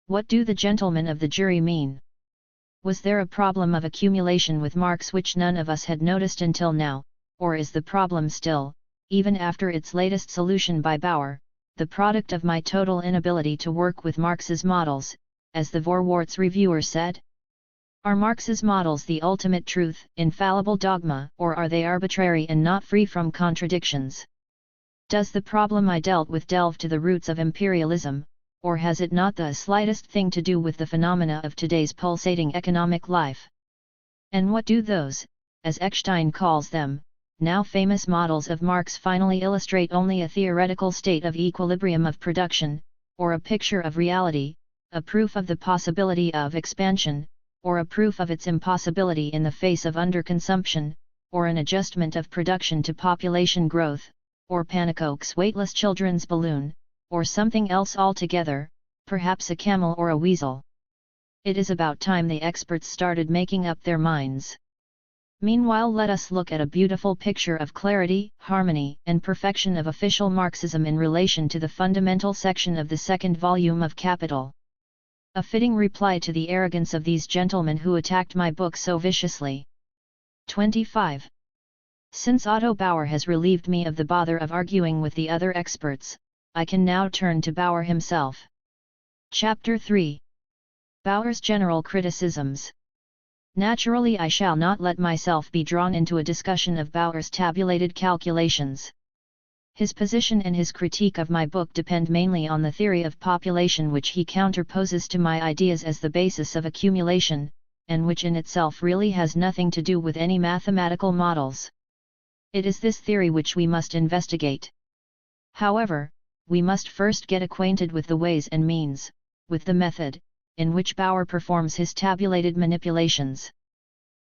What do the gentlemen of the jury mean? Was there a problem of accumulation with Marx which none of us had noticed until now, or is the problem still, even after its latest solution by Bauer, the product of my total inability to work with Marx's models, as the Vorwärts reviewer said? Are Marx's models the ultimate truth, infallible dogma, or are they arbitrary and not free from contradictions? Does the problem I dealt with delve to the roots of imperialism, or has it not the slightest thing to do with the phenomena of today's pulsating economic life? And what do those, as Eckstein calls them, now famous models of Marx finally illustrate? Only a theoretical state of equilibrium of production, or a picture of reality, a proof of the possibility of expansion, or a proof of its impossibility in the face of underconsumption, or an adjustment of production to population growth, or Pannekoek's weightless children's balloon, or something else altogether, perhaps a camel or a weasel? It is about time the experts started making up their minds. Meanwhile, let us look at a beautiful picture of clarity, harmony, and perfection of official Marxism in relation to the fundamental section of the second volume of Capital. A fitting reply to the arrogance of these gentlemen who attacked my book so viciously. 25. Since Otto Bauer has relieved me of the bother of arguing with the other experts, I can now turn to Bauer himself. Chapter 3. Bauer's General Criticisms. Naturally, I shall not let myself be drawn into a discussion of Bauer's tabulated calculations. His position and his critique of my book depend mainly on the theory of population which he counterposes to my ideas as the basis of accumulation, and which in itself really has nothing to do with any mathematical models. It is this theory which we must investigate. However, we must first get acquainted with the ways and means, with the method, in which Bauer performs his tabulated manipulations.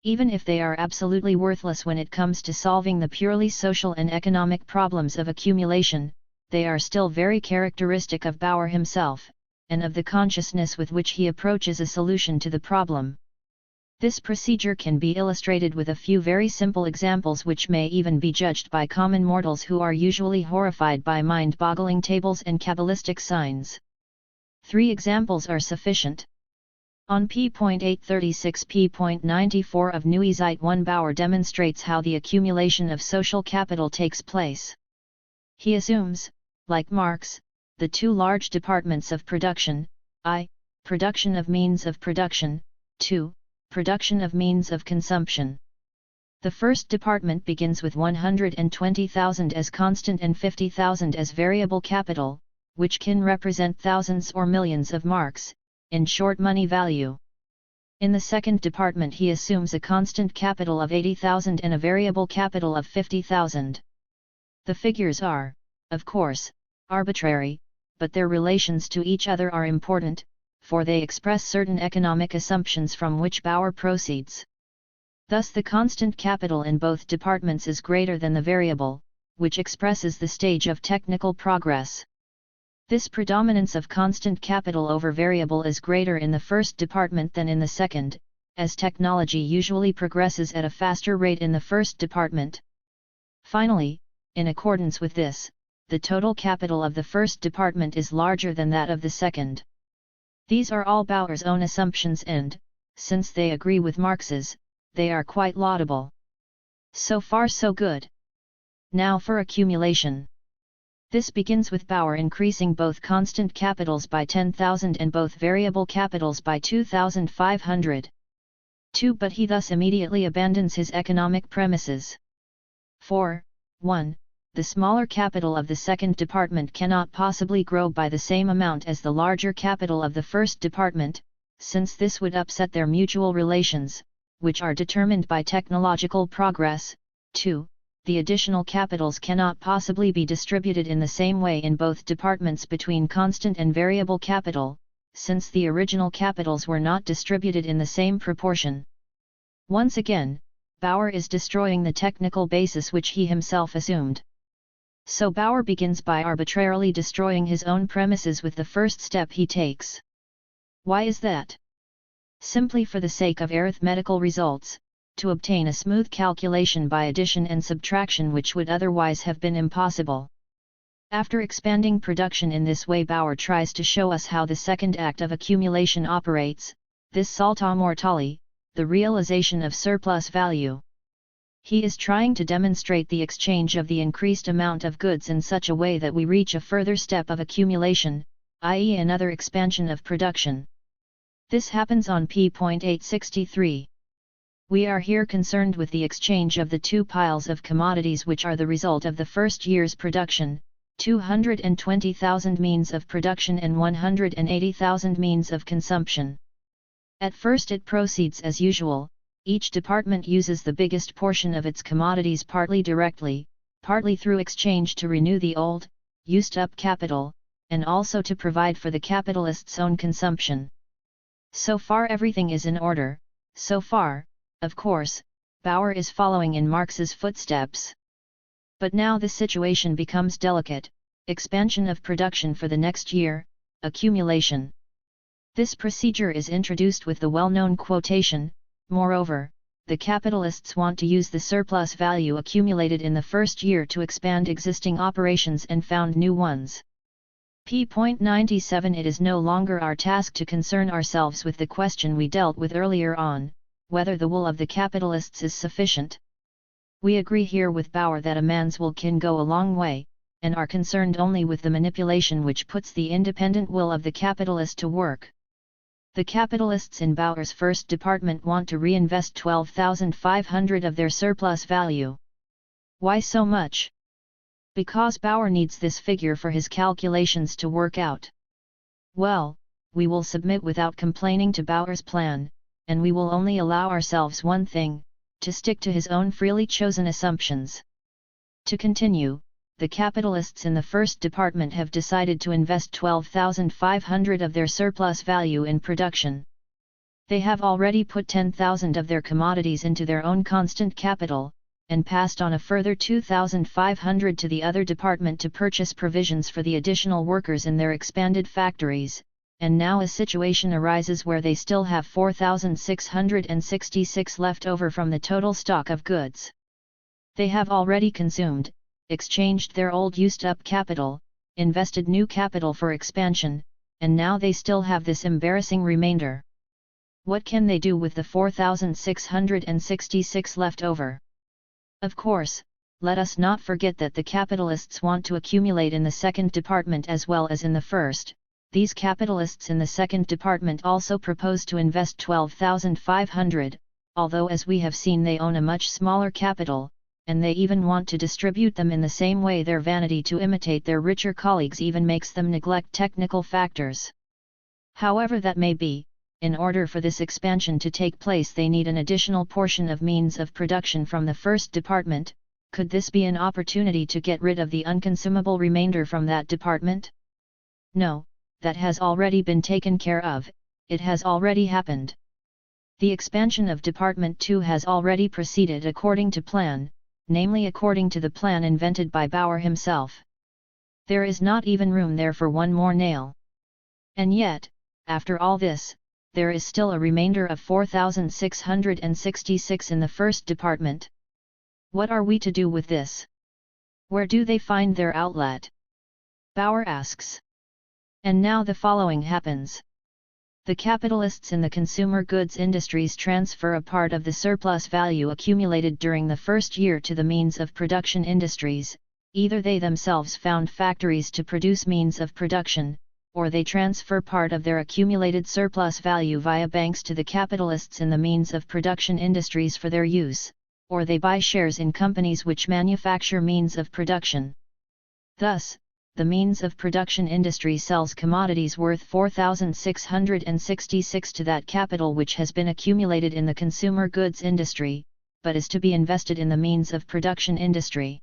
Even if they are absolutely worthless when it comes to solving the purely social and economic problems of accumulation, they are still very characteristic of Bauer himself, and of the consciousness with which he approaches a solution to the problem. This procedure can be illustrated with a few very simple examples which may even be judged by common mortals who are usually horrified by mind-boggling tables and Kabbalistic signs. 3 examples are sufficient. On p.836 p.94 of Neue Zeit 1 Bauer demonstrates how the accumulation of social capital takes place. He assumes, like Marx, the 2 large departments of production, I. Production of means of production, 2. Production of means of consumption. The first department begins with 120,000 as constant and 50,000 as variable capital, which can represent thousands or millions of marks, in short money value. In the second department he assumes a constant capital of 80,000 and a variable capital of 50,000. The figures are, of course, arbitrary, but their relations to each other are important, for they express certain economic assumptions from which Bauer proceeds. Thus the constant capital in both departments is greater than the variable, which expresses the stage of technical progress. This predominance of constant capital over variable is greater in the first department than in the second, as technology usually progresses at a faster rate in the first department. Finally, in accordance with this, the total capital of the first department is larger than that of the second. These are all Bauer's own assumptions and, since they agree with Marx's, they are quite laudable. So far so good. Now for accumulation. This begins with Bauer increasing both constant capitals by 10,000 and both variable capitals by 2,500. 2. But he thus immediately abandons his economic premises. 4. 1. The smaller capital of the second department cannot possibly grow by the same amount as the larger capital of the first department, since this would upset their mutual relations, which are determined by technological progress. 2. The additional capitals cannot possibly be distributed in the same way in both departments between constant and variable capital, since the original capitals were not distributed in the same proportion. Once again, Bauer is destroying the technical basis which he himself assumed. So Bauer begins by arbitrarily destroying his own premises with the first step he takes. Why is that? Simply for the sake of arithmetical results, to obtain a smooth calculation by addition and subtraction which would otherwise have been impossible. After expanding production in this way, Bauer tries to show us how the second act of accumulation operates, this salto mortale, the realization of surplus value. He is trying to demonstrate the exchange of the increased amount of goods in such a way that we reach a further step of accumulation, i.e. another expansion of production. This happens on p.863. We are here concerned with the exchange of the two piles of commodities which are the result of the first year's production, 220,000 means of production and 180,000 means of consumption. At first it proceeds as usual, each department uses the biggest portion of its commodities partly directly, partly through exchange to renew the old, used-up capital, and also to provide for the capitalist's own consumption. So far everything is in order, so far, of course, Bauer is following in Marx's footsteps. But now the situation becomes delicate, expansion of production for the next year, accumulation. This procedure is introduced with the well-known quotation, moreover, the capitalists want to use the surplus value accumulated in the first year to expand existing operations and found new ones. p.97 It is no longer our task to concern ourselves with the question we dealt with earlier on, whether the will of the capitalists is sufficient. We agree here with Bauer that a man's will can go a long way, and are concerned only with the manipulation which puts the independent will of the capitalist to work. The capitalists in Bauer's first department want to reinvest 12,500 of their surplus value. Why so much? Because Bauer needs this figure for his calculations to work out. Well, we will submit without complaining to Bauer's plan, and we will only allow ourselves one thing, to stick to his own freely chosen assumptions. To continue, the capitalists in the first department have decided to invest 12,500 of their surplus value in production. They have already put 10,000 of their commodities into their own constant capital, and passed on a further 2,500 to the other department to purchase provisions for the additional workers in their expanded factories, and now a situation arises where they still have 4,666 left over from the total stock of goods. They have already consumed, exchanged their old used-up capital, invested new capital for expansion, and now they still have this embarrassing remainder. What can they do with the 4,666 left over? Of course, let us not forget that the capitalists want to accumulate in the second department as well as in the first. These capitalists in the second department also propose to invest 12,500, although as we have seen they own a much smaller capital, and they even want to distribute them in the same way. Their vanity to imitate their richer colleagues even makes them neglect technical factors. However that may be, in order for this expansion to take place they need an additional portion of means of production from the first department, Could this be an opportunity to get rid of the unconsumable remainder from that department? No, that has already been taken care of, it has already happened. The expansion of Department 2 has already proceeded according to plan, namely according to the plan invented by Bauer himself. There is not even room there for one more nail. And yet, after all this, there is still a remainder of 4,666 in the first department. What are we to do with this? Where do they find their outlet? Bauer asks. And now the following happens. The capitalists in the consumer goods industries transfer a part of the surplus value accumulated during the first year to the means of production industries. Either they themselves found factories to produce means of production, or they transfer part of their accumulated surplus value via banks to the capitalists in the means of production industries for their use, or they buy shares in companies which manufacture means of production. Thus, the means of production industry sells commodities worth 4,666 to that capital which has been accumulated in the consumer goods industry, but is to be invested in the means of production industry.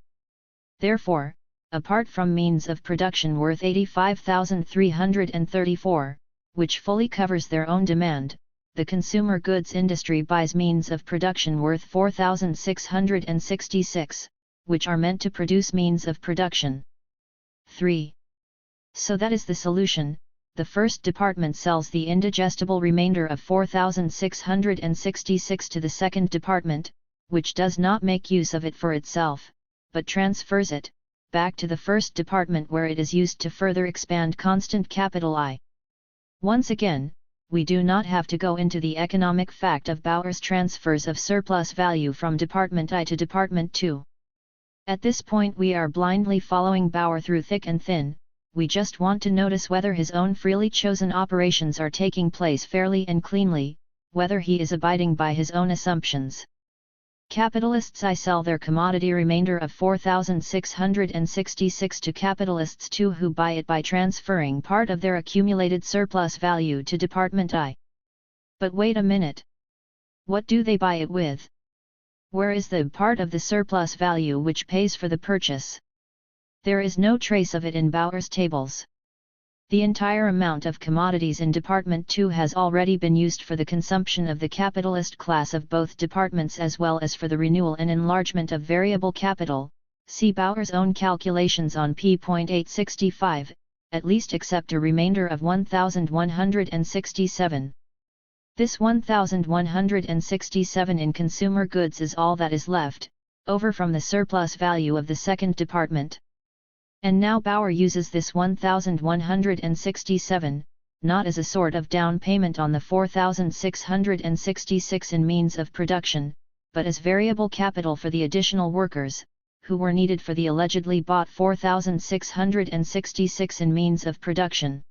Therefore, apart from means of production worth 85,334, which fully covers their own demand, the consumer goods industry buys means of production worth 4,666, which are meant to produce means of production. 3. So that is the solution. The first department sells the indigestible remainder of 4,666 to the second department, which does not make use of it for itself, but transfers it back to the first department where it is used to further expand constant capital I. Once again, we do not have to go into the economic fact of Bauer's transfers of surplus value from Department I to Department 2. At this point we are blindly following Bauer through thick and thin. We just want to notice whether his own freely chosen operations are taking place fairly and cleanly, whether he is abiding by his own assumptions. Capitalists I sell their commodity remainder of 4,666 to capitalists 2 who buy it by transferring part of their accumulated surplus value to Department I. But wait a minute. What do they buy it with? Where is the part of the surplus value which pays for the purchase? There is no trace of it in Bauer's tables. The entire amount of commodities in Department 2 has already been used for the consumption of the capitalist class of both departments as well as for the renewal and enlargement of variable capital. See Bauer's own calculations on p.865, at least except a remainder of 1,167. This 1,167 in consumer goods is all that is left over from the surplus value of the second department. And now Bauer uses this 1,167, not as a sort of down payment on the 4,666 in means of production, but as variable capital for the additional workers, who were needed for the allegedly bought 4,666 in means of production.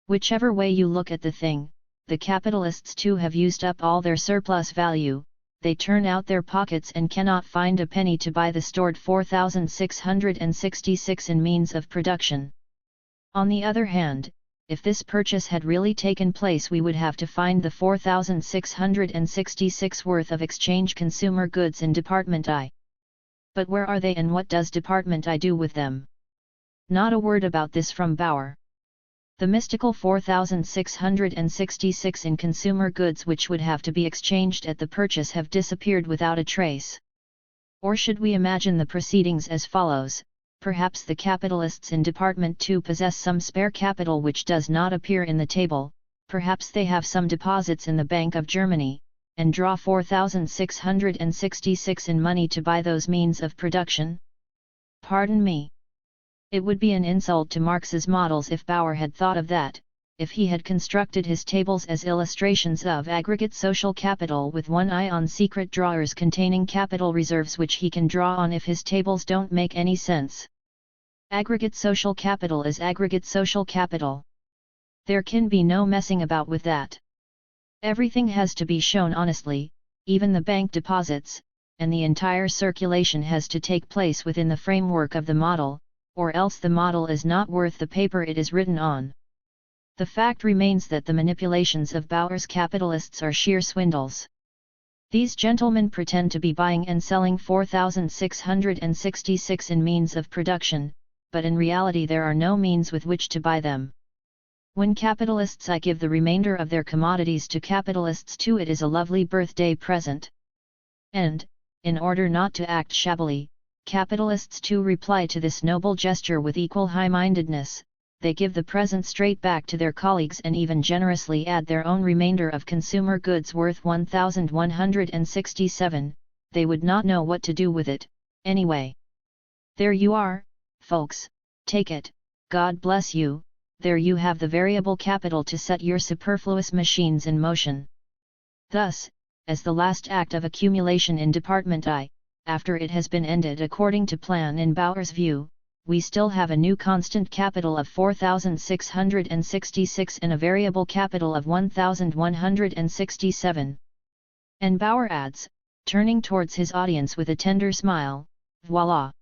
Whichever way you look at the thing, the capitalists too have used up all their surplus value. They turn out their pockets and cannot find a penny to buy the stored 4,666 in means of production. On the other hand, if this purchase had really taken place, we would have to find the 4,666 worth of exchange consumer goods in Department I. But where are they and what does Department I do with them? Not a word about this from Bauer. The mystical 4,666 in consumer goods which would have to be exchanged at the purchase have disappeared without a trace. Or should we imagine the proceedings as follows? Perhaps the capitalists in Department 2 possess some spare capital which does not appear in the table, perhaps they have some deposits in the Bank of Germany, and draw 4,666 in money to buy those means of production? Pardon me. It would be an insult to Marx's models if Bauer had thought of that, if he had constructed his tables as illustrations of aggregate social capital with one eye on secret drawers containing capital reserves which he can draw on if his tables don't make any sense. Aggregate social capital is aggregate social capital. There can be no messing about with that. Everything has to be shown honestly, even the bank deposits, and the entire circulation has to take place within the framework of the model, or else the model is not worth the paper it is written on. The fact remains that the manipulations of Bauer's capitalists are sheer swindles. These gentlemen pretend to be buying and selling 4,666 in means of production, but in reality there are no means with which to buy them. When capitalists I give the remainder of their commodities to capitalists too, it is a lovely birthday present. And, in order not to act shabbily, capitalists too reply to this noble gesture with equal high-mindedness. They give the present straight back to their colleagues and even generously add their own remainder of consumer goods worth 1,167, they would not know what to do with it, anyway. There you are, folks, take it, God bless you, there you have the variable capital to set your superfluous machines in motion. Thus, as the last act of accumulation in Department I, after it has been ended according to plan in Bauer's view, we still have a new constant capital of 4,666 and a variable capital of 1,167. And Bauer adds, turning towards his audience with a tender smile, voila!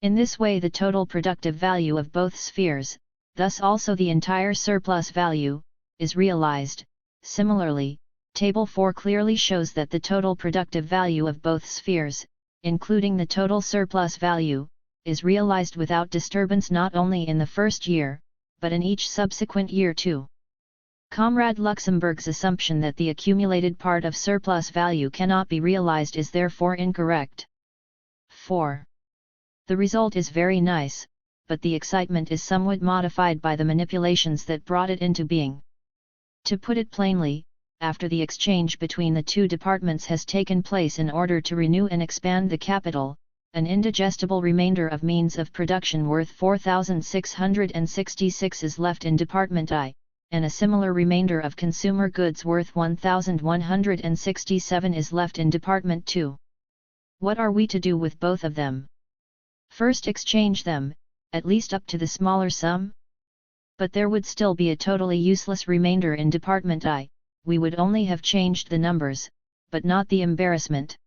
In this way the total productive value of both spheres, thus also the entire surplus value, is realized. Similarly, Table 4 clearly shows that the total productive value of both spheres, including the total surplus value, is realized without disturbance not only in the first year, but in each subsequent year too. Comrade Luxemburg's assumption that the accumulated part of surplus value cannot be realized is therefore incorrect. 4. The result is very nice, but the excitement is somewhat modified by the manipulations that brought it into being. To put it plainly, after the exchange between the two departments has taken place in order to renew and expand the capital, an indigestible remainder of means of production worth 4,666 is left in Department I, and a similar remainder of consumer goods worth 1,167 is left in Department II. What are we to do with both of them? First exchange them, at least up to the smaller sum? But there would still be a totally useless remainder in Department I, we would only have changed the numbers, but not the embarrassment.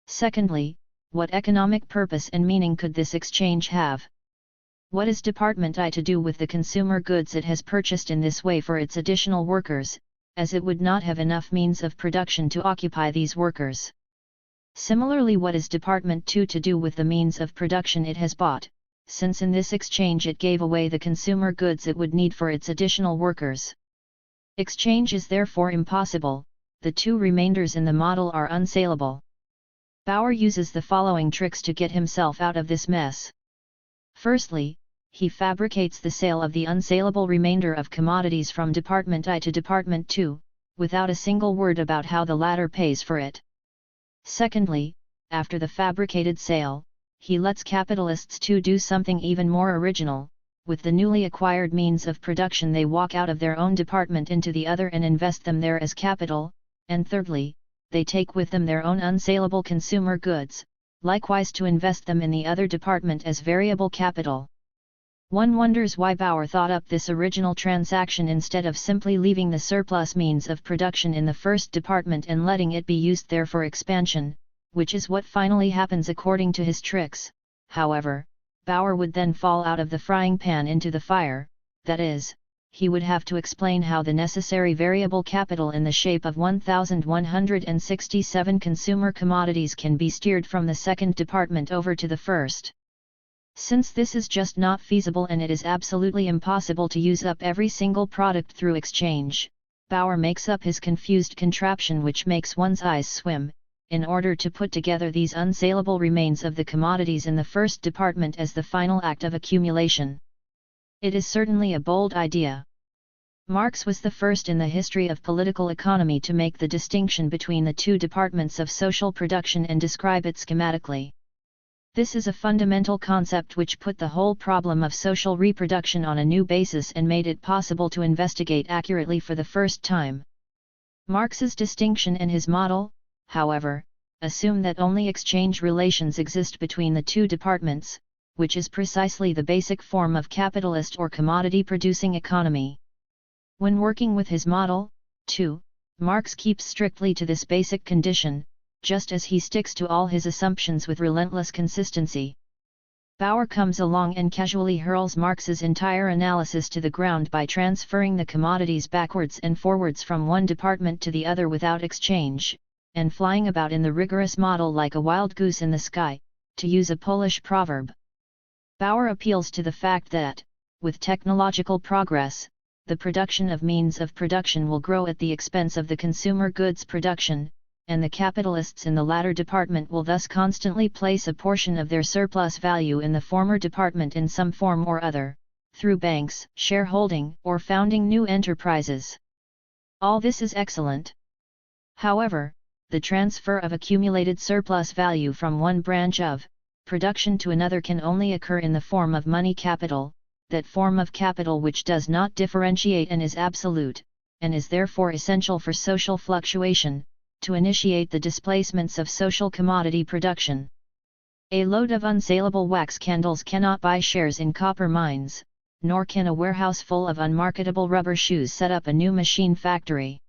Secondly, what economic purpose and meaning could this exchange have? What is Department I to do with the consumer goods it has purchased in this way for its additional workers, as it would not have enough means of production to occupy these workers? Similarly, what is Department II to do with the means of production it has bought, since in this exchange it gave away the consumer goods it would need for its additional workers? Exchange is therefore impossible, the two remainders in the model are unsaleable. Bauer uses the following tricks to get himself out of this mess. Firstly, he fabricates the sale of the unsaleable remainder of commodities from Department I to Department II, without a single word about how the latter pays for it. Secondly, after the fabricated sale, he lets capitalists too do something even more original. With the newly acquired means of production they walk out of their own department into the other and invest them there as capital, and thirdly, they take with them their own unsaleable consumer goods, likewise to invest them in the other department as variable capital. One wonders why Bauer thought up this original transaction instead of simply leaving the surplus means of production in the first department and letting it be used there for expansion, which is what finally happens according to his tricks. However, Bauer would then fall out of the frying pan into the fire, that is, he would have to explain how the necessary variable capital in the shape of 1,167 consumer commodities can be steered from the second department over to the first. Since this is just not feasible and it is absolutely impossible to use up every single product through exchange, Bauer makes up his confused contraption which makes one's eyes swim, in order to put together these unsaleable remains of the commodities in the first department as the final act of accumulation. It is certainly a bold idea. Marx was the first in the history of political economy to make the distinction between the two departments of social production and describe it schematically. This is a fundamental concept which put the whole problem of social reproduction on a new basis and made it possible to investigate accurately for the first time. Marx's distinction and his model, however, assume that only exchange relations exist between the two departments, which is precisely the basic form of capitalist or commodity-producing economy. When working with his model, too, Marx keeps strictly to this basic condition, just as he sticks to all his assumptions with relentless consistency. Bauer comes along and casually hurls Marx's entire analysis to the ground by transferring the commodities backwards and forwards from one department to the other without exchange, and flying about in the rigorous model like a wild goose in the sky, to use a Polish proverb. Bauer appeals to the fact that, with technological progress, the production of means of production will grow at the expense of the consumer goods production, and the capitalists in the latter department will thus constantly place a portion of their surplus value in the former department in some form or other, through banks, shareholding, or founding new enterprises. All this is excellent. However, the transfer of accumulated surplus value from one branch of production to another can only occur in the form of money capital, that form of capital which does not differentiate and is absolute, and is therefore essential for social fluctuation, to initiate the displacements of social commodity production. A load of unsaleable wax candles cannot buy shares in copper mines, nor can a warehouse full of unmarketable rubber shoes set up a new machine factory.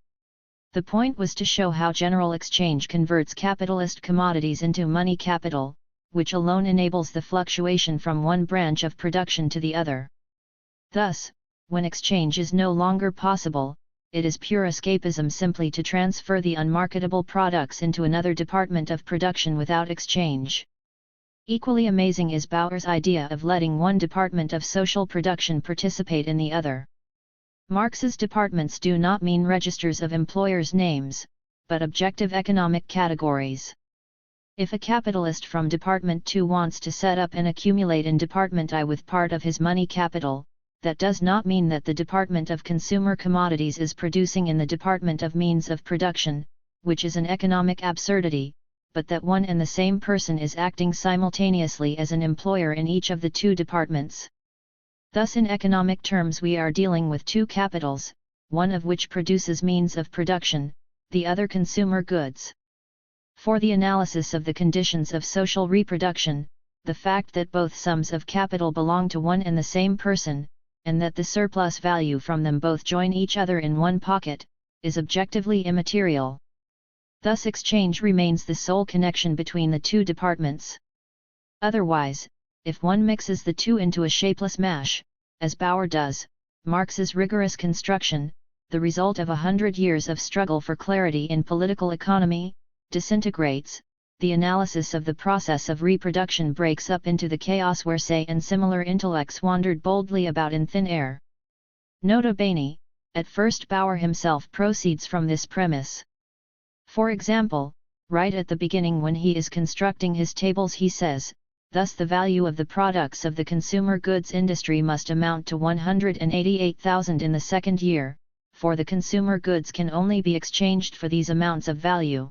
The point was to show how general exchange converts capitalist commodities into money capital, which alone enables the fluctuation from one branch of production to the other. Thus, when exchange is no longer possible, it is pure escapism simply to transfer the unmarketable products into another department of production without exchange. Equally amazing is Bauer's idea of letting one department of social production participate in the other. Marx's departments do not mean registers of employers' names, but objective economic categories. If a capitalist from Department 2 wants to set up and accumulate in Department I with part of his money capital, that does not mean that the Department of Consumer Commodities is producing in the Department of Means of Production, which is an economic absurdity, but that one and the same person is acting simultaneously as an employer in each of the two departments. Thus in economic terms we are dealing with two capitals, one of which produces means of production, the other consumer goods. For the analysis of the conditions of social reproduction, the fact that both sums of capital belong to one and the same person, and that the surplus value from them both join each other in one pocket, is objectively immaterial. Thus exchange remains the sole connection between the two departments. Otherwise, if one mixes the two into a shapeless mash, as Bauer does, Marx's rigorous construction, the result of 100 years of struggle for clarity in political economy, disintegrates, the analysis of the process of reproduction breaks up into the chaos where Say and similar intellects wandered boldly about in thin air. Nota bene, at first Bauer himself proceeds from this premise. For example, right at the beginning when he is constructing his tables he says, thus the value of the products of the consumer goods industry must amount to 188,000 in the second year, for the consumer goods can only be exchanged for these amounts of value.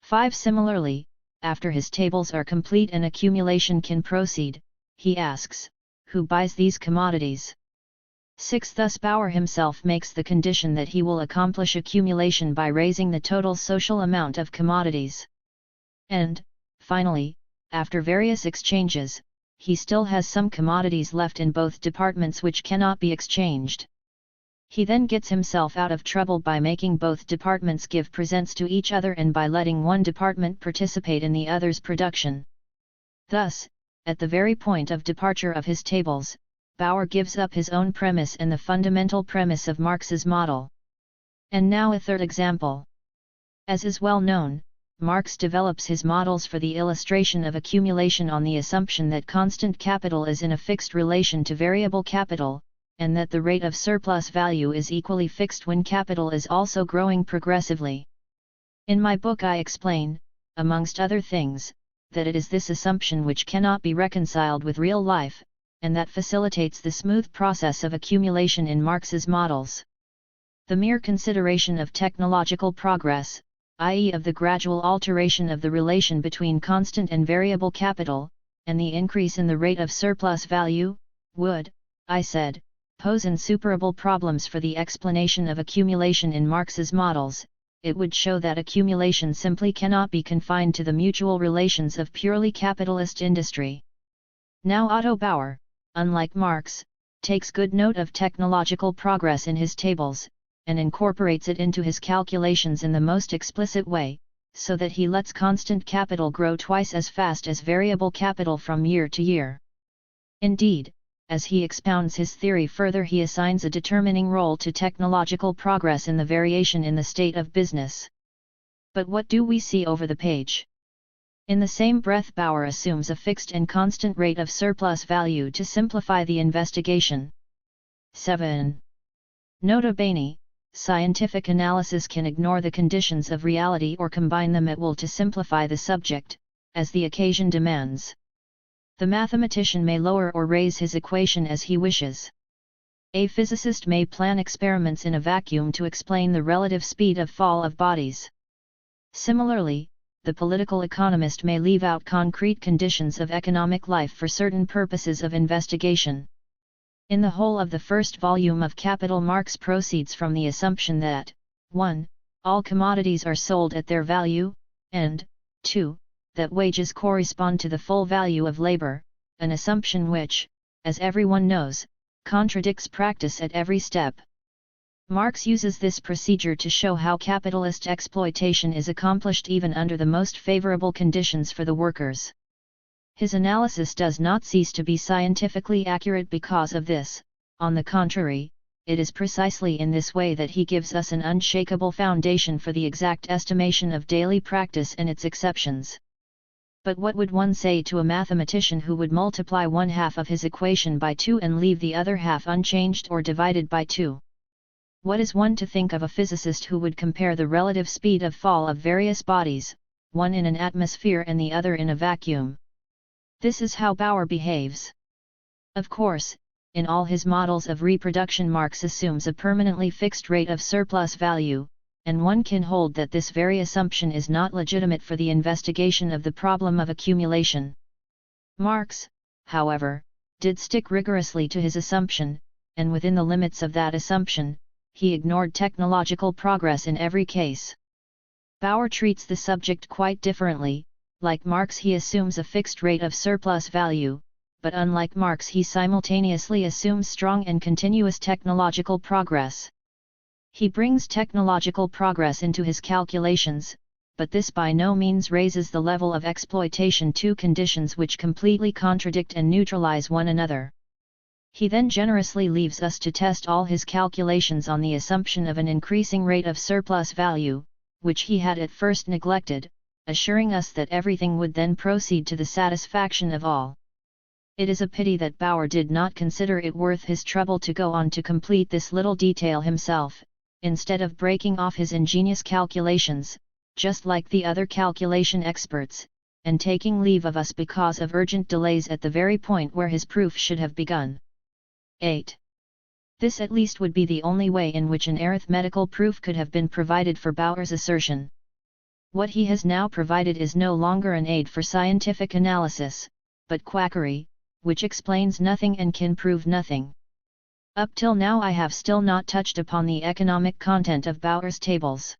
5. Similarly, after his tables are complete and accumulation can proceed, he asks, who buys these commodities? 6. Thus Bauer himself makes the condition that he will accomplish accumulation by raising the total social amount of commodities. And, finally, after various exchanges, he still has some commodities left in both departments which cannot be exchanged. He then gets himself out of trouble by making both departments give presents to each other and by letting one department participate in the other's production. Thus, at the very point of departure of his tables, Bauer gives up his own premise and the fundamental premise of Marx's model. And now a third example. As is well known, Marx develops his models for the illustration of accumulation on the assumption that constant capital is in a fixed relation to variable capital, and that the rate of surplus value is equally fixed when capital is also growing progressively. In my book I explain, amongst other things, that it is this assumption which cannot be reconciled with real life, and that facilitates the smooth process of accumulation in Marx's models. The mere consideration of technological progress, i.e. of the gradual alteration of the relation between constant and variable capital, and the increase in the rate of surplus value, would, I said, pose insuperable problems for the explanation of accumulation in Marx's models. It would show that accumulation simply cannot be confined to the mutual relations of purely capitalist industry. Now Otto Bauer, unlike Marx, takes good note of technological progress in his tables, and incorporates it into his calculations in the most explicit way, so that he lets constant capital grow twice as fast as variable capital from year to year. Indeed, as he expounds his theory further, he assigns a determining role to technological progress in the variation in the state of business. But what do we see over the page? In the same breath, Bauer assumes a fixed and constant rate of surplus value to simplify the investigation. 7. Nota bene, scientific analysis can ignore the conditions of reality or combine them at will to simplify the subject, as the occasion demands. The mathematician may lower or raise his equation as he wishes. A physicist may plan experiments in a vacuum to explain the relative speed of fall of bodies. Similarly, the political economist may leave out concrete conditions of economic life for certain purposes of investigation. In the whole of the first volume of Capital, Marx proceeds from the assumption that 1. All commodities are sold at their value, and 2. That wages correspond to the full value of labor, an assumption which, as everyone knows, contradicts practice at every step. Marx uses this procedure to show how capitalist exploitation is accomplished even under the most favorable conditions for the workers. His analysis does not cease to be scientifically accurate because of this. On the contrary, it is precisely in this way that he gives us an unshakable foundation for the exact estimation of daily practice and its exceptions. But what would one say to a mathematician who would multiply one half of his equation by 2 and leave the other half unchanged or divided by 2? What is one to think of a physicist who would compare the relative speed of fall of various bodies, one in an atmosphere and the other in a vacuum? This is how Bauer behaves. Of course, in all his models of reproduction, Marx assumes a permanently fixed rate of surplus value, and one can hold that this very assumption is not legitimate for the investigation of the problem of accumulation. Marx, however, did stick rigorously to his assumption, and within the limits of that assumption, he ignored technological progress in every case. Bauer treats the subject quite differently. Like Marx, he assumes a fixed rate of surplus value, but unlike Marx, he simultaneously assumes strong and continuous technological progress. He brings technological progress into his calculations, but this by no means raises the level of exploitation to conditions which completely contradict and neutralize one another. He then generously leaves us to test all his calculations on the assumption of an increasing rate of surplus value, which he had at first neglected, assuring us that everything would then proceed to the satisfaction of all. It is a pity that Bauer did not consider it worth his trouble to go on to complete this little detail himself, instead of breaking off his ingenious calculations, just like the other calculation experts, and taking leave of us because of urgent delays at the very point where his proof should have begun. 8. This at least would be the only way in which an arithmetical proof could have been provided for Bauer's assertion. What he has now provided is no longer an aid for scientific analysis, but quackery, which explains nothing and can prove nothing. Up till now I have still not touched upon the economic content of Bauer's tables.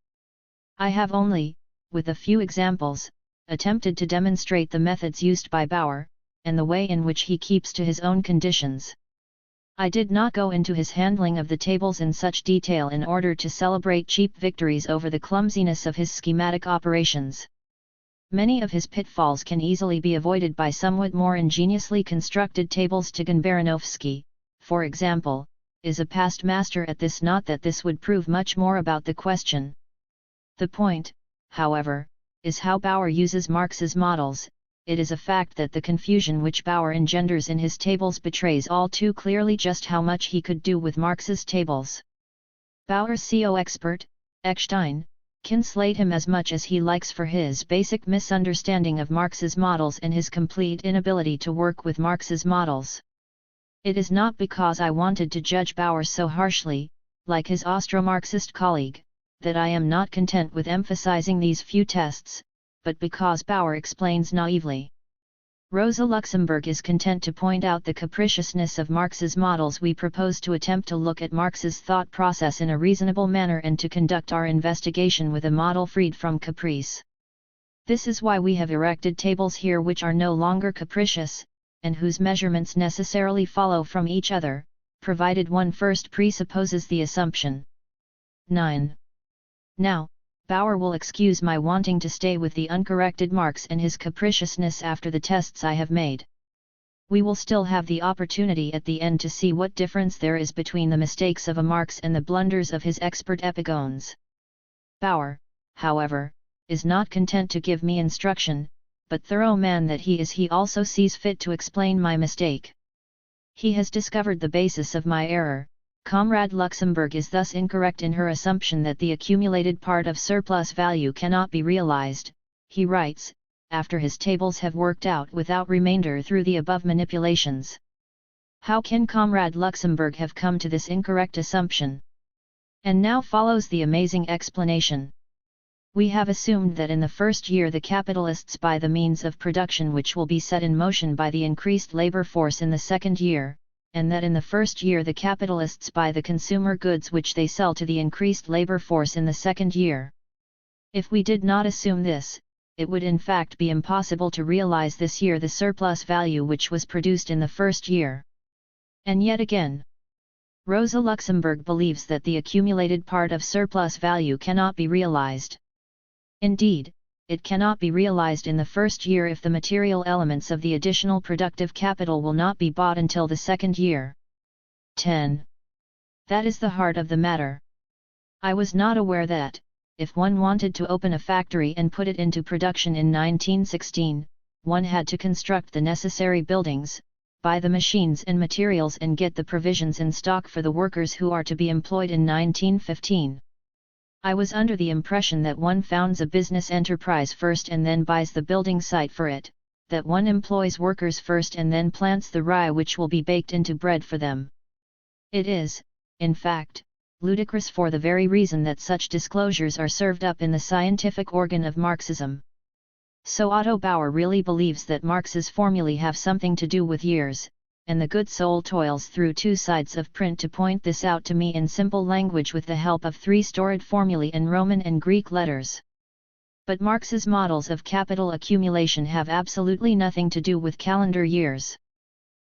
I have only, with a few examples, attempted to demonstrate the methods used by Bauer, and the way in which he keeps to his own conditions. I did not go into his handling of the tables in such detail in order to celebrate cheap victories over the clumsiness of his schematic operations. Many of his pitfalls can easily be avoided by somewhat more ingeniously constructed tables. Baranowski, for example, is a past master at this. Not that this would prove much more about the question. The point, however, is how Bauer uses Marx's models. It is a fact that the confusion which Bauer engenders in his tables betrays all too clearly just how much he could do with Marx's tables. Bauer's CO expert, Eckstein, can slate him as much as he likes for his basic misunderstanding of Marx's models and his complete inability to work with Marx's models. It is not because I wanted to judge Bauer so harshly, like his Austro-Marxist colleague, that I am not content with emphasizing these few tests, but because Bauer explains naively. Rosa Luxemburg is content to point out the capriciousness of Marx's models. We propose to attempt to look at Marx's thought process in a reasonable manner and to conduct our investigation with a model freed from caprice. This is why we have erected tables here which are no longer capricious, and whose measurements necessarily follow from each other, provided one first presupposes the assumption. 9. Now, Bauer will excuse my wanting to stay with the uncorrected Marx and his capriciousness after the tests I have made. We will still have the opportunity at the end to see what difference there is between the mistakes of a Marx and the blunders of his expert epigones. Bauer, however, is not content to give me instruction, but thorough man that he is, he also sees fit to explain my mistake. He has discovered the basis of my error. Comrade Luxemburg is thus incorrect in her assumption that the accumulated part of surplus value cannot be realized, he writes, after his tables have worked out without remainder through the above manipulations. How can Comrade Luxemburg have come to this incorrect assumption? And now follows the amazing explanation. We have assumed that in the first year the capitalists buy the means of production which will be set in motion by the increased labor force in the second year, and that in the first year the capitalists buy the consumer goods which they sell to the increased labor force in the second year. If we did not assume this, it would in fact be impossible to realize this year the surplus value which was produced in the first year. And yet again, Rosa Luxemburg believes that the accumulated part of surplus value cannot be realized. Indeed, it cannot be realized in the first year if the material elements of the additional productive capital will not be bought until the second year. 10. That is the heart of the matter. I was not aware that, if one wanted to open a factory and put it into production in 1916, one had to construct the necessary buildings, buy the machines and materials and get the provisions in stock for the workers who are to be employed in 1915. I was under the impression that one founds a business enterprise first and then buys the building site for it, that one employs workers first and then plants the rye which will be baked into bread for them. It is, in fact, ludicrous for the very reason that such disclosures are served up in the scientific organ of Marxism. So Otto Bauer really believes that Marx's formulae have something to do with years, and the good soul toils through 2 sides of print to point this out to me in simple language with the help of 3 storied formulae in Roman and Greek letters. But Marx's models of capital accumulation have absolutely nothing to do with calendar years.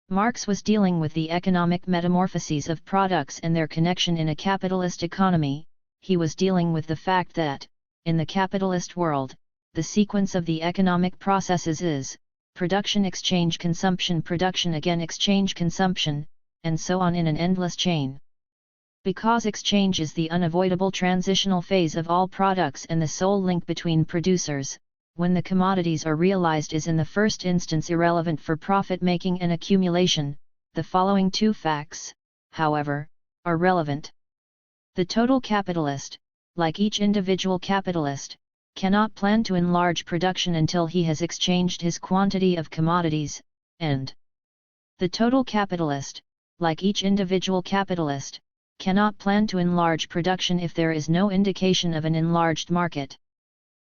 Marx was dealing with the economic metamorphoses of products and their connection in a capitalist economy. He was dealing with the fact that, in the capitalist world, the sequence of the economic processes is production, exchange, consumption, production again, exchange, consumption, and so on in an endless chain. Because exchange is the unavoidable transitional phase of all products and the sole link between producers, when the commodities are realized is in the first instance irrelevant for profit-making and accumulation. The following 2 facts, however, are relevant. The total capitalist, like each individual capitalist, cannot plan to enlarge production until he has exchanged his quantity of commodities, and the total capitalist, like each individual capitalist, cannot plan to enlarge production if there is no indication of an enlarged market.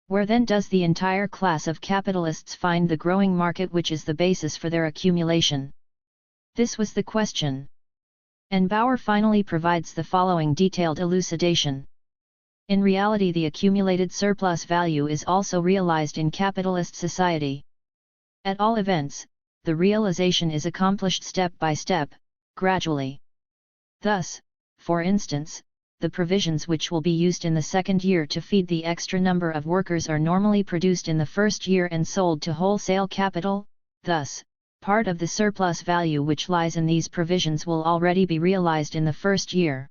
Where then does the entire class of capitalists find the growing market which is the basis for their accumulation? This was the question. And Bauer finally provides the following detailed elucidation. In reality, the accumulated surplus value is also realized in capitalist society. At all events, the realization is accomplished step by step, gradually. Thus, for instance, the provisions which will be used in the second year to feed the extra number of workers are normally produced in the first year and sold to wholesale capital. Thus, part of the surplus value which lies in these provisions will already be realized in the first year.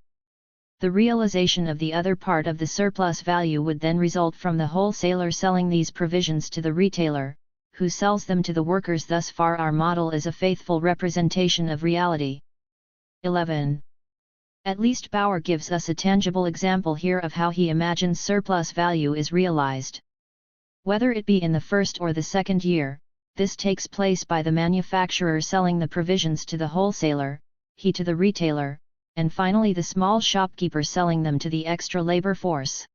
The realization of the other part of the surplus value would then result from the wholesaler selling these provisions to the retailer, who sells them to the workers. Thus far our model is a faithful representation of reality. 11. At least Bauer gives us a tangible example here of how he imagines surplus value is realized. Whether it be in the first or the second year, this takes place by the manufacturer selling the provisions to the wholesaler, he to the retailer, and finally the small shopkeeper selling them to the extra labor force.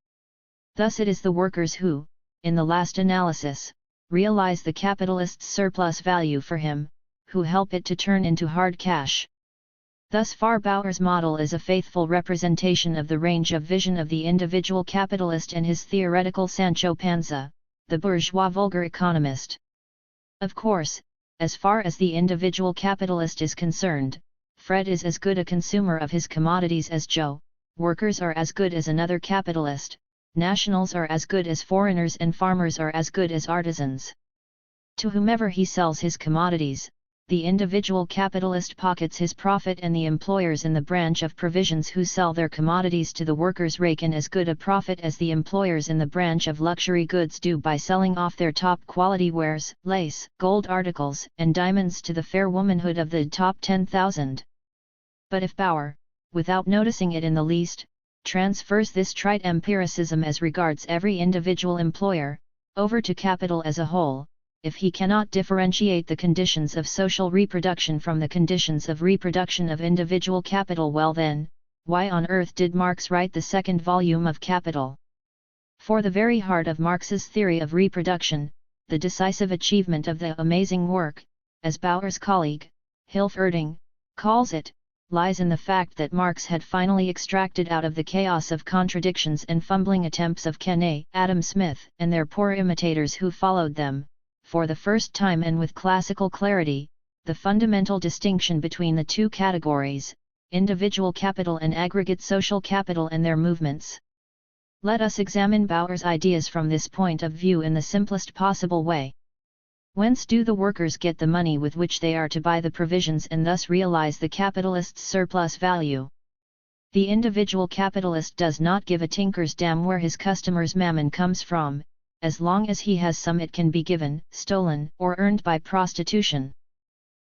Thus it is the workers who, in the last analysis, realize the capitalist's surplus value for him, who help it to turn into hard cash. Thus far Bauer's model is a faithful representation of the range of vision of the individual capitalist and his theoretical Sancho Panza, the bourgeois vulgar economist. Of course, as far as the individual capitalist is concerned, Fred is as good a consumer of his commodities as Joe, workers are as good as another capitalist, nationals are as good as foreigners, and farmers are as good as artisans. To whomever he sells his commodities, the individual capitalist pockets his profit and the employers in the branch of provisions who sell their commodities to the workers rake in as good a profit as the employers in the branch of luxury goods do by selling off their top quality wares, lace, gold articles, and diamonds to the fair womanhood of the top 10,000. But if Bauer, without noticing it in the least, transfers this trite empiricism as regards every individual employer, over to capital as a whole, if he cannot differentiate the conditions of social reproduction from the conditions of reproduction of individual capital, well then, why on earth did Marx write the second volume of Capital? For the very heart of Marx's theory of reproduction, the decisive achievement of the amazing work, as Bauer's colleague, Hilf Erding, calls it, lies in the fact that Marx had finally extracted out of the chaos of contradictions and fumbling attempts of Kenne, Adam Smith, and their poor imitators who followed them, for the first time and with classical clarity, the fundamental distinction between the two categories, individual capital and aggregate social capital and their movements. Let us examine Bauer's ideas from this point of view in the simplest possible way. Whence do the workers get the money with which they are to buy the provisions and thus realize the capitalist's surplus value? The individual capitalist does not give a tinker's damn where his customer's mammon comes from, as long as he has some it can be given, stolen, or earned by prostitution.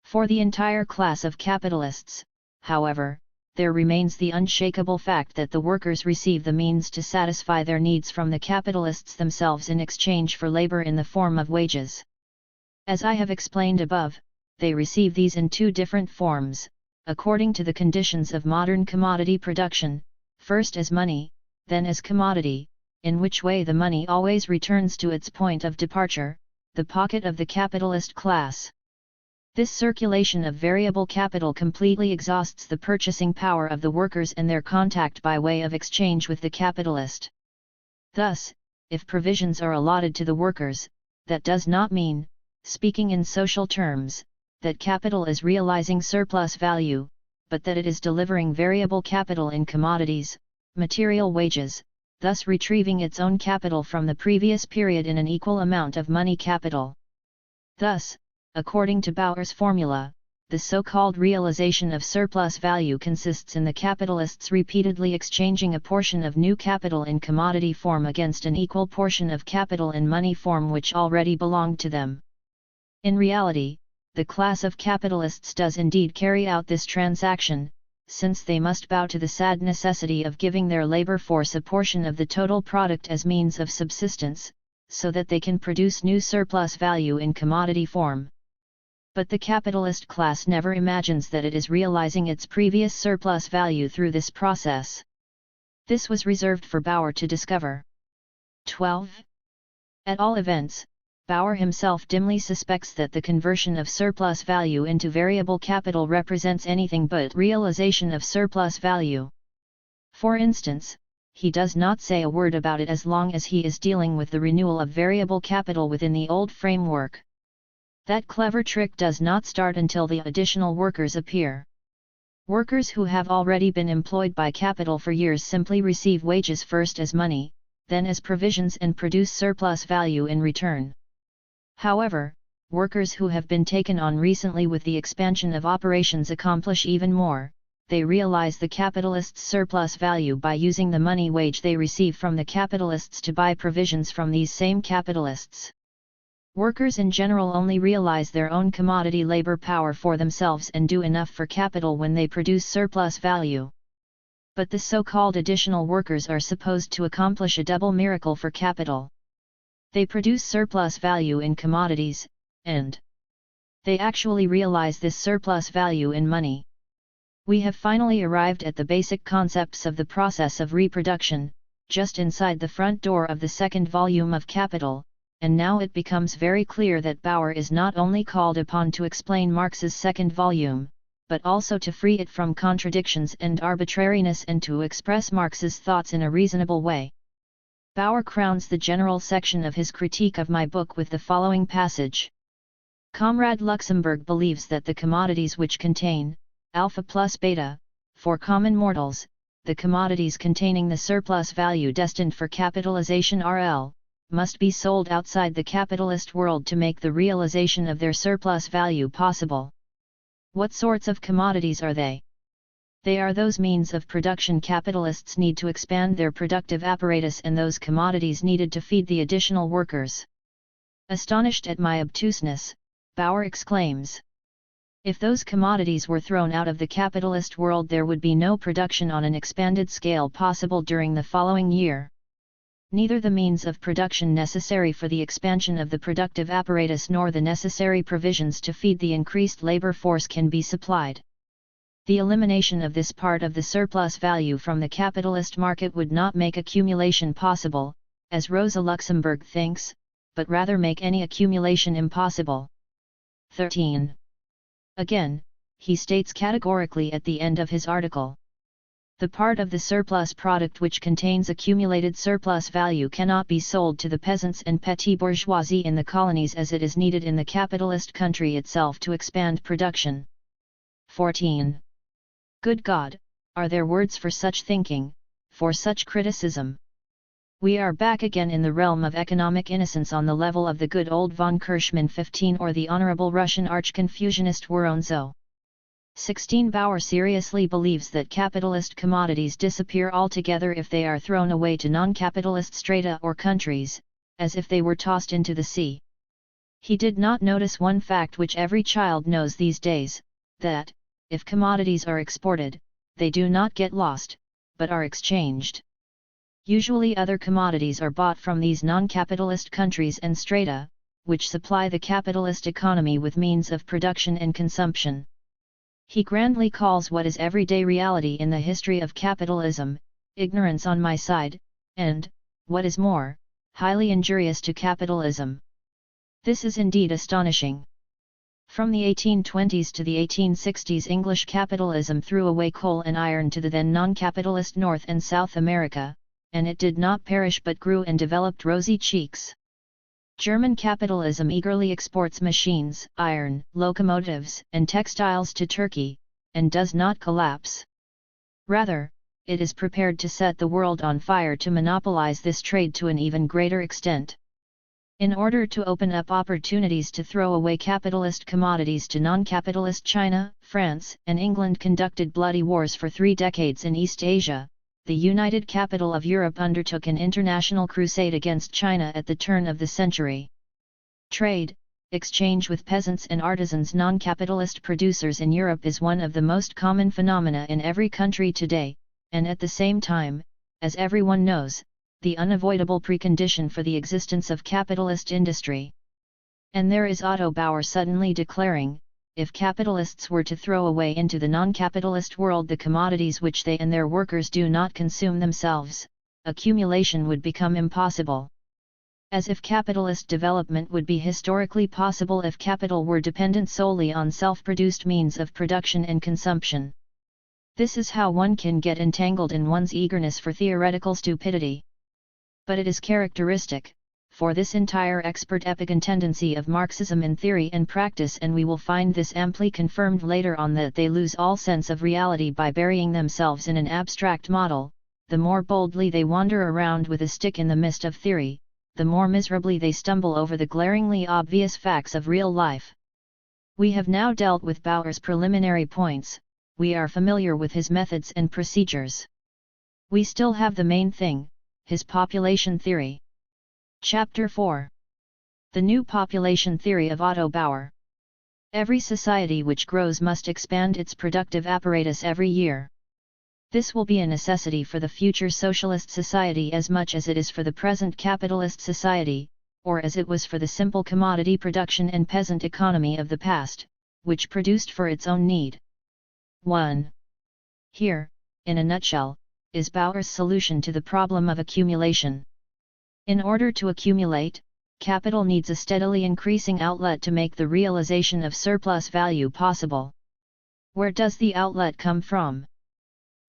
For the entire class of capitalists, however, there remains the unshakable fact that the workers receive the means to satisfy their needs from the capitalists themselves in exchange for labor in the form of wages. As I have explained above, they receive these in two different forms, according to the conditions of modern commodity production, first as money, then as commodity, in which way the money always returns to its point of departure, the pocket of the capitalist class. This circulation of variable capital completely exhausts the purchasing power of the workers and their contact by way of exchange with the capitalist. Thus, if provisions are allotted to the workers, that does not mean, speaking in social terms, that capital is realizing surplus value, but that it is delivering variable capital in commodities, material wages, thus retrieving its own capital from the previous period in an equal amount of money capital. Thus, according to Bauer's formula, the so-called realization of surplus value consists in the capitalists repeatedly exchanging a portion of new capital in commodity form against an equal portion of capital in money form which already belonged to them. In reality, the class of capitalists does indeed carry out this transaction, since they must bow to the sad necessity of giving their labor force a portion of the total product as means of subsistence, so that they can produce new surplus value in commodity form. But the capitalist class never imagines that it is realizing its previous surplus value through this process. This was reserved for Bauer to discover. 12. At all events, Bauer himself dimly suspects that the conversion of surplus value into variable capital represents anything but realization of surplus value. For instance, he does not say a word about it as long as he is dealing with the renewal of variable capital within the old framework. That clever trick does not start until the additional workers appear. Workers who have already been employed by capital for years simply receive wages first as money, then as provisions and produce surplus value in return. However, workers who have been taken on recently with the expansion of operations accomplish even more. They realize the capitalist's surplus value by using the money wage they receive from the capitalists to buy provisions from these same capitalists. Workers in general only realize their own commodity labor power for themselves and do enough for capital when they produce surplus value. But the so-called additional workers are supposed to accomplish a double miracle for capital. They produce surplus value in commodities, and they actually realize this surplus value in money. We have finally arrived at the basic concepts of the process of reproduction, just inside the front door of the second volume of Capital, and now it becomes very clear that Bauer is not only called upon to explain Marx's second volume, but also to free it from contradictions and arbitrariness and to express Marx's thoughts in a reasonable way. Bauer crowns the general section of his critique of my book with the following passage. Comrade Luxemburg believes that the commodities which contain alpha plus beta, for common mortals, the commodities containing the surplus value destined for capitalization RL, must be sold outside the capitalist world to make the realization of their surplus value possible. What sorts of commodities are they? They are those means of production capitalists need to expand their productive apparatus and those commodities needed to feed the additional workers. Astonished at my obtuseness, Bauer exclaims. If those commodities were thrown out of the capitalist world, there would be no production on an expanded scale possible during the following year. Neither the means of production necessary for the expansion of the productive apparatus nor the necessary provisions to feed the increased labor force can be supplied. The elimination of this part of the surplus value from the capitalist market would not make accumulation possible, as Rosa Luxemburg thinks, but rather make any accumulation impossible. 13. Again, he states categorically at the end of his article, the part of the surplus product which contains accumulated surplus value cannot be sold to the peasants and petty bourgeoisie in the colonies as it is needed in the capitalist country itself to expand production. 14. Good God, are there words for such thinking, for such criticism? We are back again in the realm of economic innocence on the level of the good old von Kirschmann 15 or the honorable Russian arch-Confucianist Woronzow. 16. Bauer seriously believes that capitalist commodities disappear altogether if they are thrown away to non-capitalist strata or countries, as if they were tossed into the sea. He did not notice one fact which every child knows these days, that, if commodities are exported, they do not get lost, but are exchanged. Usually other commodities are bought from these non-capitalist countries and strata, which supply the capitalist economy with means of production and consumption. He grandly calls what is everyday reality in the history of capitalism, ignorance on my side, and, what is more, highly injurious to capitalism. This is indeed astonishing. From the 1820s to the 1860s, English capitalism threw away coal and iron to the then non-capitalist North and South America, and it did not perish but grew and developed rosy cheeks. German capitalism eagerly exports machines, iron, locomotives, and textiles to Turkey, and does not collapse. Rather, it is prepared to set the world on fire to monopolize this trade to an even greater extent. In order to open up opportunities to throw away capitalist commodities to non-capitalist China, France, and England conducted bloody wars for 3 decades in East Asia. The united capital of Europe undertook an international crusade against China at the turn of the century. Trade, exchange with peasants and artisans, non-capitalist producers in Europe is one of the most common phenomena in every country today, and at the same time, as everyone knows, the unavoidable precondition for the existence of capitalist industry. And there is Otto Bauer suddenly declaring, if capitalists were to throw away into the non-capitalist world the commodities which they and their workers do not consume themselves, accumulation would become impossible. As if capitalist development would be historically possible if capital were dependent solely on self-produced means of production and consumption. This is how one can get entangled in one's eagerness for theoretical stupidity. But it is characteristic, for this entire expert epigone tendency of Marxism in theory and practice, and we will find this amply confirmed later on, that they lose all sense of reality by burying themselves in an abstract model. The more boldly they wander around with a stick in the mist of theory, the more miserably they stumble over the glaringly obvious facts of real life. We have now dealt with Bauer's preliminary points, we are familiar with his methods and procedures. We still have the main thing, his population theory. Chapter 4. The New Population Theory of Otto Bauer. Every society which grows must expand its productive apparatus every year. This will be a necessity for the future socialist society as much as it is for the present capitalist society, or as it was for the simple commodity production and peasant economy of the past, which produced for its own need. 1. Here, in a nutshell, is Bauer's solution to the problem of accumulation. In order to accumulate, capital needs a steadily increasing outlet to make the realization of surplus value possible. Where does the outlet come from?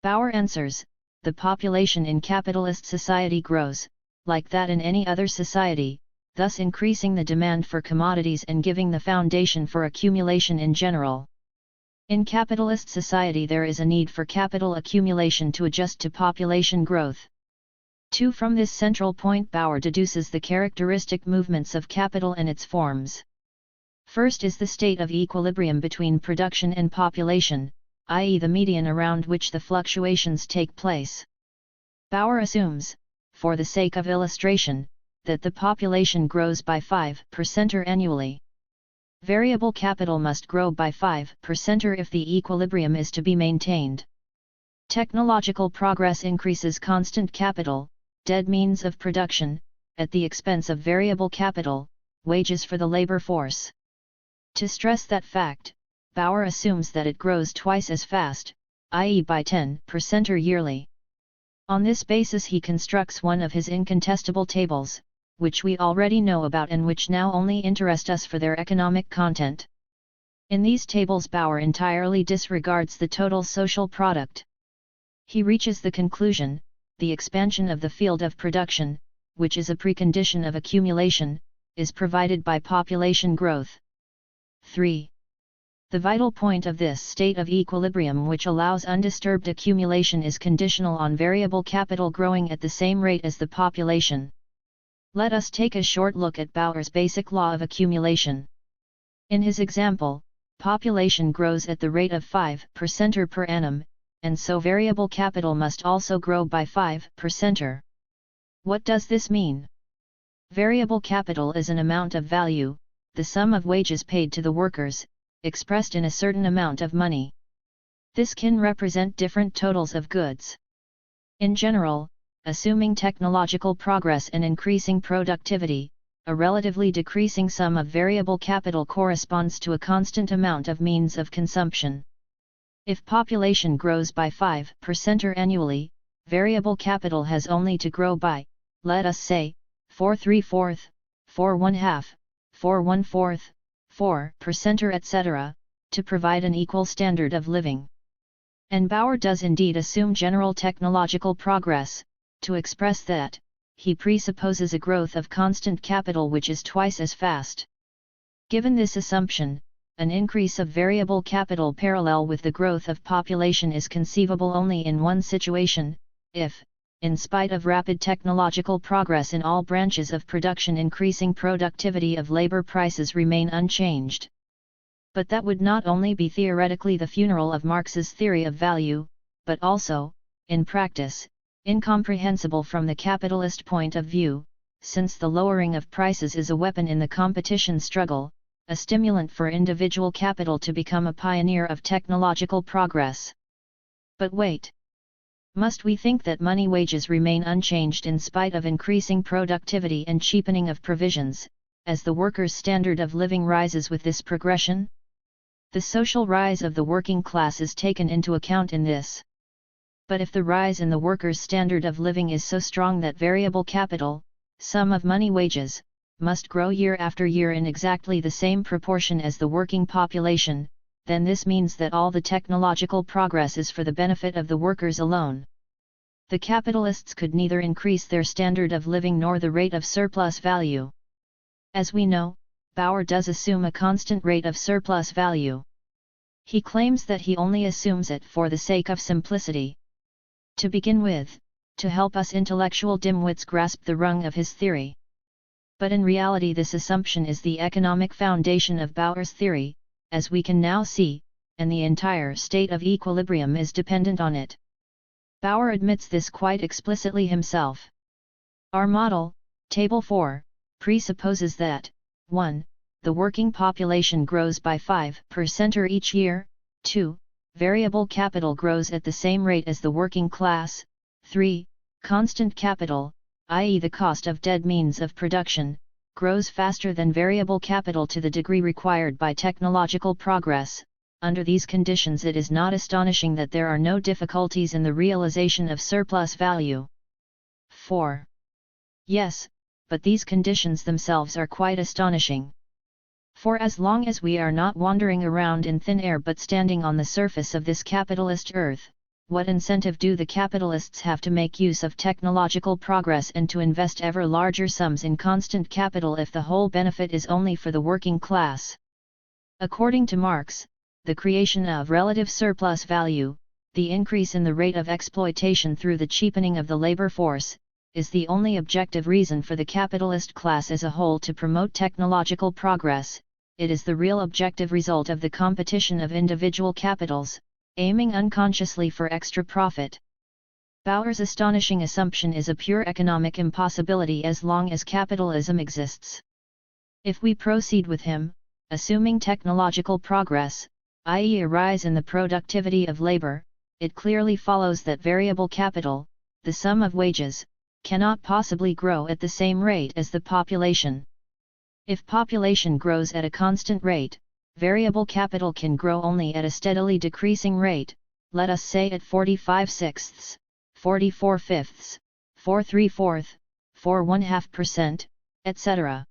Bauer answers, the population in capitalist society grows, like that in any other society, thus increasing the demand for commodities and giving the foundation for accumulation in general. In capitalist society there is a need for capital accumulation to adjust to population growth. 2. From this central point Bauer deduces the characteristic movements of capital and its forms. First is the state of equilibrium between production and population, i.e. the median around which the fluctuations take place. Bauer assumes, for the sake of illustration, that the population grows by 5% annually. Variable capital must grow by 5% if the equilibrium is to be maintained. Technological progress increases constant capital, dead means of production, at the expense of variable capital, wages for the labor force. To stress that fact, Bauer assumes that it grows twice as fast, i.e. by 10% yearly. On this basis he constructs one of his incontestable tables, which we already know about and which now only interest us for their economic content. In these tables Bauer entirely disregards the total social product. He reaches the conclusion, the expansion of the field of production, which is a precondition of accumulation, is provided by population growth. 3. The vital point of this state of equilibrium which allows undisturbed accumulation is conditional on variable capital growing at the same rate as the population. Let us take a short look at Bauer's basic law of accumulation. In his example, population grows at the rate of 5% per annum, and so variable capital must also grow by 5%. What does this mean? Variable capital is an amount of value, the sum of wages paid to the workers, expressed in a certain amount of money. This can represent different totals of goods. In general, assuming technological progress and increasing productivity, a relatively decreasing sum of variable capital corresponds to a constant amount of means of consumption. If population grows by 5% annually, variable capital has only to grow by, let us say, 4 3/4, 4 1/2, 4 1/4, 4% etc., to provide an equal standard of living. And Bauer does indeed assume general technological progress. To express that, he presupposes a growth of constant capital which is twice as fast. Given this assumption, an increase of variable capital parallel with the growth of population is conceivable only in one situation, if, in spite of rapid technological progress in all branches of production, increasing productivity of labor prices remain unchanged. But that would not only be theoretically the funeral of Marx's theory of value, but also, in practice, incomprehensible from the capitalist point of view, since the lowering of prices is a weapon in the competition struggle, a stimulant for individual capital to become a pioneer of technological progress. But wait! Must we think that money wages remain unchanged in spite of increasing productivity and cheapening of provisions, as the workers' standard of living rises with this progression? The social rise of the working class is taken into account in this. But if the rise in the workers' standard of living is so strong that variable capital, sum of money wages, must grow year after year in exactly the same proportion as the working population, then this means that all the technological progress is for the benefit of the workers alone. The capitalists could neither increase their standard of living nor the rate of surplus value. As we know, Bauer does assume a constant rate of surplus value. He claims that he only assumes it for the sake of simplicity. To begin with, to help us intellectual dimwits grasp the rung of his theory. But in reality this assumption is the economic foundation of Bauer's theory, as we can now see, and the entire state of equilibrium is dependent on it. Bauer admits this quite explicitly himself. Our model, Table 4, presupposes that, 1. The working population grows by 5% each year, 2. Variable capital grows at the same rate as the working class, 3. Constant capital, i.e. the cost of dead means of production, grows faster than variable capital to the degree required by technological progress. Under these conditions it is not astonishing that there are no difficulties in the realization of surplus value. 4. Yes, but these conditions themselves are quite astonishing. For as long as we are not wandering around in thin air but standing on the surface of this capitalist earth, what incentive do the capitalists have to make use of technological progress and to invest ever larger sums in constant capital if the whole benefit is only for the working class? According to Marx, the creation of relative surplus value, the increase in the rate of exploitation through the cheapening of the labor force, is the only objective reason for the capitalist class as a whole to promote technological progress, it is the real objective result of the competition of individual capitals, aiming unconsciously for extra profit. Bauer's astonishing assumption is a pure economic impossibility as long as capitalism exists. If we proceed with him, assuming technological progress, i.e. a rise in the productivity of labor, it clearly follows that variable capital, the sum of wages, cannot possibly grow at the same rate as the population. If population grows at a constant rate, variable capital can grow only at a steadily decreasing rate, let us say at 45/6, 44/5, 4/3, 4.5%, etc.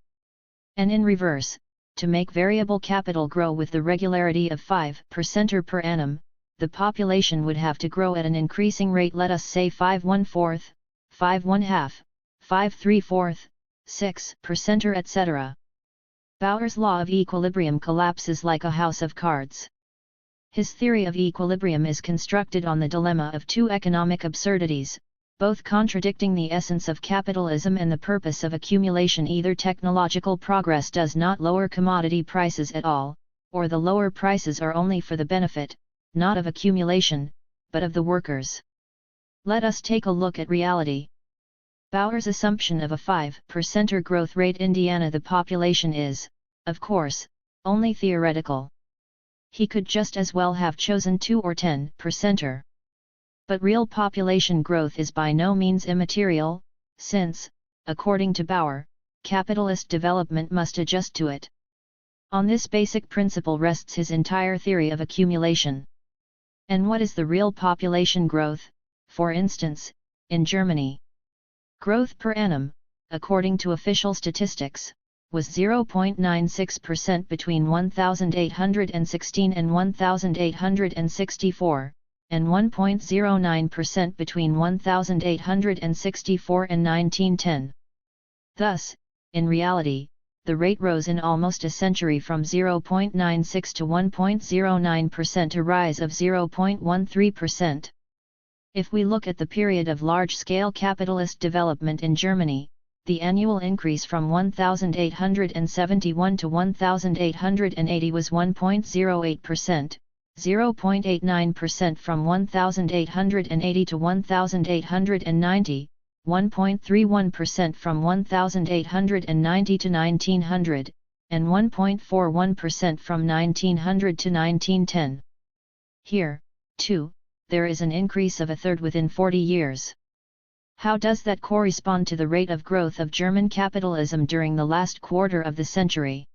And in reverse, to make variable capital grow with the regularity of 5% per annum, the population would have to grow at an increasing rate, let us say 5.1/4, 5.5, 5.3, 6%, etc. Bauer's law of equilibrium collapses like a house of cards. His theory of equilibrium is constructed on the dilemma of two economic absurdities, both contradicting the essence of capitalism and the purpose of accumulation. Either technological progress does not lower commodity prices at all, or the lower prices are only for the benefit, not of accumulation, but of the workers. Let us take a look at reality. Bauer's assumption of a 5% growth rate Indiana the population is, of course, only theoretical. He could just as well have chosen 2 or 10%. But real population growth is by no means immaterial, since, according to Bauer, capitalist development must adjust to it. On this basic principle rests his entire theory of accumulation. And what is the real population growth, for instance, in Germany? Growth per annum, according to official statistics, was 0.96% between 1816 and 1864, and 1.09% between 1864 and 1910. Thus, in reality, the rate rose in almost a century from 0.96 to 1.09%, a rise of 0.13%. If we look at the period of large-scale capitalist development in Germany, the annual increase from 1871 to 1880 was 1.08%, 0.89% from 1880 to 1890, 1.31% from 1890 to 1900, and 1.41% from 1900 to 1910. Here, too, there is an increase of a third within 40 years. How does that correspond to the rate of growth of German capitalism during the last quarter of the century?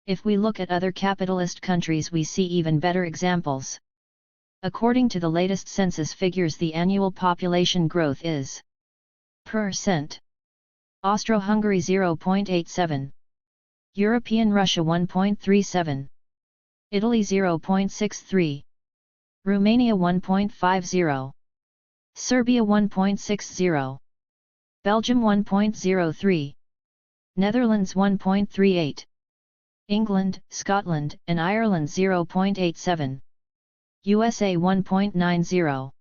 If we look at other capitalist countries, we see even better examples. According to the latest census figures, the annual population growth is %. Austro-Hungary 0.87. European Russia 1.37. Italy 0.63. Romania 1.50. Serbia 1.60. Belgium 1.03. Netherlands 1.38. England, Scotland, and Ireland 0.87. USA 1.90.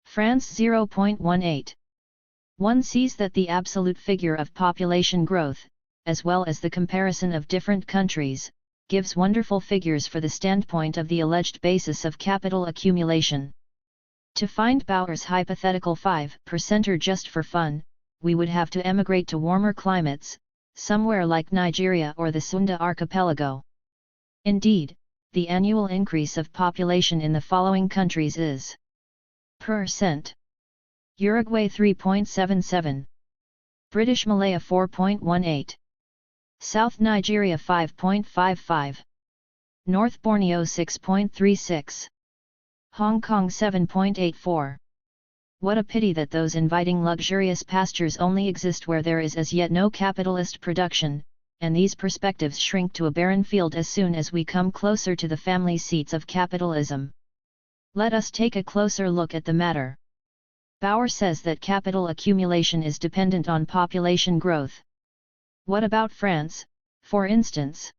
France 0.18. One sees that the absolute figure of population growth, as well as the comparison of different countries, gives wonderful figures for the standpoint of the alleged basis of capital accumulation. To find Bauer's hypothetical 5% just for fun, we would have to emigrate to warmer climates, somewhere like Nigeria or the Sunda Archipelago. Indeed, the annual increase of population in the following countries is %. Uruguay 3.77. British Malaya 4.18. South Nigeria 5.55. North Borneo 6.36. Hong Kong 7.84. What a pity that those inviting luxurious pastures only exist where there is as yet no capitalist production, and these perspectives shrink to a barren field as soon as we come closer to the family seats of capitalism. Let us take a closer look at the matter. Bauer says that capital accumulation is dependent on population growth. What about France, for instance?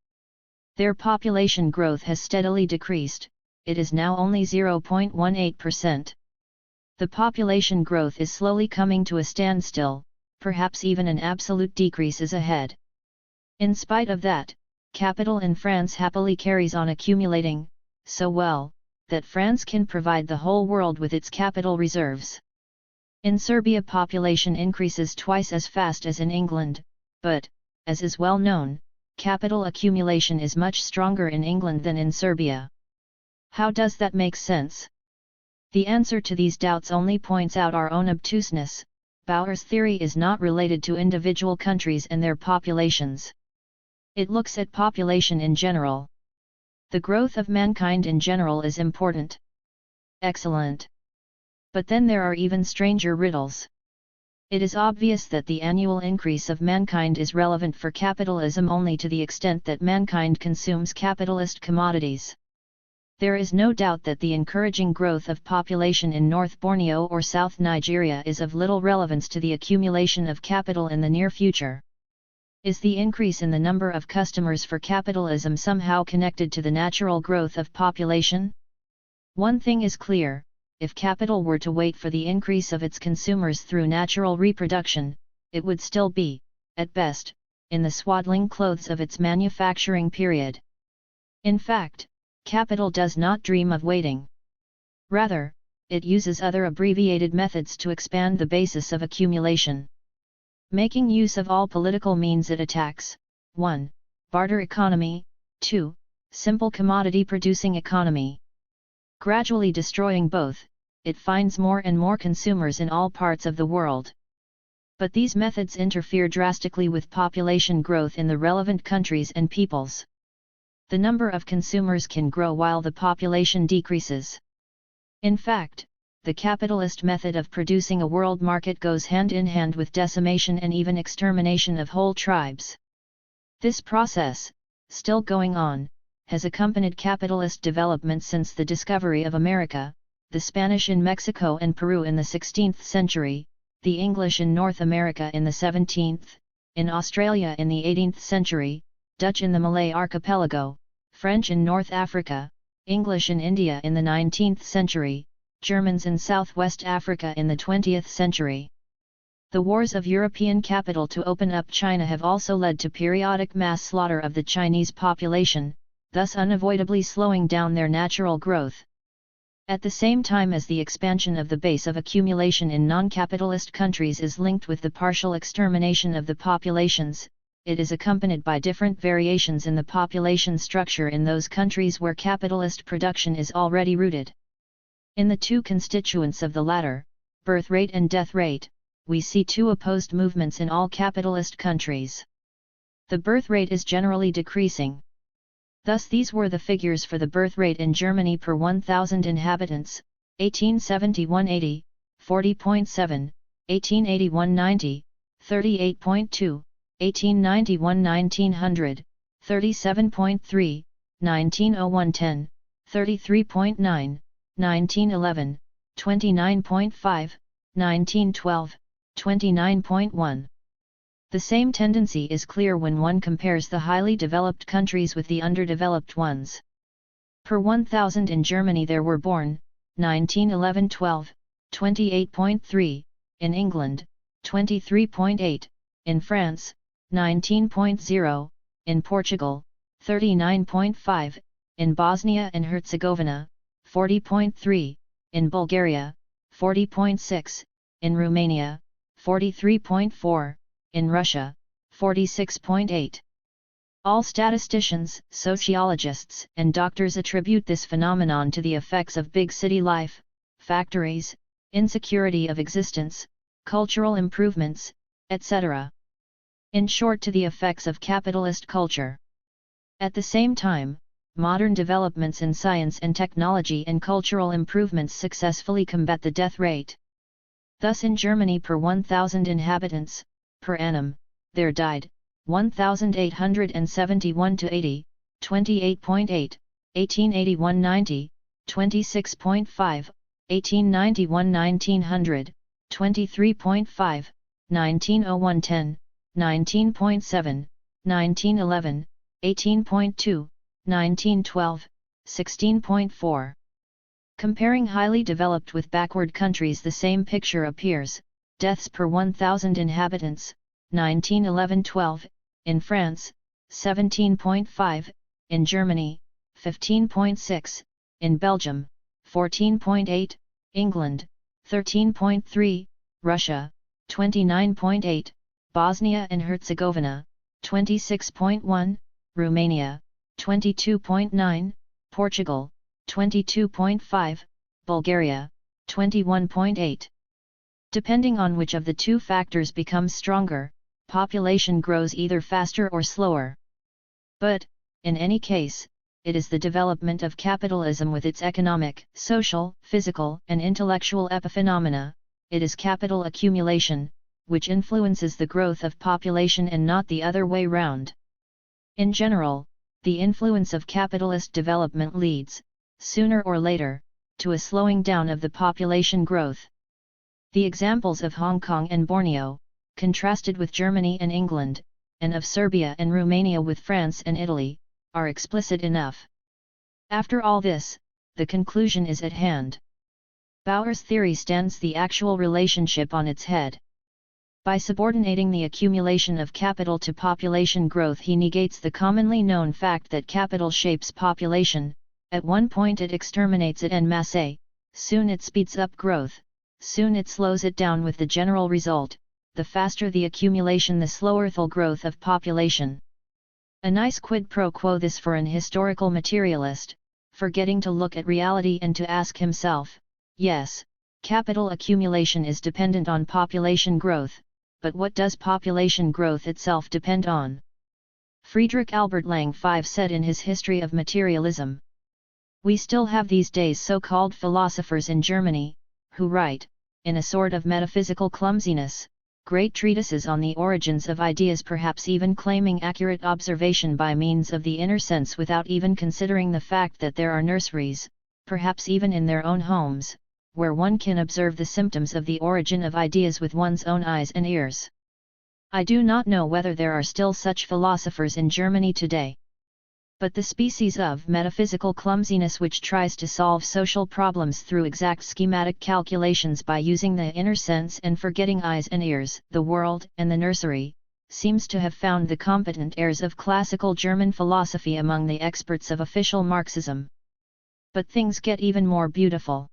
Their population growth has steadily decreased, it is now only 0.18%. The population growth is slowly coming to a standstill, perhaps even an absolute decrease is ahead. In spite of that, capital in France happily carries on accumulating, so well, that France can provide the whole world with its capital reserves. In Serbia population increases twice as fast as in England, but, as is well known, capital accumulation is much stronger in England than in Serbia. How does that make sense? The answer to these doubts only points out our own obtuseness. Bauer's theory is not related to individual countries and their populations. It looks at population in general. The growth of mankind in general is important. Excellent. But then there are even stranger riddles. It is obvious that the annual increase of mankind is relevant for capitalism only to the extent that mankind consumes capitalist commodities. There is no doubt that the encouraging growth of population in North Borneo or South Nigeria is of little relevance to the accumulation of capital in the near future. Is the increase in the number of customers for capitalism somehow connected to the natural growth of population? One thing is clear: if capital were to wait for the increase of its consumers through natural reproduction, it would still be, at best, in the swaddling clothes of its manufacturing period. In fact, capital does not dream of waiting. Rather, it uses other abbreviated methods to expand the basis of accumulation. Making use of all political means it attacks: 1. Barter economy, 2. Simple commodity-producing economy. Gradually destroying both, it finds more and more consumers in all parts of the world. But these methods interfere drastically with population growth in the relevant countries and peoples. The number of consumers can grow while the population decreases. In fact, the capitalist method of producing a world market goes hand in hand with decimation and even extermination of whole tribes. This process, still going on, has accompanied capitalist development since the discovery of America, the Spanish in Mexico and Peru in the 16th century, the English in North America in the 17th, in Australia in the 18th century, Dutch in the Malay archipelago, French in North Africa, English in India in the 19th century, Germans in Southwest Africa in the 20th century. The wars of European capital to open up China have also led to periodic mass slaughter of the Chinese population, thus unavoidably slowing down their natural growth. At the same time as the expansion of the base of accumulation in non-capitalist countries is linked with the partial extermination of the populations, it is accompanied by different variations in the population structure in those countries where capitalist production is already rooted. In the two constituents of the latter, birth rate and death rate, we see two opposed movements in all capitalist countries. The birth rate is generally decreasing. Thus these were the figures for the birth rate in Germany per 1,000 inhabitants: 1871-80, 40.7, 1881-90, 38.2, 1891-1900, 37.3, 1901-10, 33.9, 1911, 29.5, 1912, 29.1. The same tendency is clear when one compares the highly developed countries with the underdeveloped ones. Per 1,000 in Germany there were born, 1911-12, 28.3, in England, 23.8, in France, 19.0, in Portugal, 39.5, in Bosnia and Herzegovina, 40.3, in Bulgaria, 40.6, in Romania, 43.4, in Russia, 46.8. All statisticians, sociologists, and doctors attribute this phenomenon to the effects of big city life, factories, insecurity of existence, cultural improvements, etc. In short, to the effects of capitalist culture. At the same time, modern developments in science and technology and cultural improvements successfully combat the death rate. Thus in Germany per 1,000 inhabitants, per annum, there died, 1,871 to 80, 28.8, 1881-90, 26.5, 1891-1900, 23.5, 1901-10, 19.7, 1911, 18.2, 1912, 16.4. Comparing highly developed with backward countries, the same picture appears: deaths per 1,000 inhabitants, 1911-12, in France, 17.5, in Germany, 15.6, in Belgium, 14.8, England, 13.3, Russia, 29.8, Bosnia and Herzegovina, 26.1, Romania, 22.9, Portugal, 22.5, Bulgaria, 21.8. Depending on which of the two factors becomes stronger, population grows either faster or slower. But, in any case, it is the development of capitalism with its economic, social, physical, and intellectual epiphenomena, it is capital accumulation, which influences the growth of population and not the other way round. In general, the influence of capitalist development leads, sooner or later, to a slowing down of the population growth. The examples of Hong Kong and Borneo, contrasted with Germany and England, and of Serbia and Romania with France and Italy, are explicit enough. After all this, the conclusion is at hand. Bauer's theory stands the actual relationship on its head. By subordinating the accumulation of capital to population growth, he negates the commonly known fact that capital shapes population. At one point it exterminates it en masse, soon it speeds up growth, soon it slows it down, with the general result, the faster the accumulation the slower the growth of population. A nice quid pro quo this for an historical materialist, forgetting to look at reality and to ask himself, yes, capital accumulation is dependent on population growth, but what does population growth itself depend on? Friedrich Albert Lang V said in his History of Materialism, "We still have these days so-called philosophers in Germany, who write, in a sort of metaphysical clumsiness, great treatises on the origins of ideas, perhaps even claiming accurate observation by means of the inner sense without even considering the fact that there are nurseries, perhaps even in their own homes, where one can observe the symptoms of the origin of ideas with one's own eyes and ears. I do not know whether there are still such philosophers in Germany today. But the species of metaphysical clumsiness which tries to solve social problems through exact schematic calculations by using the inner sense and forgetting eyes and ears, the world and the nursery, seems to have found the competent heirs of classical German philosophy among the experts of official Marxism. But things get even more beautiful.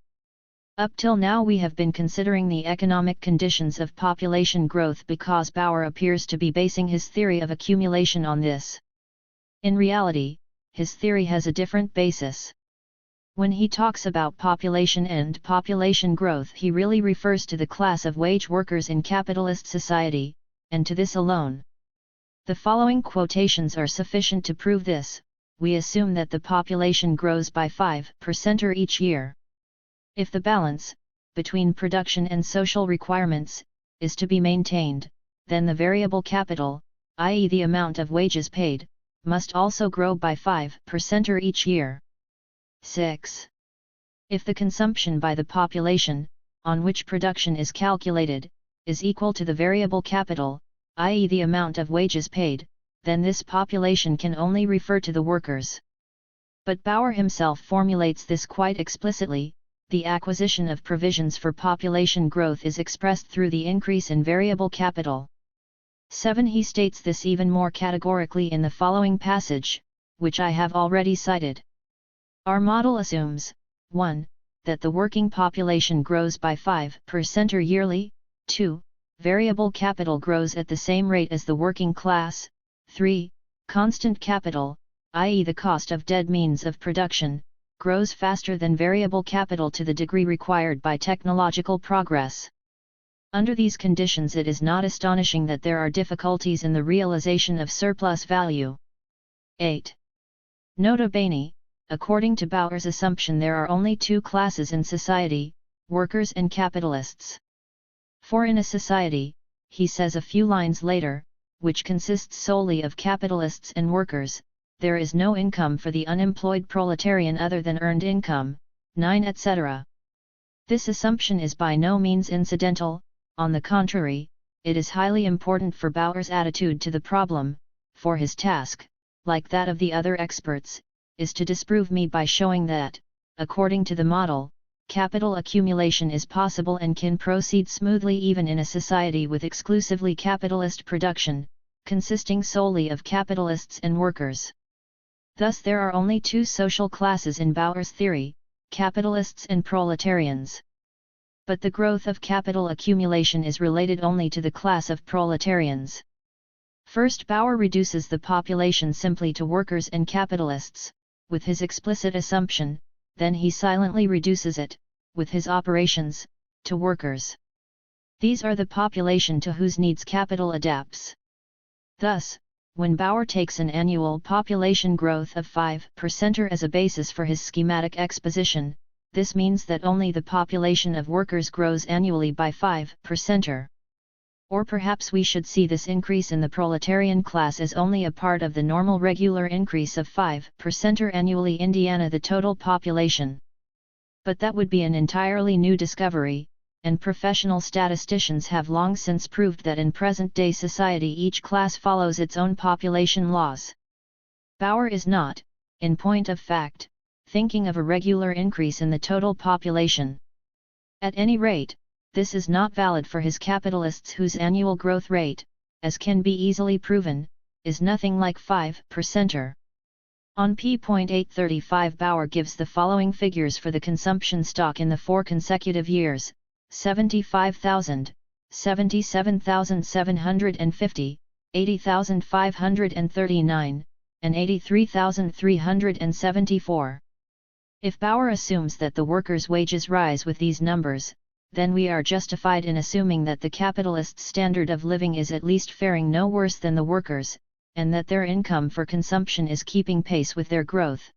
Up till now we have been considering the economic conditions of population growth because Bauer appears to be basing his theory of accumulation on this. In reality, his theory has a different basis. When he talks about population and population growth, he really refers to the class of wage workers in capitalist society, and to this alone. The following quotations are sufficient to prove this. We assume that the population grows by 5% each year. If the balance, between production and social requirements, is to be maintained, then the variable capital, i.e. the amount of wages paid, must also grow by 5% each year. 6. If the consumption by the population, on which production is calculated, is equal to the variable capital, i.e. the amount of wages paid, then this population can only refer to the workers. But Bauer himself formulates this quite explicitly. The acquisition of provisions for population growth is expressed through the increase in variable capital. 7. He states this even more categorically in the following passage, which I have already cited. Our model assumes, 1. That the working population grows by 5% yearly, 2. Variable capital grows at the same rate as the working class, 3. Constant capital, i.e. the cost of dead means of production, grows faster than variable capital to the degree required by technological progress. Under these conditions it is not astonishing that there are difficulties in the realization of surplus value. 8. Nota bene, according to Bauer's assumption there are only two classes in society, workers and capitalists. For in a society, he says a few lines later, which consists solely of capitalists and workers, there is no income for the unemployed proletarian other than earned income, 9 etc. This assumption is by no means incidental, on the contrary, it is highly important for Bauer's attitude to the problem, for his task, like that of the other experts, is to disprove me by showing that, according to the model, capital accumulation is possible and can proceed smoothly even in a society with exclusively capitalist production, consisting solely of capitalists and workers. Thus there are only two social classes in Bauer's theory, capitalists and proletarians. But the growth of capital accumulation is related only to the class of proletarians. First, Bauer reduces the population simply to workers and capitalists, with his explicit assumption, then he silently reduces it, with his operations, to workers. These are the population to whose needs capital adapts. Thus, when Bauer takes an annual population growth of 5% as a basis for his schematic exposition, this means that only the population of workers grows annually by 5%. Or perhaps we should see this increase in the proletarian class as only a part of the normal regular increase of 5% annually Indiana the total population. But that would be an entirely new discovery, and professional statisticians have long since proved that in present-day society each class follows its own population laws. Bauer is not, in point of fact, thinking of a regular increase in the total population. At any rate, this is not valid for his capitalists whose annual growth rate, as can be easily proven, is nothing like 5%. On p.835 Bauer gives the following figures for the consumption stock in the 4 consecutive years: 75,000, 77,750, 80,539, and 83,374. If Bauer assumes that the workers' wages rise with these numbers, then we are justified in assuming that the capitalists' standard of living is at least faring no worse than the workers', and that their income for consumption is keeping pace with their growth.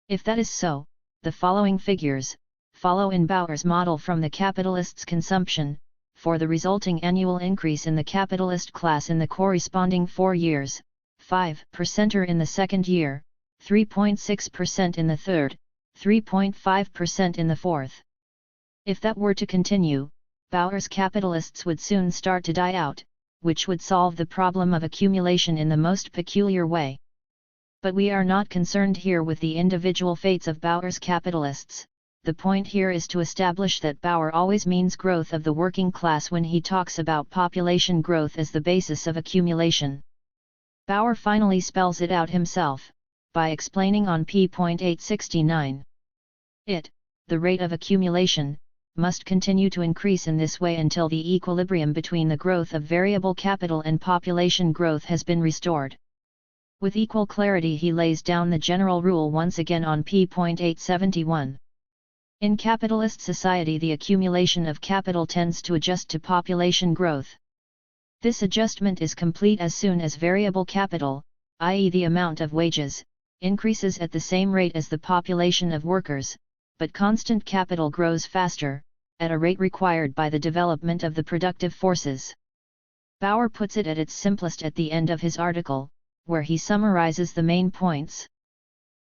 If that is so, the following figures follow in Bauer's model from the capitalists' consumption, for the resulting annual increase in the capitalist class in the corresponding 4 years: 5% in the second year, 3.6% in the third, 3.5% in the fourth. If that were to continue, Bauer's capitalists would soon start to die out, which would solve the problem of accumulation in the most peculiar way. But we are not concerned here with the individual fates of Bauer's capitalists. The point here is to establish that Bauer always means growth of the working class when he talks about population growth as the basis of accumulation. Bauer finally spells it out himself, by explaining on p.869. The rate of accumulation, must continue to increase in this way until the equilibrium between the growth of variable capital and population growth has been restored. With equal clarity he lays down the general rule once again on p.871. In capitalist society the accumulation of capital tends to adjust to population growth. This adjustment is complete as soon as variable capital, i.e. the amount of wages, increases at the same rate as the population of workers, but constant capital grows faster, at a rate required by the development of the productive forces. Bauer puts it at its simplest at the end of his article, where he summarizes the main points.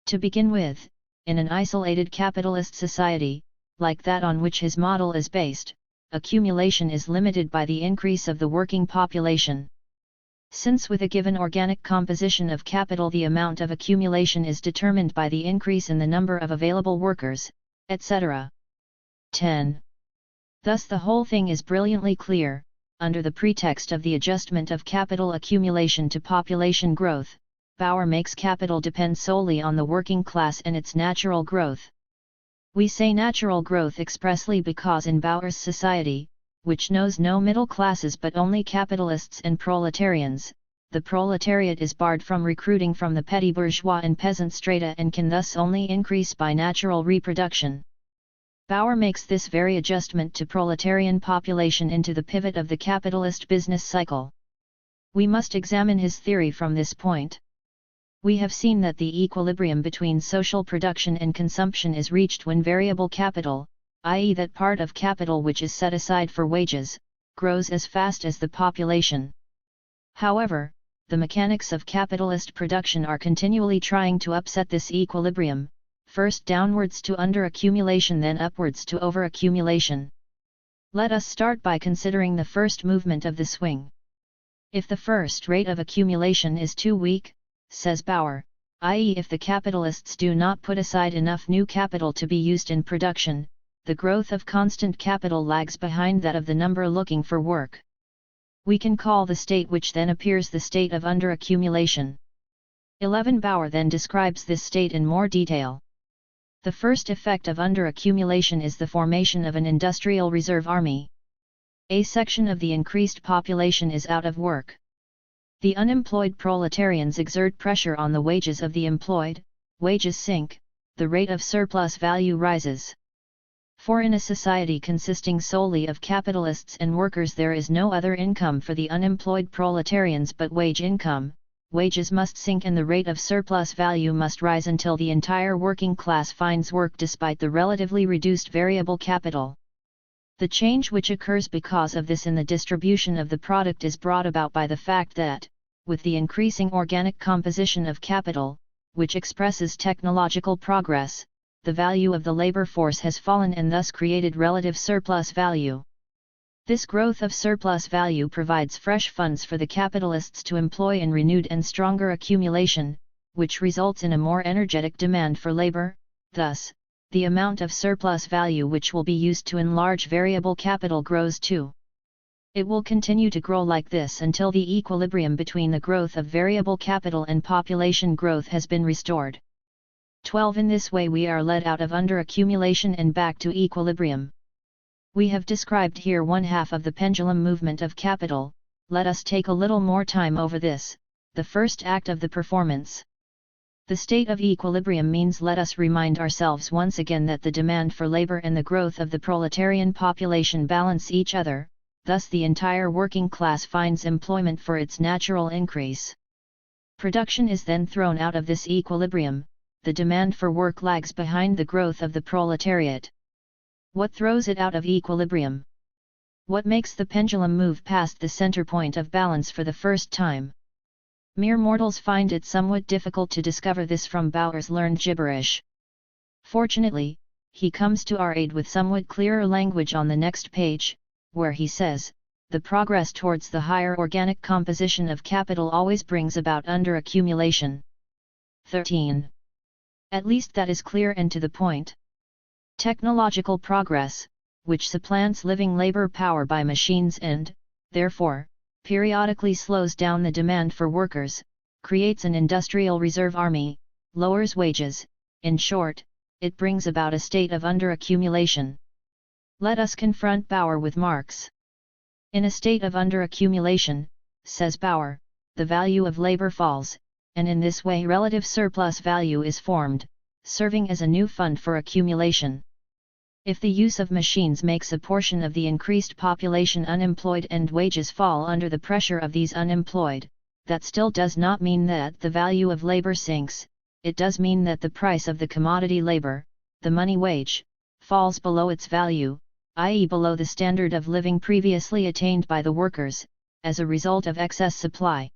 To begin with, in an isolated capitalist society, like that on which his model is based, accumulation is limited by the increase of the working population. Since with a given organic composition of capital the amount of accumulation is determined by the increase in the number of available workers, etc. 10. Thus the whole thing is brilliantly clear. Under the pretext of the adjustment of capital accumulation to population growth, Bauer makes capital depend solely on the working class and its natural growth. We say natural growth expressly because in Bauer's society, which knows no middle classes but only capitalists and proletarians, the proletariat is barred from recruiting from the petty bourgeois and peasant strata and can thus only increase by natural reproduction. Bauer makes this very adjustment to proletarian population into the pivot of the capitalist business cycle. We must examine his theory from this point. We have seen that the equilibrium between social production and consumption is reached when variable capital, i.e. that part of capital which is set aside for wages, grows as fast as the population. However, the mechanics of capitalist production are continually trying to upset this equilibrium, first downwards to under-accumulation then upwards to over-accumulation. Let us start by considering the first movement of the swing. If the first rate of accumulation is too weak, says Bauer, i.e. if the capitalists do not put aside enough new capital to be used in production, the growth of constant capital lags behind that of the number looking for work. We can call the state which then appears the state of underaccumulation. 11. Bauer then describes this state in more detail. The first effect of underaccumulation is the formation of an industrial reserve army. A section of the increased population is out of work. The unemployed proletarians exert pressure on the wages of the employed, wages sink, the rate of surplus value rises. For in a society consisting solely of capitalists and workers there is no other income for the unemployed proletarians but wage income. Wages must sink and the rate of surplus value must rise until the entire working class finds work despite the relatively reduced variable capital. The change which occurs because of this in the distribution of the product is brought about by the fact that, with the increasing organic composition of capital, which expresses technological progress, the value of the labor force has fallen and thus created relative surplus value. This growth of surplus value provides fresh funds for the capitalists to employ in renewed and stronger accumulation, which results in a more energetic demand for labor. Thus, the amount of surplus value which will be used to enlarge variable capital grows too. It will continue to grow like this until the equilibrium between the growth of variable capital and population growth has been restored. 12. In this way we are led out of underaccumulation and back to equilibrium. We have described here one half of the pendulum movement of capital. Let us take a little more time over this, the first act of the performance. The state of equilibrium means let us remind ourselves once again that the demand for labor and the growth of the proletarian population balance each other, thus the entire working class finds employment for its natural increase. Production is then thrown out of this equilibrium, the demand for work lags behind the growth of the proletariat. What throws it out of equilibrium? What makes the pendulum move past the center point of balance for the first time? Mere mortals find it somewhat difficult to discover this from Bauer's learned gibberish. Fortunately, he comes to our aid with somewhat clearer language on the next page, where he says, the progress towards the higher organic composition of capital always brings about underaccumulation. 13. At least that is clear and to the point. Technological progress, which supplants living labor power by machines and, therefore, periodically slows down the demand for workers, creates an industrial reserve army, lowers wages, in short, it brings about a state of underaccumulation. Let us confront Bauer with Marx. In a state of underaccumulation, says Bauer, the value of labor falls, and in this way relative surplus value is formed, serving as a new fund for accumulation. If the use of machines makes a portion of the increased population unemployed and wages fall under the pressure of these unemployed, that still does not mean that the value of labor sinks, it does mean that the price of the commodity labor, the money wage, falls below its value, i.e. below the standard of living previously attained by the workers, as a result of excess supply.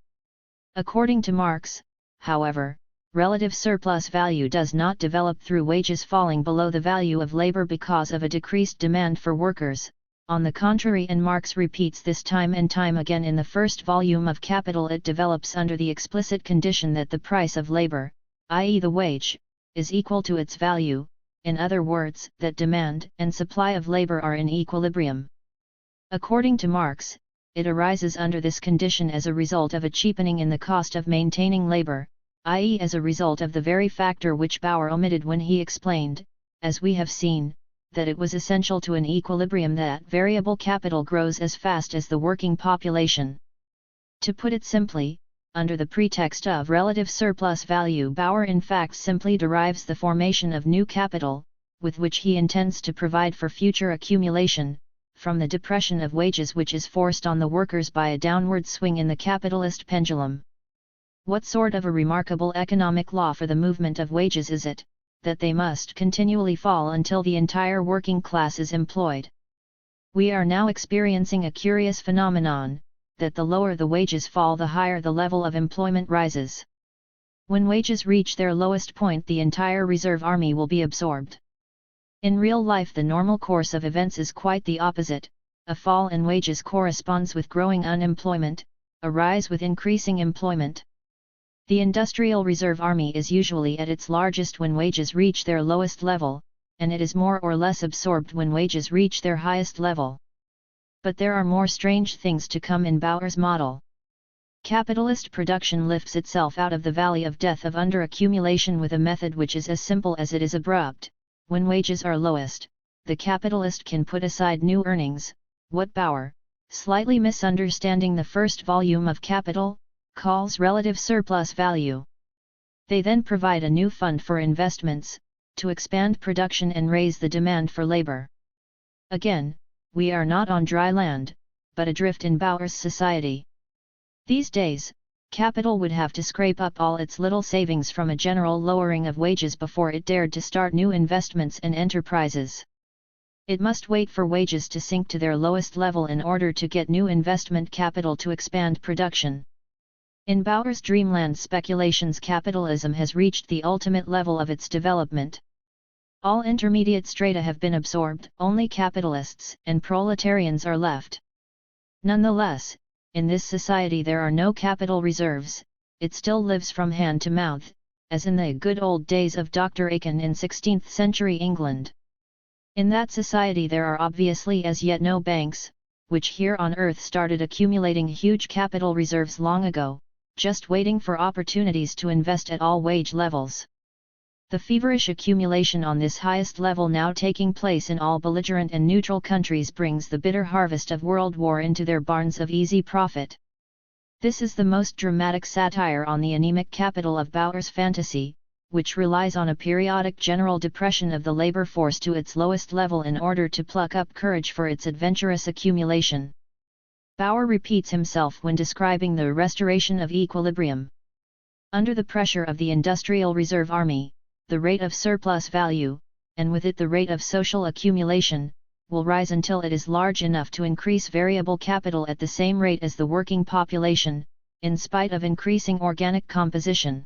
According to Marx, however, relative surplus value does not develop through wages falling below the value of labor because of a decreased demand for workers. On the contrary, and Marx repeats this time and time again in the first volume of Capital, it develops under the explicit condition that the price of labor, i.e. the wage, is equal to its value, in other words, that demand and supply of labor are in equilibrium. According to Marx, it arises under this condition as a result of a cheapening in the cost of maintaining labor, i.e. as a result of the very factor which Bauer omitted when he explained, as we have seen, that it was essential to an equilibrium that variable capital grows as fast as the working population. To put it simply, under the pretext of relative surplus value, Bauer in fact simply derives the formation of new capital, with which he intends to provide for future accumulation, from the depression of wages which is forced on the workers by a downward swing in the capitalist pendulum. What sort of a remarkable economic law for the movement of wages is it, that they must continually fall until the entire working class is employed? We are now experiencing a curious phenomenon, that the lower the wages fall, the higher the level of employment rises. When wages reach their lowest point, the entire reserve army will be absorbed. In real life, the normal course of events is quite the opposite. A fall in wages corresponds with growing unemployment, a rise with increasing employment. The industrial reserve army is usually at its largest when wages reach their lowest level, and it is more or less absorbed when wages reach their highest level. But there are more strange things to come in Bauer's model. Capitalist production lifts itself out of the valley of death of underaccumulation with a method which is as simple as it is abrupt. When wages are lowest, the capitalist can put aside new earnings, what Bauer, slightly misunderstanding the first volume of Capital, calls relative surplus value. They then provide a new fund for investments, to expand production and raise the demand for labor. Again, we are not on dry land, but adrift in Bauer's society. These days, capital would have to scrape up all its little savings from a general lowering of wages before it dared to start new investments and enterprises. It must wait for wages to sink to their lowest level in order to get new investment capital to expand production. In Bauer's dreamland speculations, capitalism has reached the ultimate level of its development. All intermediate strata have been absorbed, only capitalists and proletarians are left. Nonetheless, in this society there are no capital reserves, it still lives from hand to mouth, as in the good old days of Dr. Aiken in 16th century England. In that society there are obviously as yet no banks, which here on earth started accumulating huge capital reserves long ago, just waiting for opportunities to invest at all wage levels. The feverish accumulation on this highest level now taking place in all belligerent and neutral countries brings the bitter harvest of world war into their barns of easy profit. This is the most dramatic satire on the anemic capital of Bauer's fantasy, which relies on a periodic general depression of the labor force to its lowest level in order to pluck up courage for its adventurous accumulation. Bauer repeats himself when describing the restoration of equilibrium. Under the pressure of the industrial reserve army, the rate of surplus value, and with it the rate of social accumulation, will rise until it is large enough to increase variable capital at the same rate as the working population, in spite of increasing organic composition.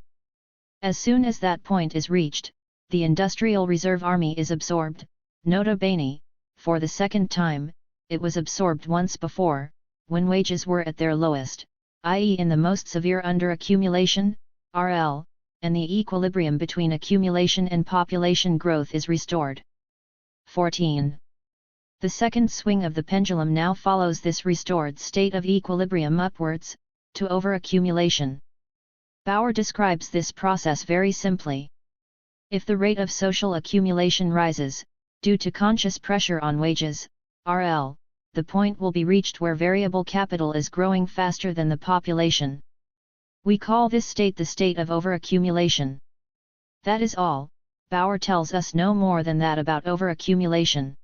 As soon as that point is reached, the industrial reserve army is absorbed, nota bene, for the second time. It was absorbed once before, when wages were at their lowest, i.e. in the most severe underaccumulation, RL, and the equilibrium between accumulation and population growth is restored. 14. The second swing of the pendulum now follows this restored state of equilibrium upwards, to overaccumulation. Bauer describes this process very simply. If the rate of social accumulation rises, due to conscious pressure on wages, RL, the point will be reached where variable capital is growing faster than the population. We call this state the state of overaccumulation. That is all. Bauer tells us no more than that about overaccumulation.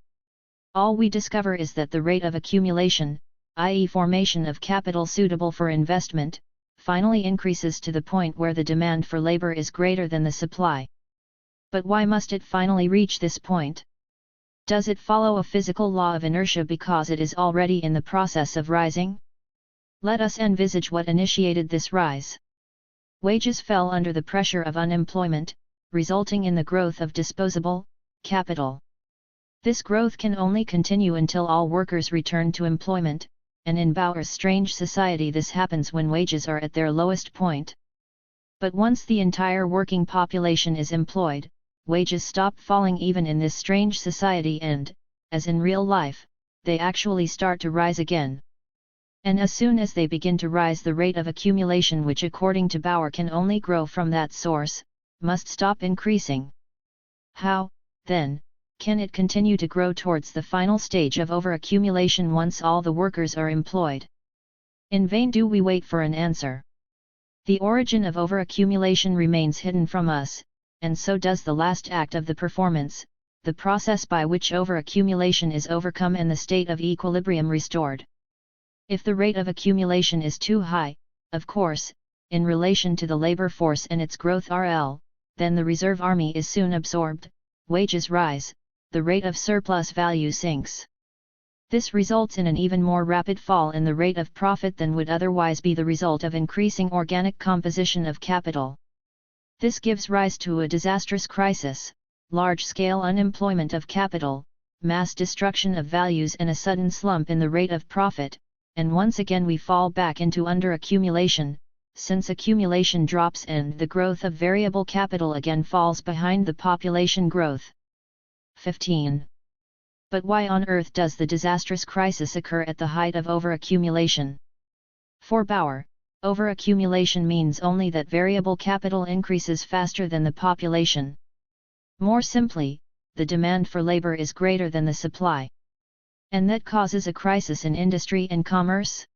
All we discover is that the rate of accumulation, i.e. formation of capital suitable for investment, finally increases to the point where the demand for labor is greater than the supply. But why must it finally reach this point? Does it follow a physical law of inertia because it is already in the process of rising? Let us envisage what initiated this rise. Wages fell under the pressure of unemployment, resulting in the growth of disposable capital. This growth can only continue until all workers return to employment, and in Bauer's strange society this happens when wages are at their lowest point. But once the entire working population is employed, wages stop falling even in this strange society and, as in real life, they actually start to rise again. And as soon as they begin to rise, the rate of accumulation, which according to Bauer can only grow from that source, must stop increasing. How, then, can it continue to grow towards the final stage of overaccumulation once all the workers are employed? In vain do we wait for an answer. The origin of overaccumulation remains hidden from us, and so does the last act of the performance, the process by which overaccumulation is overcome and the state of equilibrium restored. If the rate of accumulation is too high, of course, in relation to the labor force and its growth RL, then the reserve army is soon absorbed, wages rise, the rate of surplus value sinks. This results in an even more rapid fall in the rate of profit than would otherwise be the result of increasing organic composition of capital. This gives rise to a disastrous crisis, large-scale unemployment of capital, mass destruction of values and a sudden slump in the rate of profit, and once again we fall back into underaccumulation, since accumulation drops and the growth of variable capital again falls behind the population growth. 15. But why on earth does the disastrous crisis occur at the height of overaccumulation? For Bauer, overaccumulation means only that variable capital increases faster than the population. More simply, the demand for labor is greater than the supply. And that causes a crisis in industry and commerce?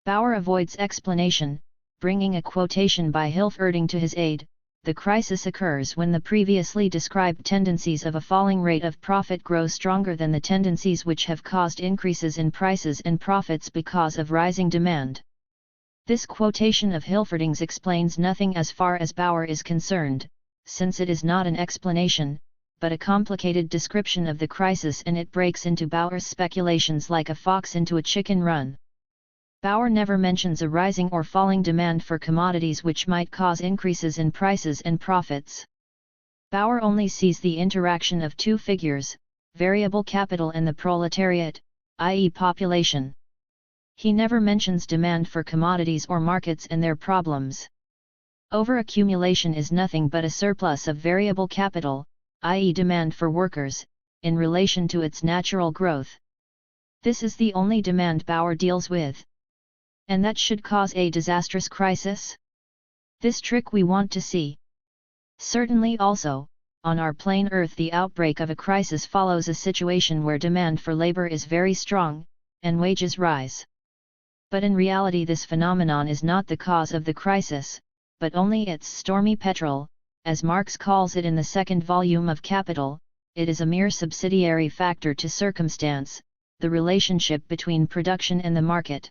Bauer avoids explanation, bringing a quotation by Hilferding to his aid. The crisis occurs when the previously described tendencies of a falling rate of profit grow stronger than the tendencies which have caused increases in prices and profits because of rising demand. This quotation of Hilferding's explains nothing as far as Bauer is concerned, since it is not an explanation, but a complicated description of the crisis, and it breaks into Bauer's speculations like a fox into a chicken run. Bauer never mentions a rising or falling demand for commodities which might cause increases in prices and profits. Bauer only sees the interaction of two figures, variable capital and the proletariat, i.e. population. He never mentions demand for commodities or markets and their problems. Overaccumulation is nothing but a surplus of variable capital, i.e. demand for workers, in relation to its natural growth. This is the only demand Bauer deals with. And that should cause a disastrous crisis? This trick we want to see. Certainly also, on our plain Earth the outbreak of a crisis follows a situation where demand for labor is very strong, and wages rise. But in reality this phenomenon is not the cause of the crisis, but only its stormy petrel, as Marx calls it in the second volume of Capital. It is a mere subsidiary factor to circumstance, the relationship between production and the market.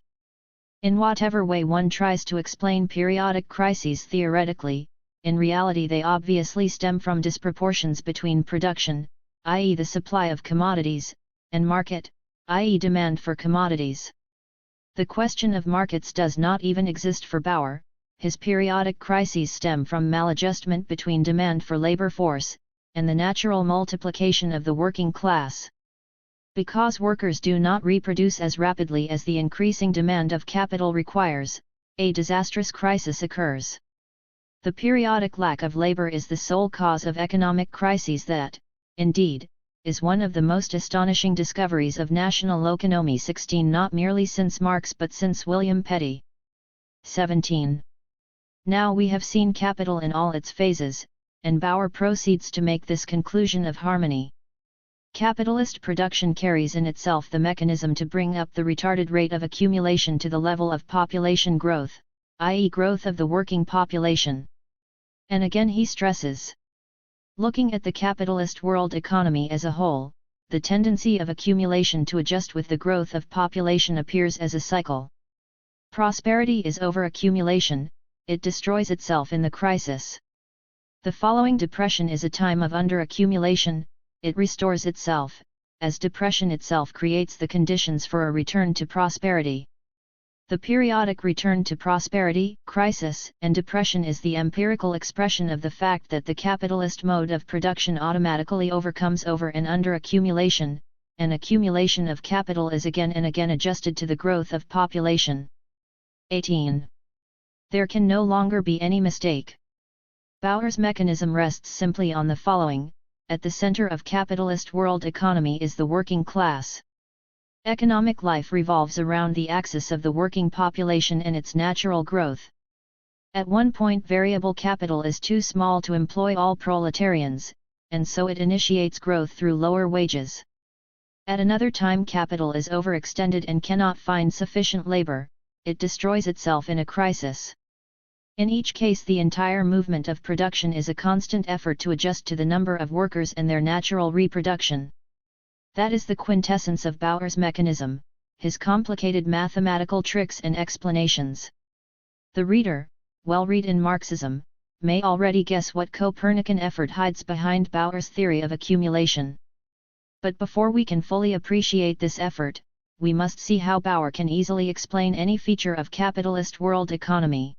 In whatever way one tries to explain periodic crises theoretically, in reality they obviously stem from disproportions between production, i.e. the supply of commodities, and market, i.e. demand for commodities. The question of markets does not even exist for Bauer. His periodic crises stem from maladjustment between demand for labor force, and the natural multiplication of the working class. Because workers do not reproduce as rapidly as the increasing demand of capital requires, a disastrous crisis occurs. The periodic lack of labor is the sole cause of economic crises that, indeed, is one of the most astonishing discoveries of national economy 16 not merely since Marx but since William Petty. 17. Now we have seen capital in all its phases, and Bauer proceeds to make this conclusion of harmony. Capitalist production carries in itself the mechanism to bring up the retarded rate of accumulation to the level of population growth, i.e. growth of the working population. And again he stresses. Looking at the capitalist world economy as a whole, the tendency of accumulation to adjust with the growth of population appears as a cycle. Prosperity is overaccumulation, it destroys itself in the crisis. The following depression is a time of underaccumulation, it restores itself, as depression itself creates the conditions for a return to prosperity. The periodic return to prosperity, crisis, and depression is the empirical expression of the fact that the capitalist mode of production automatically overcomes over and underaccumulation, and accumulation of capital is again and again adjusted to the growth of population. 18. There can no longer be any mistake. Bauer's mechanism rests simply on the following. At the center of capitalist world economy is the working class. Economic life revolves around the axis of the working population and its natural growth. At one point variable capital is too small to employ all proletarians, and so it initiates growth through lower wages. At another time capital is overextended and cannot find sufficient labor, it destroys itself in a crisis. In each case the entire movement of production is a constant effort to adjust to the number of workers and their natural reproduction. That is the quintessence of Bauer's mechanism, his complicated mathematical tricks and explanations. The reader, well read in Marxism, may already guess what Copernican effort hides behind Bauer's theory of accumulation. But before we can fully appreciate this effort, we must see how Bauer can easily explain any feature of capitalist world economy.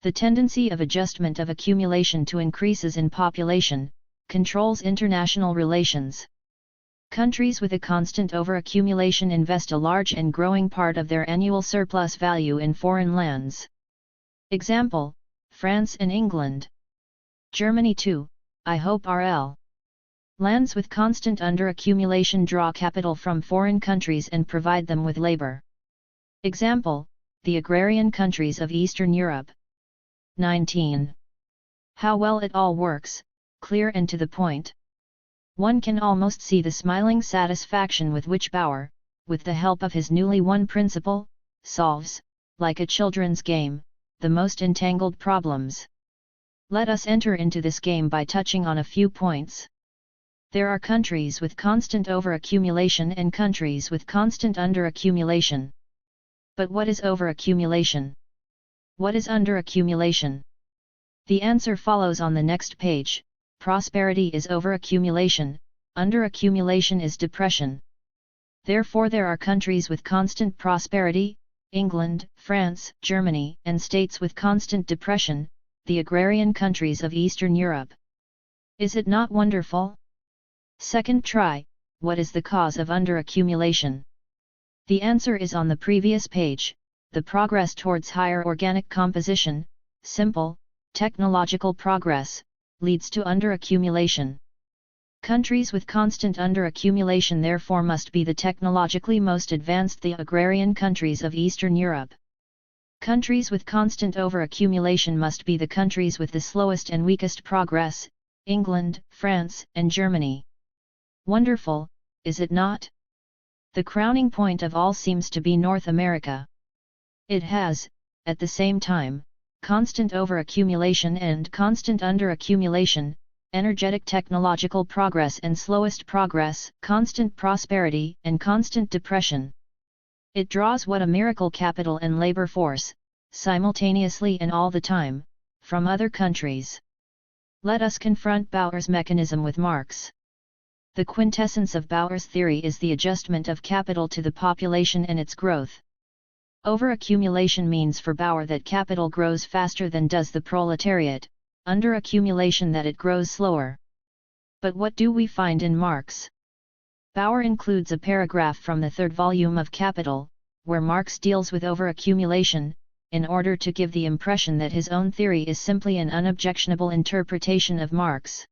The tendency of adjustment of accumulation to increases in population, controls international relations. Countries with a constant overaccumulation invest a large and growing part of their annual surplus value in foreign lands. Example, France and England. Germany too, I hope RL. Lands with constant under-accumulation draw capital from foreign countries and provide them with labor. Example, the agrarian countries of Eastern Europe. 19. How well it all works, clear and to the point. One can almost see the smiling satisfaction with which Bauer, with the help of his newly won principle, solves, like a children's game, the most entangled problems. Let us enter into this game by touching on a few points. There are countries with constant overaccumulation and countries with constant underaccumulation. But what is overaccumulation? What is underaccumulation? The answer follows on the next page. Prosperity is overaccumulation, underaccumulation is depression. Therefore there are countries with constant prosperity, England, France, Germany, and states with constant depression, the agrarian countries of Eastern Europe. Is it not wonderful? Second try, what is the cause of underaccumulation? The answer is on the previous page, the progress towards higher organic composition, simple, technological progress, leads to underaccumulation. Countries with constant underaccumulation therefore must be the technologically most advanced, the agrarian countries of Eastern Europe. Countries with constant overaccumulation must be the countries with the slowest and weakest progress, England, France, and Germany. Wonderful, is it not? The crowning point of all seems to be North America. It has, at the same time, constant overaccumulation and constant underaccumulation, energetic technological progress and slowest progress, constant prosperity and constant depression. It draws what a miracle capital and labor force, simultaneously and all the time, from other countries. Let us confront Bauer's mechanism with Marx. The quintessence of Bauer's theory is the adjustment of capital to the population and its growth. Overaccumulation means for Bauer that capital grows faster than does the proletariat, underaccumulation that it grows slower. But what do we find in Marx? Bauer includes a paragraph from the third volume of Capital, where Marx deals with overaccumulation, in order to give the impression that his own theory is simply an unobjectionable interpretation of Marx.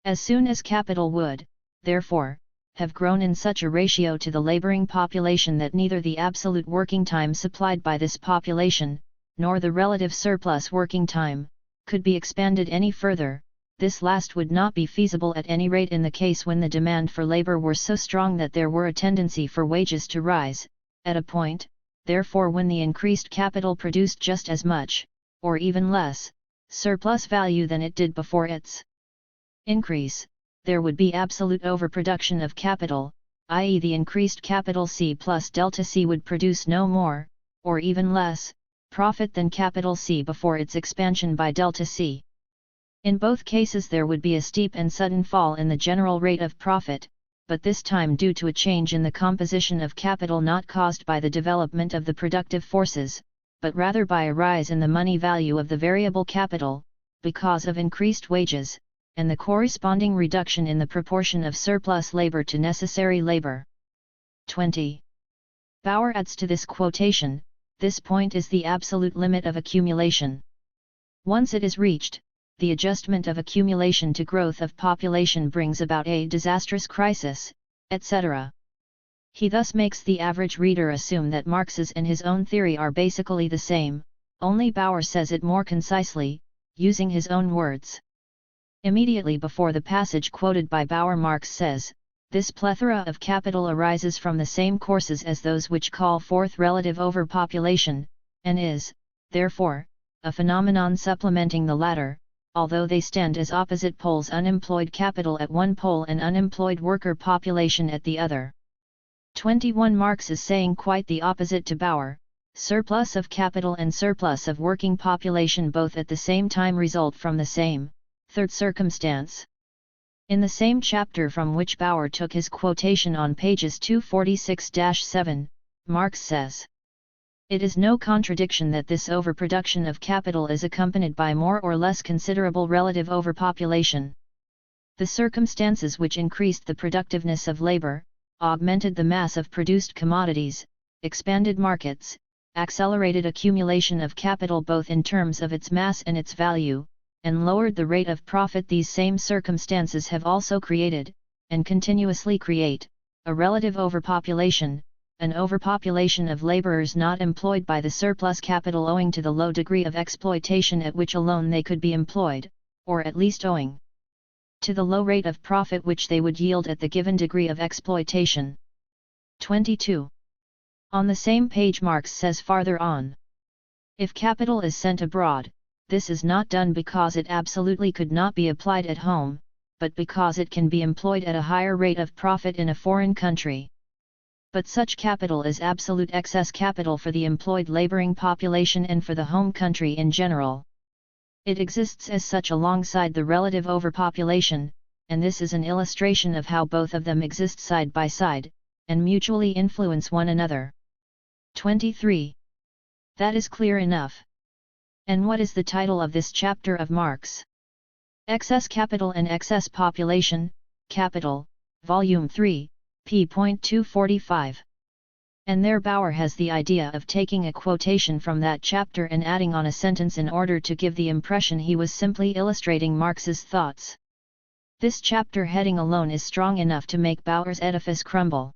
As soon as capital would, therefore, have grown in such a ratio to the laboring population that neither the absolute working time supplied by this population, nor the relative surplus working time, could be expanded any further, this last would not be feasible at any rate in the case when the demand for labor were so strong that there were a tendency for wages to rise, at a point, therefore when the increased capital produced just as much, or even less, surplus value than it did before its increase, there would be absolute overproduction of capital, i.e. the increased capital C plus delta C would produce no more, or even less, profit than capital C before its expansion by delta C. In both cases there would be a steep and sudden fall in the general rate of profit, but this time due to a change in the composition of capital not caused by the development of the productive forces, but rather by a rise in the money value of the variable capital, because of increased wages, and the corresponding reduction in the proportion of surplus labor to necessary labor. 20. Bauer adds to this quotation, this point is the absolute limit of accumulation. Once it is reached, the adjustment of accumulation to growth of population brings about a disastrous crisis, etc. He thus makes the average reader assume that Marx's and his own theory are basically the same, only Bauer says it more concisely, using his own words. Immediately before the passage quoted by Bauer, Marx says, this plethora of capital arises from the same courses as those which call forth relative overpopulation, and is, therefore, a phenomenon supplementing the latter, although they stand as opposite poles, unemployed capital at one pole and unemployed worker population at the other. 21. Marx is saying quite the opposite to Bauer. Surplus of capital and surplus of working population both at the same time result from the same, third circumstance. In the same chapter from which Bauer took his quotation on pages 246-7, Marx says, it is no contradiction that this overproduction of capital is accompanied by more or less considerable relative overpopulation. The circumstances which increased the productiveness of labor, augmented the mass of produced commodities, expanded markets, accelerated accumulation of capital both in terms of its mass and its value, and lowered the rate of profit. These same circumstances have also created, and continuously create, a relative overpopulation, an overpopulation of laborers not employed by the surplus capital owing to the low degree of exploitation at which alone they could be employed, or at least owing to the low rate of profit which they would yield at the given degree of exploitation. 22. On the same page Marx says farther on, if capital is sent abroad, this is not done because it absolutely could not be applied at home, but because it can be employed at a higher rate of profit in a foreign country. But such capital is absolute excess capital for the employed laboring population and for the home country in general. It exists as such alongside the relative overpopulation, and this is an illustration of how both of them exist side by side, and mutually influence one another. 23. That is clear enough. And what is the title of this chapter of Marx? Excess Capital and Excess Population, Capital, Volume 3, p.245. And there Bauer has the idea of taking a quotation from that chapter and adding on a sentence in order to give the impression he was simply illustrating Marx's thoughts. This chapter heading alone is strong enough to make Bauer's edifice crumble.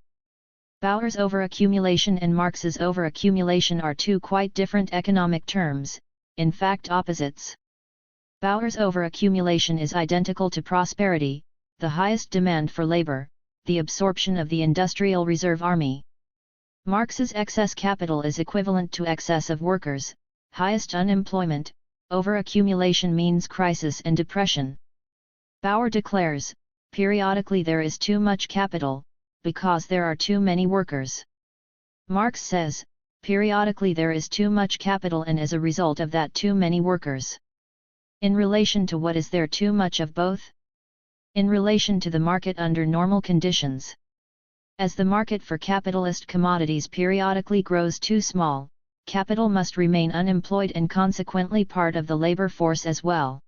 Bauer's overaccumulation and Marx's overaccumulation are two quite different economic terms, in fact opposites. Bauer's overaccumulation is identical to prosperity, the highest demand for labor, the absorption of the industrial reserve army. Marx's excess capital is equivalent to excess of workers, highest unemployment, overaccumulation means crisis and depression. Bauer declares, periodically there is too much capital, because there are too many workers. Marx says, periodically there is too much capital and as a result of that too many workers. In relation to what is there too much of both? In relation to the market under normal conditions. As the market for capitalist commodities periodically grows too small, capital must remain unemployed and consequently part of the labor force as well.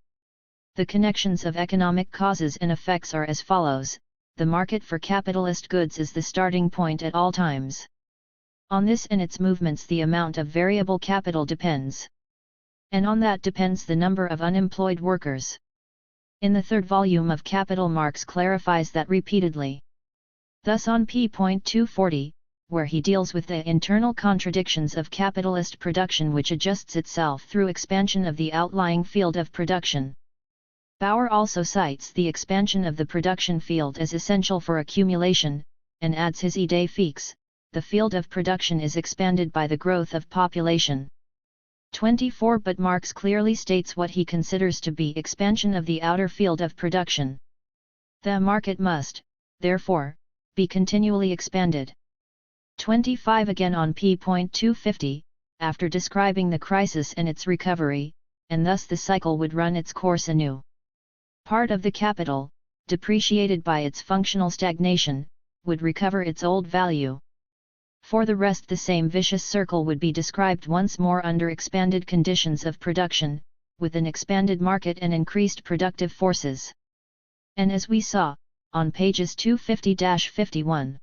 The connections of economic causes and effects are as follows: the market for capitalist goods is the starting point at all times. On this and its movements the amount of variable capital depends. And on that depends the number of unemployed workers. In the third volume of Capital Marx clarifies that repeatedly. Thus on p.240, where he deals with the internal contradictions of capitalist production which adjusts itself through expansion of the outlying field of production. Bauer also cites the expansion of the production field as essential for accumulation, and adds his idée fixe, the field of production is expanded by the growth of population. 24 But Marx clearly states what he considers to be expansion of the outer field of production. The market must, therefore, be continually expanded. 25 Again on p.250, after describing the crisis and its recovery, and thus the cycle would run its course anew. Part of the capital, depreciated by its functional stagnation, would recover its old value. For the rest the same vicious circle would be described once more under expanded conditions of production, with an expanded market and increased productive forces. And as we saw, on pages 250-51,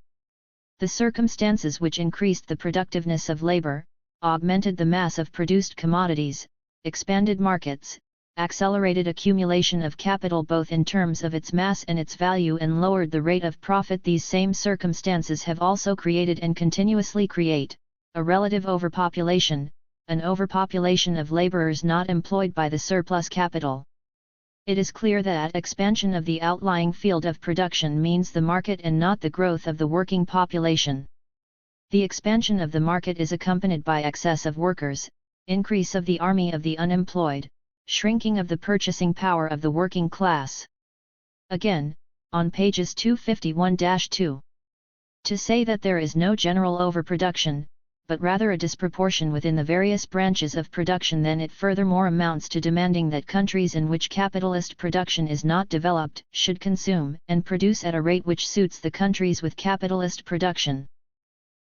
the circumstances which increased the productiveness of labor, augmented the mass of produced commodities, expanded markets, accelerated accumulation of capital both in terms of its mass and its value and lowered the rate of profit. These same circumstances have also created and continuously create, a relative overpopulation, an overpopulation of laborers not employed by the surplus capital. It is clear that expansion of the outlying field of production means the market and not the growth of the working population. The expansion of the market is accompanied by excess of workers, increase of the army of the unemployed, shrinking of the purchasing power of the working class. Again, on pages 251-2. To say that there is no general overproduction, but rather a disproportion within the various branches of production, then it furthermore amounts to demanding that countries in which capitalist production is not developed should consume and produce at a rate which suits the countries with capitalist production.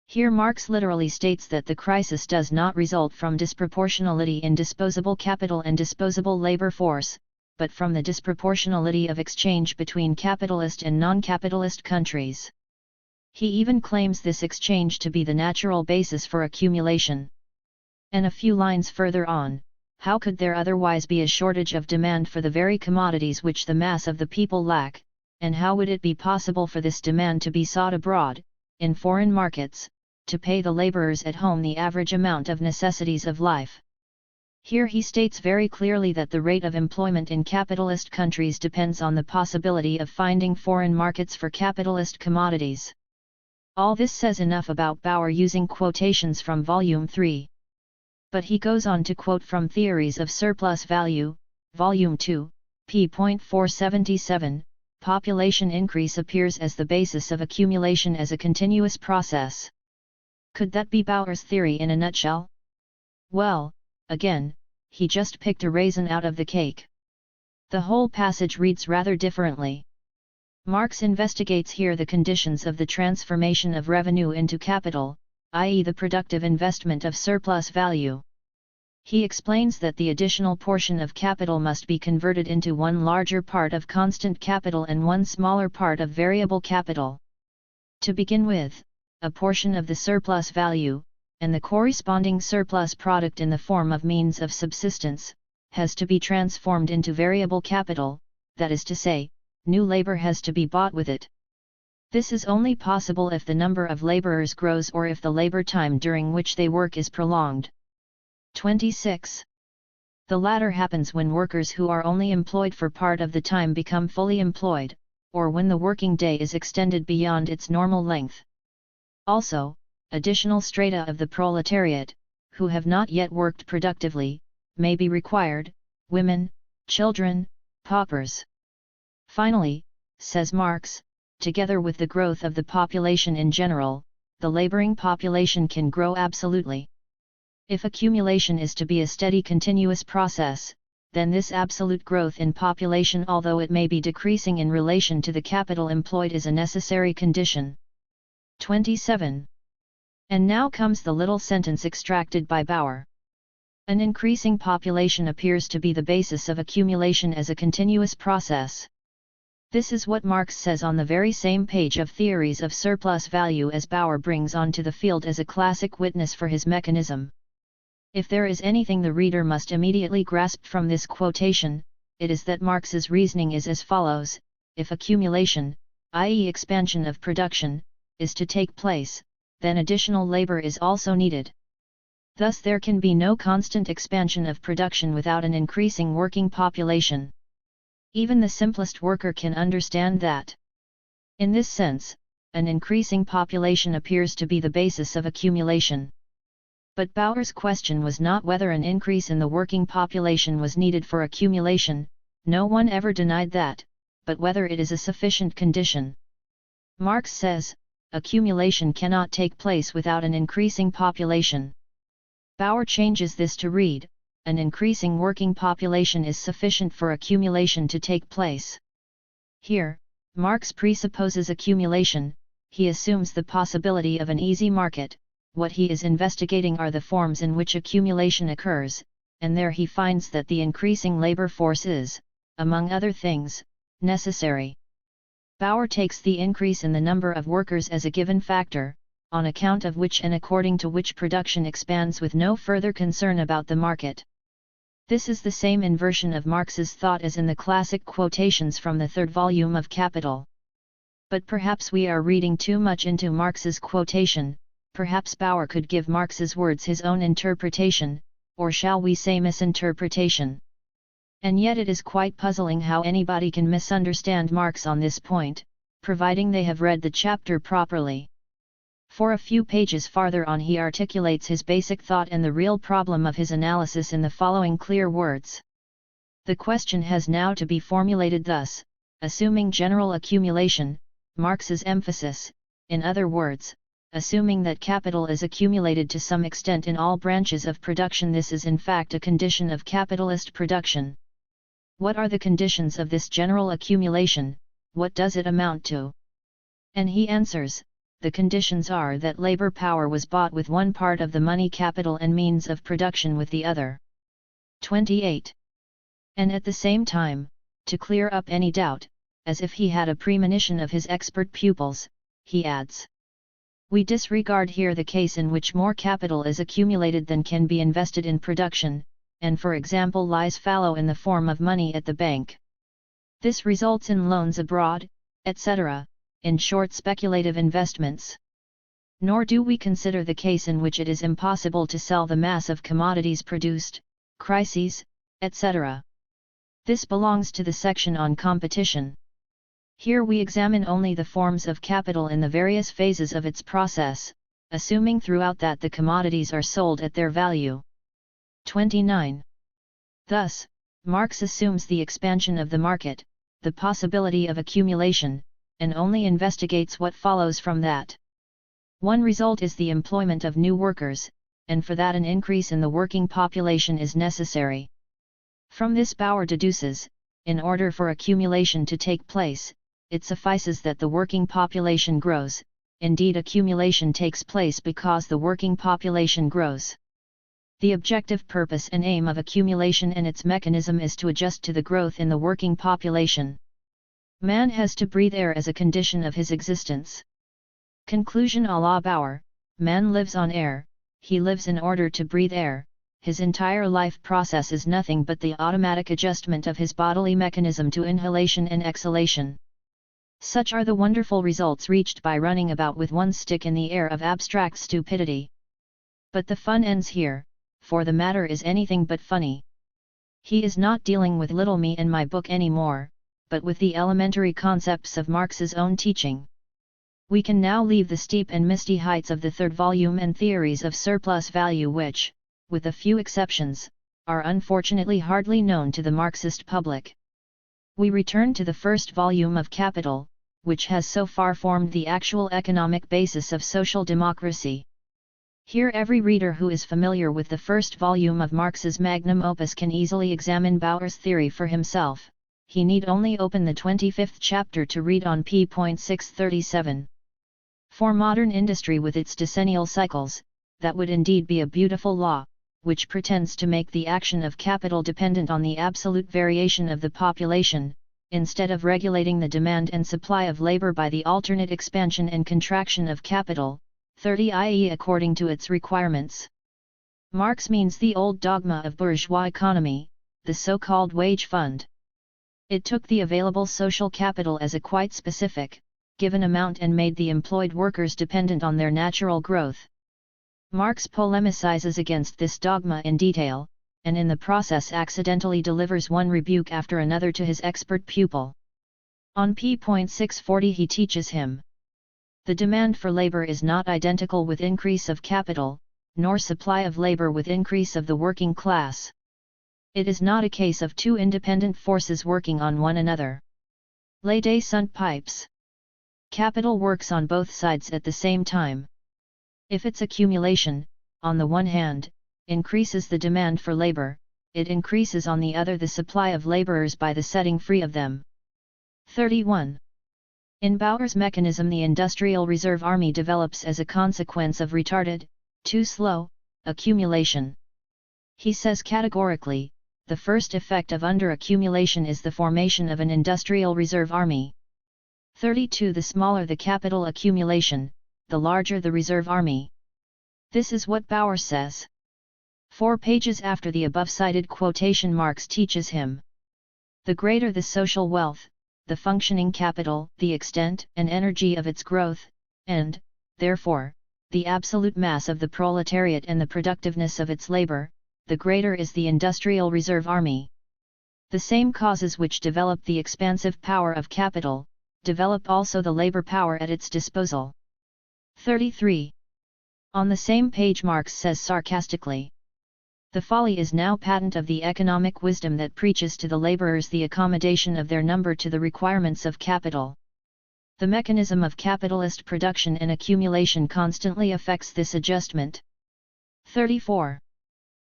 Here Marx literally states that the crisis does not result from disproportionality in disposable capital and disposable labor force, but from the disproportionality of exchange between capitalist and non-capitalist countries. He even claims this exchange to be the natural basis for accumulation. And a few lines further on, how could there otherwise be a shortage of demand for the very commodities which the mass of the people lack, and how would it be possible for this demand to be sought abroad, in foreign markets, to pay the laborers at home the average amount of necessities of life? Here he states very clearly that the rate of employment in capitalist countries depends on the possibility of finding foreign markets for capitalist commodities. All this says enough about Bauer using quotations from Volume 3. But he goes on to quote from Theories of Surplus Value, Volume 2, p.477, population increase appears as the basis of accumulation as a continuous process. Could that be Bauer's theory in a nutshell? Well, again, he just picked a raisin out of the cake. The whole passage reads rather differently. Marx investigates here the conditions of the transformation of revenue into capital, i.e. the productive investment of surplus value. He explains that the additional portion of capital must be converted into one larger part of constant capital and one smaller part of variable capital. To begin with, a portion of the surplus value, and the corresponding surplus product in the form of means of subsistence, has to be transformed into variable capital, that is to say, new labor has to be bought with it. This is only possible if the number of laborers grows or if the labor time during which they work is prolonged. 26. The latter happens when workers who are only employed for part of the time become fully employed, or when the working day is extended beyond its normal length. Also, additional strata of the proletariat, who have not yet worked productively, may be required: women, children, paupers. Finally, says Marx, together with the growth of the population in general, the laboring population can grow absolutely. If accumulation is to be a steady continuous process, then this absolute growth in population, although it may be decreasing in relation to the capital employed, is a necessary condition. 27. And now comes the little sentence extracted by Bauer. An increasing population appears to be the basis of accumulation as a continuous process. This is what Marx says on the very same page of Theories of Surplus Value as Bauer brings onto the field as a classic witness for his mechanism. If there is anything the reader must immediately grasp from this quotation, it is that Marx's reasoning is as follows: if accumulation, i.e. expansion of production, is to take place, then additional labor is also needed. Thus there can be no constant expansion of production without an increasing working population. Even the simplest worker can understand that. In this sense, an increasing population appears to be the basis of accumulation. But Bauer's question was not whether an increase in the working population was needed for accumulation, no one ever denied that, but whether it is a sufficient condition. Marx says, accumulation cannot take place without an increasing population. Bauer changes this to read, an increasing working population is sufficient for accumulation to take place. Here, Marx presupposes accumulation, he assumes the possibility of an easy market. What he is investigating are the forms in which accumulation occurs, and there he finds that the increasing labor force is, among other things, necessary. Bauer takes the increase in the number of workers as a given factor, on account of which and according to which production expands with no further concern about the market. This is the same inversion of Marx's thought as in the classic quotations from the third volume of Capital. But perhaps we are reading too much into Marx's quotation. Perhaps Bauer could give Marx's words his own interpretation, or shall we say misinterpretation. And yet it is quite puzzling how anybody can misunderstand Marx on this point, providing they have read the chapter properly. For a few pages farther on he articulates his basic thought and the real problem of his analysis in the following clear words. The question has now to be formulated thus: assuming general accumulation, Marx's emphasis, in other words, assuming that capital is accumulated to some extent in all branches of production, this is in fact a condition of capitalist production. What are the conditions of this general accumulation, what does it amount to? And he answers, the conditions are that labor power was bought with one part of the money capital and means of production with the other. 28. And at the same time, to clear up any doubt, as if he had a premonition of his expert pupils, he adds, we disregard here the case in which more capital is accumulated than can be invested in production, and for example lies fallow in the form of money at the bank. This results in loans abroad, etc., in short speculative investments. Nor do we consider the case in which it is impossible to sell the mass of commodities produced, crises, etc. This belongs to the section on competition. Here we examine only the forms of capital in the various phases of its process, assuming throughout that the commodities are sold at their value. 29. Thus, Marx assumes the expansion of the market, the possibility of accumulation, and only investigates what follows from that. One result is the employment of new workers, and for that an increase in the working population is necessary. From this Bauer deduces, in order for accumulation to take place, it suffices that the working population grows. Indeed, accumulation takes place because the working population grows. The objective purpose and aim of accumulation and its mechanism is to adjust to the growth in the working population. Man has to breathe air as a condition of his existence. Conclusion à la Bauer: man lives on air, he lives in order to breathe air, his entire life process is nothing but the automatic adjustment of his bodily mechanism to inhalation and exhalation. Such are the wonderful results reached by running about with one stick in the air of abstract stupidity. But the fun ends here, for the matter is anything but funny. He is not dealing with little me and my book anymore, but with the elementary concepts of Marx's own teaching. We can now leave the steep and misty heights of the third volume and theories of surplus value which, with a few exceptions, are unfortunately hardly known to the Marxist public. We return to the first volume of Capital, which has so far formed the actual economic basis of social democracy. Here every reader who is familiar with the first volume of Marx's magnum opus can easily examine Bauer's theory for himself. He need only open the 25th chapter to read on p.637. For modern industry with its decennial cycles, that would indeed be a beautiful law, which pretends to make the action of capital dependent on the absolute variation of the population, instead of regulating the demand and supply of labor by the alternate expansion and contraction of capital, 30 i.e. according to its requirements. Marx means the old dogma of bourgeois economy, the so-called wage fund. It took the available social capital as a quite specific, given amount and made the employed workers dependent on their natural growth. Marx polemicizes against this dogma in detail, and in the process accidentally delivers one rebuke after another to his expert pupil. On p.640 he teaches him: the demand for labor is not identical with increase of capital, nor supply of labor with increase of the working class. It is not a case of two independent forces working on one another. Les deux sont pipes. Capital works on both sides at the same time. If its accumulation, on the one hand, increases the demand for labor, it increases on the other the supply of laborers by the setting free of them. 31. In Bauer's mechanism, the industrial reserve army develops as a consequence of retarded, too slow, accumulation. He says categorically, the first effect of under-accumulation is the formation of an industrial reserve army. 32. The smaller the capital accumulation, the larger the reserve army. This is what Bauer says. 4 pages after the above-cited quotation, Marx teaches him: the greater the social wealth, the functioning capital, the extent and energy of its growth, and, therefore, the absolute mass of the proletariat and the productiveness of its labor, the greater is the industrial reserve army. The same causes which develop the expansive power of capital, develop also the labor power at its disposal. 33. On the same page Marx says sarcastically: the folly is now patent of the economic wisdom that preaches to the laborers the accommodation of their number to the requirements of capital. The mechanism of capitalist production and accumulation constantly affects this adjustment. 34.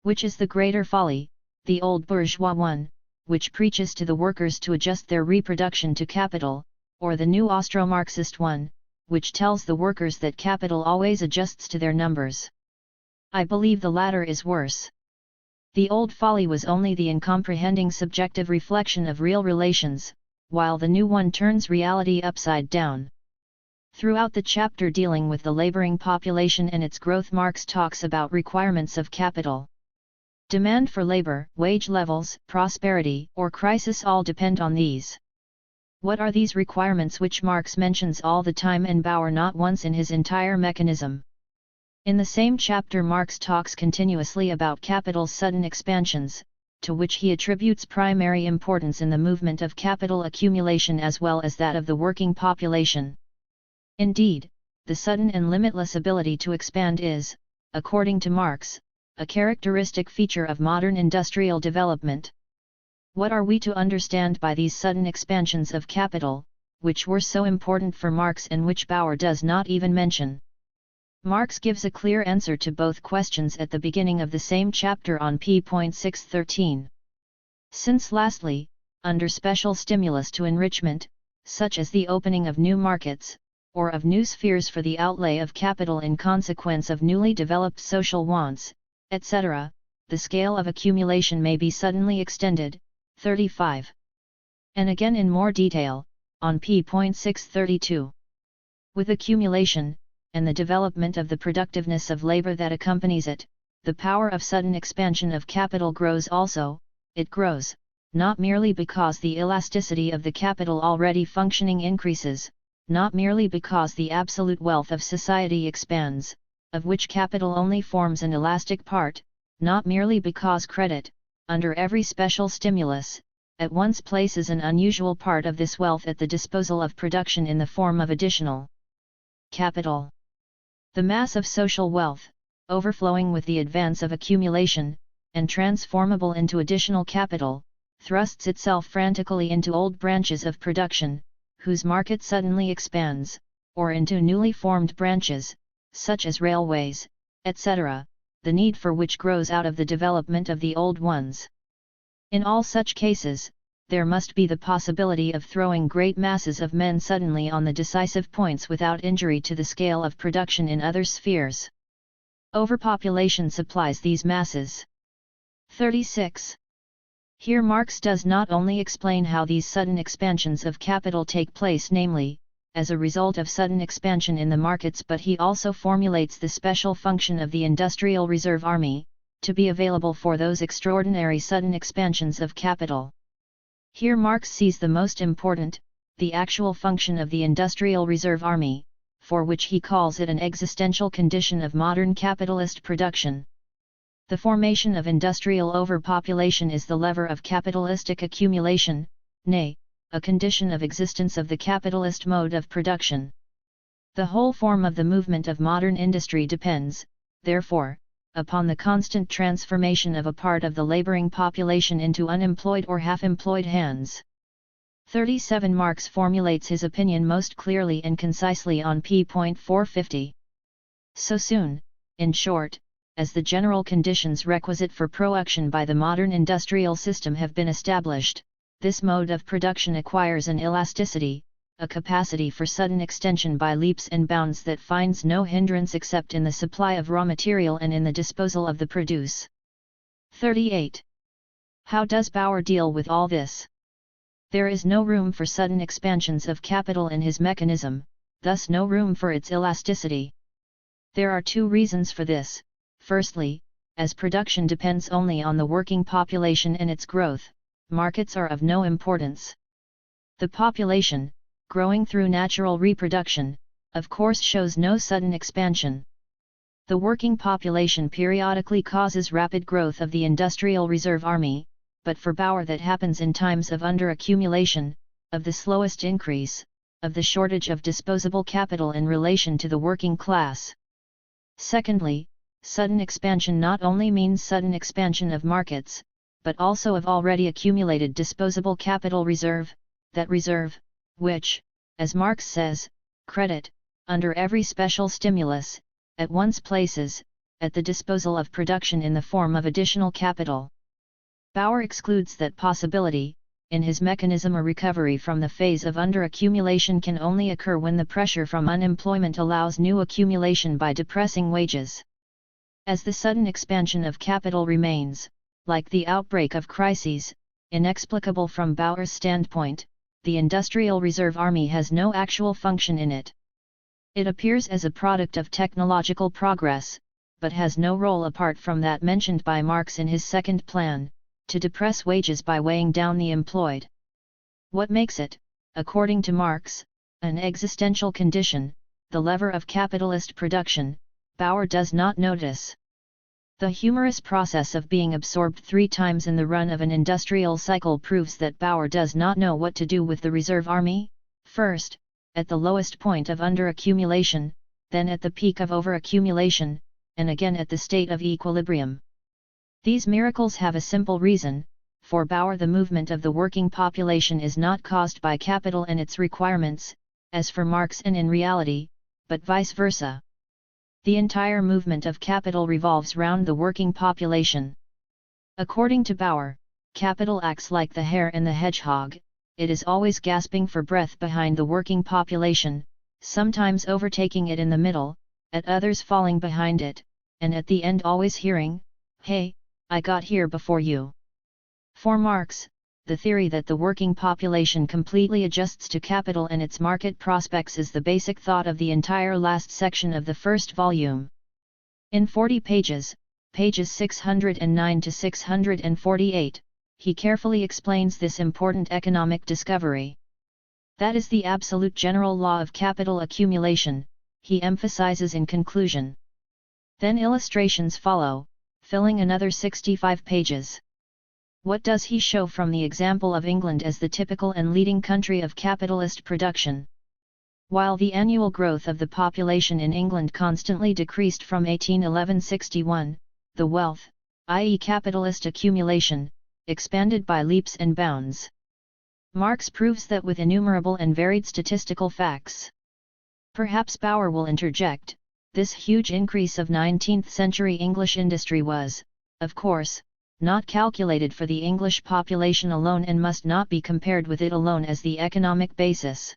Which is the greater folly, the old bourgeois one, which preaches to the workers to adjust their reproduction to capital, or the new Austro-Marxist one, which tells the workers that capital always adjusts to their numbers? I believe the latter is worse. The old folly was only the incomprehending subjective reflection of real relations, while the new one turns reality upside down. Throughout the chapter dealing with the laboring population and its growth, Marx talks about requirements of capital. Demand for labor, wage levels, prosperity, or crisis all depend on these. What are these requirements which Marx mentions all the time and Bauer not once in his entire mechanism? In the same chapter Marx talks continuously about capital's sudden expansions, to which he attributes primary importance in the movement of capital accumulation as well as that of the working population. Indeed, the sudden and limitless ability to expand is, according to Marx, a characteristic feature of modern industrial development. What are we to understand by these sudden expansions of capital, which were so important for Marx and which Bauer does not even mention? Marx gives a clear answer to both questions at the beginning of the same chapter on p.613. Since lastly, under special stimulus to enrichment, such as the opening of new markets, or of new spheres for the outlay of capital in consequence of newly developed social wants, etc., the scale of accumulation may be suddenly extended. 35. And again in more detail, on p.632. With accumulation, and the development of the productiveness of labor that accompanies it, the power of sudden expansion of capital grows also. It grows, not merely because the elasticity of the capital already functioning increases, not merely because the absolute wealth of society expands, of which capital only forms an elastic part, not merely because credit, under every special stimulus, at once places an unusual part of this wealth at the disposal of production in the form of additional capital. The mass of social wealth, overflowing with the advance of accumulation, and transformable into additional capital, thrusts itself frantically into old branches of production, whose market suddenly expands, or into newly formed branches, such as railways, etc., the need for which grows out of the development of the old ones. In all such cases, there must be the possibility of throwing great masses of men suddenly on the decisive points without injury to the scale of production in other spheres. Overpopulation supplies these masses. 36. Here Marx does not only explain how these sudden expansions of capital take place, namely, as a result of sudden expansion in the markets, but he also formulates the special function of the industrial reserve army, to be available for those extraordinary sudden expansions of capital. Here Marx sees the most important, the actual function of the industrial reserve army, for which he calls it an existential condition of modern capitalist production. The formation of industrial overpopulation is the lever of capitalistic accumulation, nay, a condition of existence of the capitalist mode of production. The whole form of the movement of modern industry depends, therefore, upon the constant transformation of a part of the laboring population into unemployed or half-employed hands. 37. Marx formulates his opinion most clearly and concisely on p.450. So soon, in short, as the general conditions requisite for production by the modern industrial system have been established, this mode of production acquires an elasticity, a capacity for sudden extension by leaps and bounds that finds no hindrance except in the supply of raw material and in the disposal of the produce. 38. How does Bauer deal with all this? There is no room for sudden expansions of capital in his mechanism, thus no room for its elasticity. There are two reasons for this. Firstly, as production depends only on the working population and its growth, markets are of no importance. The population, growing through natural reproduction, of course shows no sudden expansion. The working population periodically causes rapid growth of the industrial reserve army, but for Bauer that happens in times of underaccumulation, of the slowest increase, of the shortage of disposable capital in relation to the working class. Secondly, sudden expansion not only means sudden expansion of markets, but also of already accumulated disposable capital reserve, that reserve, which, as Marx says, credit, under every special stimulus, at once places, at the disposal of production in the form of additional capital. Bauer excludes that possibility. In his mechanism, a recovery from the phase of underaccumulation can only occur when the pressure from unemployment allows new accumulation by depressing wages. As the sudden expansion of capital remains, like the outbreak of crises, inexplicable from Bauer's standpoint, the industrial reserve army has no actual function in it. It appears as a product of technological progress, but has no role apart from that mentioned by Marx in his second plan, to depress wages by weighing down the employed. What makes it, according to Marx, an existential condition, the lever of capitalist production, Bauer does not notice. The humorous process of being absorbed 3 times in the run of an industrial cycle proves that Bauer does not know what to do with the reserve army, first, at the lowest point of underaccumulation, then at the peak of overaccumulation, and again at the state of equilibrium. These miracles have a simple reason. For Bauer, the movement of the working population is not caused by capital and its requirements, as for Marx and in reality, but vice versa. The entire movement of capital revolves round the working population. According to Bauer, capital acts like the hare and the hedgehog, it is always gasping for breath behind the working population, sometimes overtaking it in the middle, at others falling behind it, and at the end always hearing, "Hey, I got here before you." For Marx, the theory that the working population completely adjusts to capital and its market prospects is the basic thought of the entire last section of the first volume. In 40 pages, pages 609 to 648, he carefully explains this important economic discovery. That is the absolute general law of capital accumulation, he emphasizes in conclusion. Then illustrations follow, filling another 65 pages. What does he show from the example of England as the typical and leading country of capitalist production? While the annual growth of the population in England constantly decreased from 1811-61, the wealth, i.e. capitalist accumulation, expanded by leaps and bounds. Marx proves that with innumerable and varied statistical facts. Perhaps Bauer will interject, this huge increase of 19th-century English industry was, of course, not calculated for the English population alone and must not be compared with it alone as the economic basis.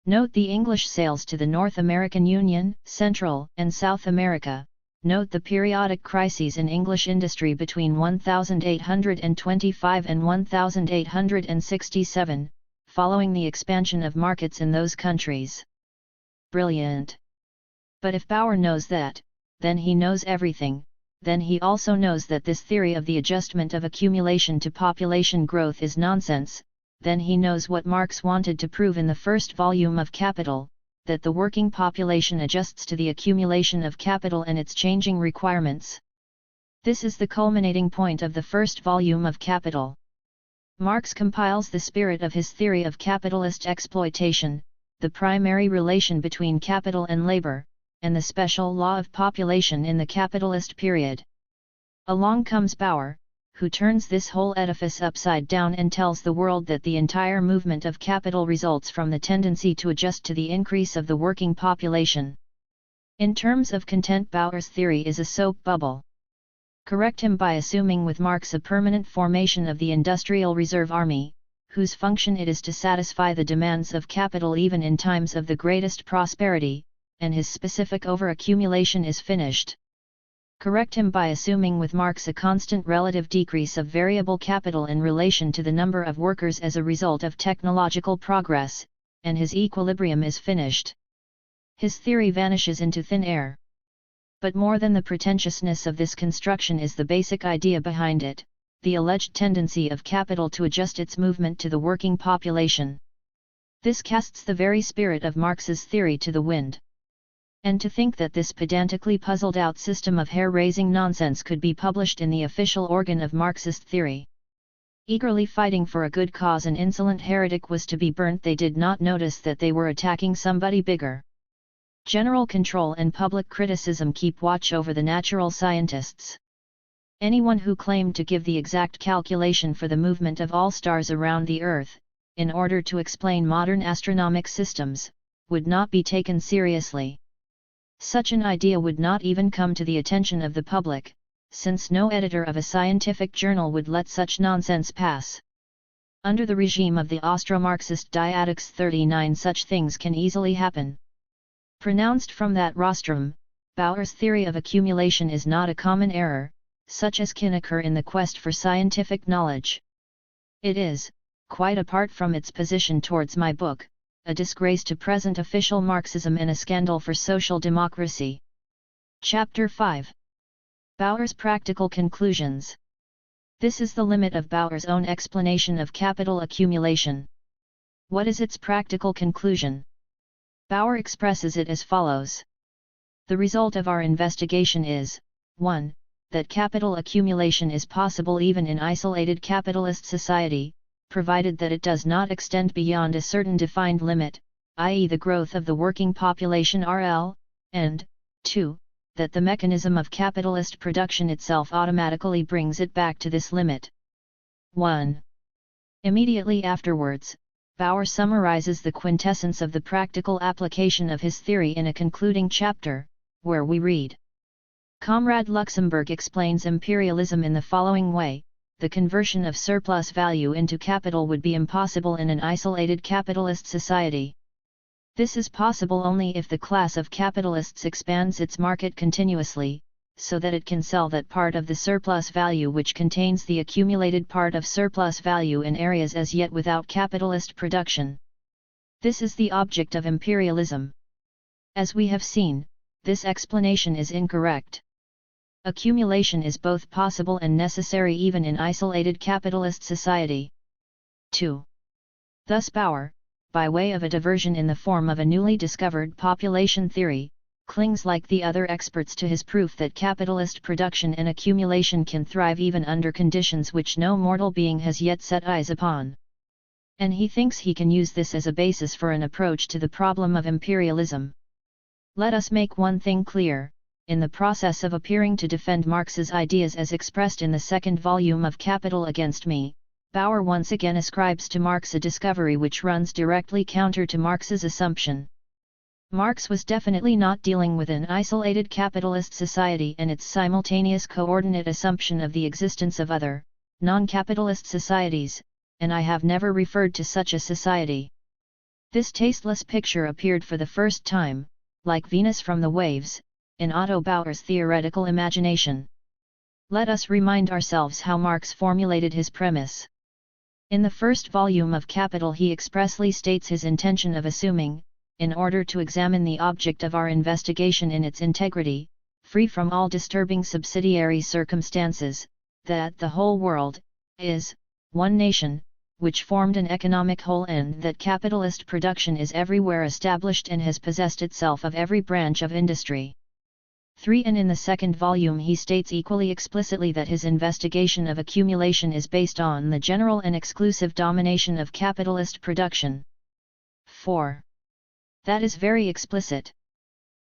Note the English sales to the North American Union, Central and South America. Note the periodic crises in English industry between 1825 and 1867, following the expansion of markets in those countries. Brilliant! But if Bauer knows that, then he knows everything. Then he also knows that this theory of the adjustment of accumulation to population growth is nonsense. Then he knows what Marx wanted to prove in the first volume of Capital, that the working population adjusts to the accumulation of capital and its changing requirements. This is the culminating point of the first volume of Capital. Marx compiles the spirit of his theory of capitalist exploitation, the primary relation between capital and labor, and the special law of population in the capitalist period. Along comes Bauer, who turns this whole edifice upside down and tells the world that the entire movement of capital results from the tendency to adjust to the increase of the working population. In terms of content, Bauer's theory is a soap bubble. Correct him by assuming with Marx a permanent formation of the industrial reserve army, whose function it is to satisfy the demands of capital even in times of the greatest prosperity, and his specific overaccumulation is finished. Correct him by assuming with Marx a constant relative decrease of variable capital in relation to the number of workers as a result of technological progress, and his equilibrium is finished. His theory vanishes into thin air. But more than the pretentiousness of this construction is the basic idea behind it, the alleged tendency of capital to adjust its movement to the working population. This casts the very spirit of Marx's theory to the wind. And to think that this pedantically puzzled-out system of hair-raising nonsense could be published in the official organ of Marxist theory. Eagerly fighting for a good cause, an insolent heretic was to be burnt. They did not notice that they were attacking somebody bigger. General control and public criticism keep watch over the natural scientists. Anyone who claimed to give the exact calculation for the movement of all stars around the Earth, in order to explain modern astronomic systems, would not be taken seriously. Such an idea would not even come to the attention of the public, since no editor of a scientific journal would let such nonsense pass. Under the regime of the Austro-Marxist Diadox 39, such things can easily happen. Pronounced from that rostrum, Bauer's theory of accumulation is not a common error, such as can occur in the quest for scientific knowledge. It is, quite apart from its position towards my book, a disgrace to present official Marxism and a scandal for social democracy. Chapter 5. Bauer's Practical Conclusions. This is the limit of Bauer's own explanation of capital accumulation. What is its practical conclusion? Bauer expresses it as follows. The result of our investigation is, 1. That capital accumulation is possible even in isolated capitalist society, provided that it does not extend beyond a certain defined limit, i.e. the growth of the working population RL, and, 2. That the mechanism of capitalist production itself automatically brings it back to this limit. 1. Immediately afterwards, Bauer summarizes the quintessence of the practical application of his theory in a concluding chapter, where we read. Comrade Luxemburg explains imperialism in the following way: the conversion of surplus value into capital would be impossible in an isolated capitalist society. This is possible only if the class of capitalists expands its market continuously, so that it can sell that part of the surplus value which contains the accumulated part of surplus value in areas as yet without capitalist production. This is the object of imperialism. As we have seen, this explanation is incorrect. Accumulation is both possible and necessary even in isolated capitalist society. 2. Thus Bauer, by way of a diversion in the form of a newly discovered population theory, clings like the other experts to his proof that capitalist production and accumulation can thrive even under conditions which no mortal being has yet set eyes upon. And he thinks he can use this as a basis for an approach to the problem of imperialism. Let us make one thing clear: in the process of appearing to defend Marx's ideas as expressed in the second volume of Capital Against Me, Bauer once again ascribes to Marx a discovery which runs directly counter to Marx's assumption. Marx was definitely not dealing with an isolated capitalist society and its simultaneous coordinate assumption of the existence of other, non-capitalist societies, and I have never referred to such a society. This tasteless picture appeared for the first time, like Venus from the waves, in Otto Bauer's theoretical imagination. Let us remind ourselves how Marx formulated his premise. In the first volume of Capital he expressly states his intention of assuming, in order to examine the object of our investigation in its integrity, free from all disturbing subsidiary circumstances, that the whole world is one nation, which formed an economic whole, and that capitalist production is everywhere established and has possessed itself of every branch of industry. 3. And in the second volume he states equally explicitly that his investigation of accumulation is based on the general and exclusive domination of capitalist production. 4. That is very explicit.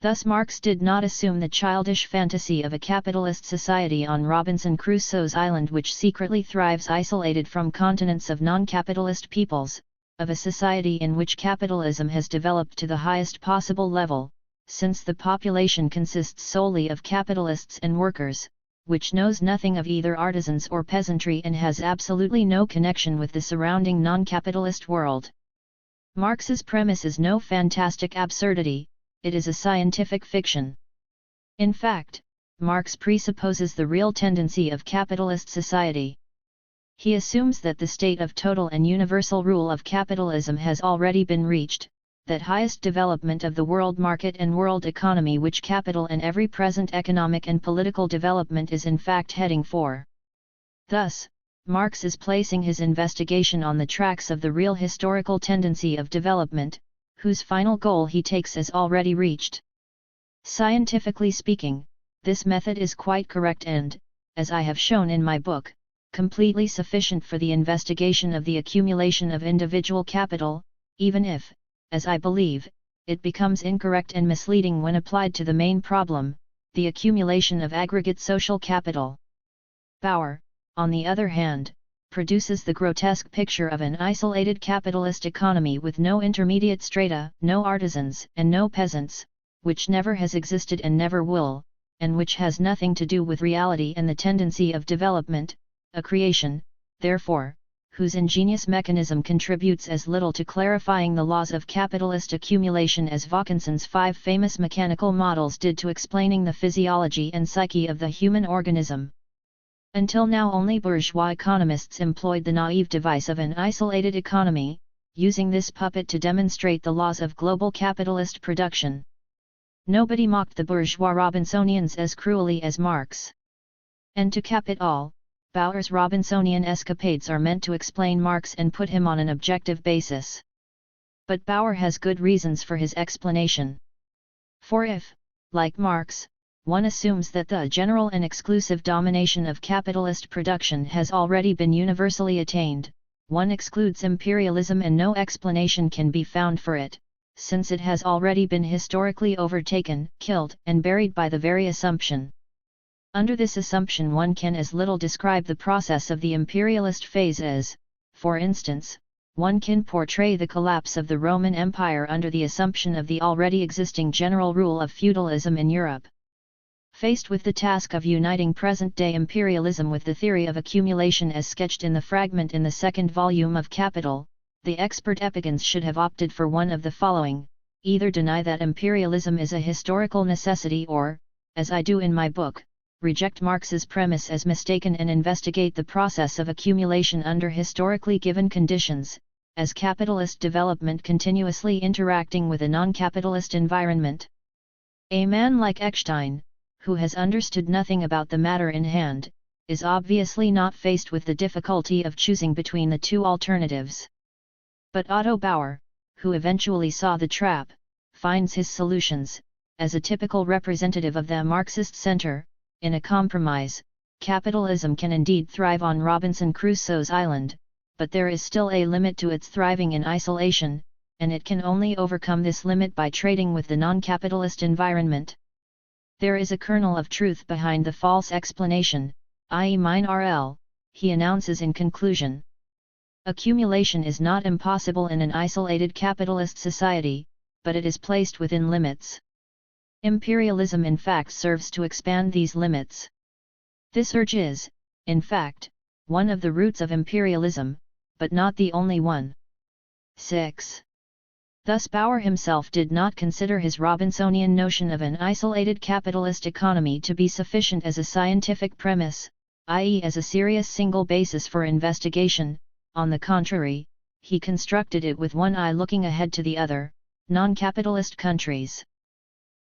Thus Marx did not assume the childish fantasy of a capitalist society on Robinson Crusoe's island which secretly thrives isolated from continents of non-capitalist peoples, of a society in which capitalism has developed to the highest possible level, since the population consists solely of capitalists and workers, which knows nothing of either artisans or peasantry and has absolutely no connection with the surrounding non-capitalist world. Marx's premise is no fantastic absurdity, it is a scientific fiction. In fact, Marx presupposes the real tendency of capitalist society. He assumes that the state of total and universal rule of capitalism has already been reached, that highest development of the world market and world economy which capital and every present economic and political development is in fact heading for. Thus, Marx is placing his investigation on the tracks of the real historical tendency of development, whose final goal he takes as already reached. Scientifically speaking, this method is quite correct and, as I have shown in my book, completely sufficient for the investigation of the accumulation of individual capital, even if, as I believe, it becomes incorrect and misleading when applied to the main problem, the accumulation of aggregate social capital. Bauer, on the other hand, produces the grotesque picture of an isolated capitalist economy with no intermediate strata, no artisans and no peasants, which never has existed and never will, and which has nothing to do with reality and the tendency of development, a creation, therefore, whose ingenious mechanism contributes as little to clarifying the laws of capitalist accumulation as Vaucanson's 5 famous mechanical models did to explaining the physiology and psyche of the human organism. Until now only bourgeois economists employed the naive device of an isolated economy, using this puppet to demonstrate the laws of global capitalist production. Nobody mocked the bourgeois Robinsonians as cruelly as Marx. And to cap it all, Bauer's Robinsonian escapades are meant to explain Marx and put him on an objective basis. But Bauer has good reasons for his explanation. For if, like Marx, one assumes that the general and exclusive domination of capitalist production has already been universally attained, one excludes imperialism and no explanation can be found for it, since it has already been historically overtaken, killed, and buried by the very assumption. Under this assumption one can as little describe the process of the imperialist phase as, for instance, one can portray the collapse of the Roman Empire under the assumption of the already existing general rule of feudalism in Europe. Faced with the task of uniting present-day imperialism with the theory of accumulation as sketched in the fragment in the second volume of Capital, the expert epigones should have opted for one of the following: either deny that imperialism is a historical necessity or, as I do in my book, reject Marx's premise as mistaken and investigate the process of accumulation under historically given conditions, as capitalist development continuously interacting with a non-capitalist environment. A man like Eckstein, who has understood nothing about the matter in hand, is obviously not faced with the difficulty of choosing between the two alternatives. But Otto Bauer, who eventually saw the trap, finds his solutions, as a typical representative of the Marxist center, in a compromise. Capitalism can indeed thrive on Robinson Crusoe's island, but there is still a limit to its thriving in isolation, and it can only overcome this limit by trading with the non-capitalist environment. There is a kernel of truth behind the false explanation, i.e. mine RL, he announces in conclusion. Accumulation is not impossible in an isolated capitalist society, but it is placed within limits. Imperialism in fact serves to expand these limits. This urge is, in fact, one of the roots of imperialism, but not the only one. 6. Thus Bauer himself did not consider his Robinsonian notion of an isolated capitalist economy to be sufficient as a scientific premise, i.e. as a serious single basis for investigation. On the contrary, he constructed it with one eye looking ahead to the other, non-capitalist countries.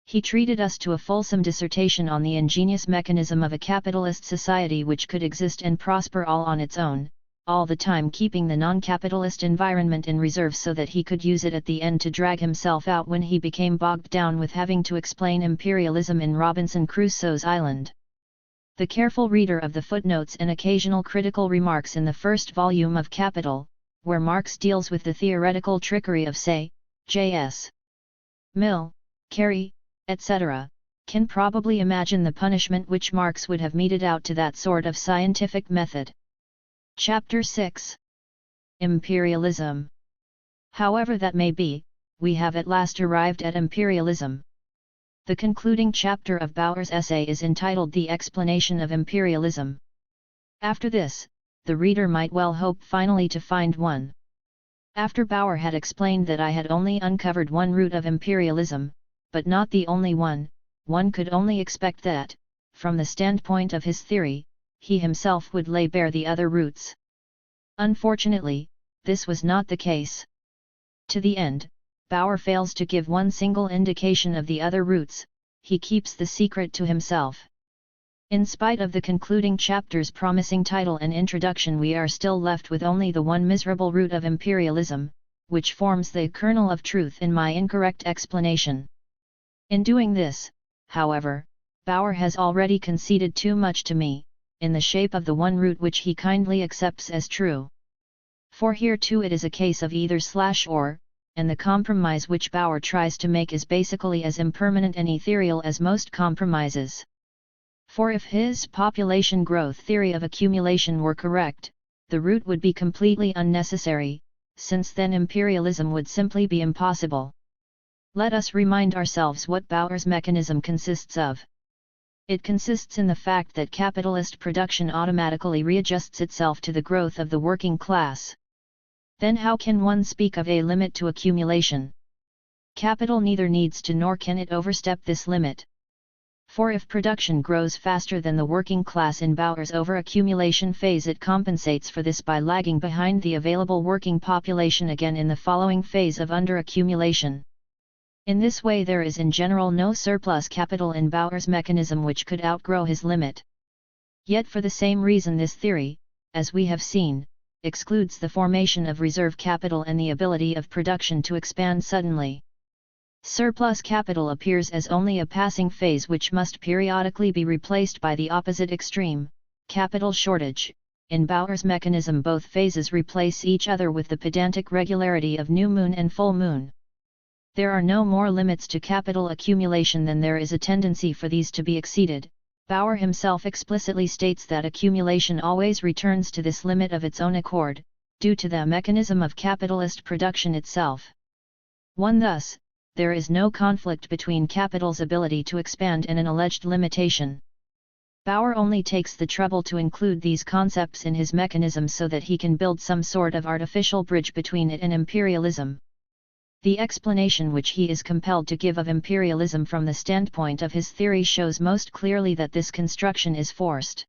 He treated us to a fulsome dissertation on the ingenious mechanism of a capitalist society which could exist and prosper all on its own, all the time keeping the non-capitalist environment in reserve so that he could use it at the end to drag himself out when he became bogged down with having to explain imperialism in Robinson Crusoe's island. The careful reader of the footnotes and occasional critical remarks in the first volume of Capital, where Marx deals with the theoretical trickery of say, J.S. Mill, Carey, etc., can probably imagine the punishment which Marx would have meted out to that sort of scientific method. Chapter 6. Imperialism. However that may be, we have at last arrived at imperialism. The concluding chapter of Bauer's essay is entitled The Explanation of Imperialism. After this, the reader might well hope finally to find one. After Bauer had explained that I had only uncovered one root of imperialism, but not the only one could only expect that, from the standpoint of his theory, he himself would lay bare the other roots. Unfortunately, this was not the case. To the end, Bauer fails to give one single indication of the other roots, he keeps the secret to himself. In spite of the concluding chapter's promising title and introduction, we are still left with only the one miserable root of imperialism, which forms the kernel of truth in my incorrect explanation. In doing this, however, Bauer has already conceded too much to me, in the shape of the one root which he kindly accepts as true. For here too it is a case of either/or, and the compromise which Bauer tries to make is basically as impermanent and ethereal as most compromises. For if his population growth theory of accumulation were correct, the root would be completely unnecessary, since then imperialism would simply be impossible. Let us remind ourselves what Bauer's mechanism consists of. It consists in the fact that capitalist production automatically readjusts itself to the growth of the working class. Then how can one speak of a limit to accumulation? Capital neither needs to nor can it overstep this limit. For if production grows faster than the working class in Bauer's over-accumulation phase, it compensates for this by lagging behind the available working population again in the following phase of under-accumulation. In this way there is in general no surplus capital in Bauer's mechanism which could outgrow his limit. Yet for the same reason this theory, as we have seen, excludes the formation of reserve capital and the ability of production to expand suddenly. Surplus capital appears as only a passing phase which must periodically be replaced by the opposite extreme, capital shortage. In Bauer's mechanism both phases replace each other with the pedantic regularity of new moon and full moon. There are no more limits to capital accumulation than there is a tendency for these to be exceeded. Bauer himself explicitly states that accumulation always returns to this limit of its own accord, due to the mechanism of capitalist production itself. 1. Thus, there is no conflict between capital's ability to expand and an alleged limitation. Bauer only takes the trouble to include these concepts in his mechanism so that he can build some sort of artificial bridge between it and imperialism. The explanation which he is compelled to give of imperialism from the standpoint of his theory shows most clearly that this construction is forced.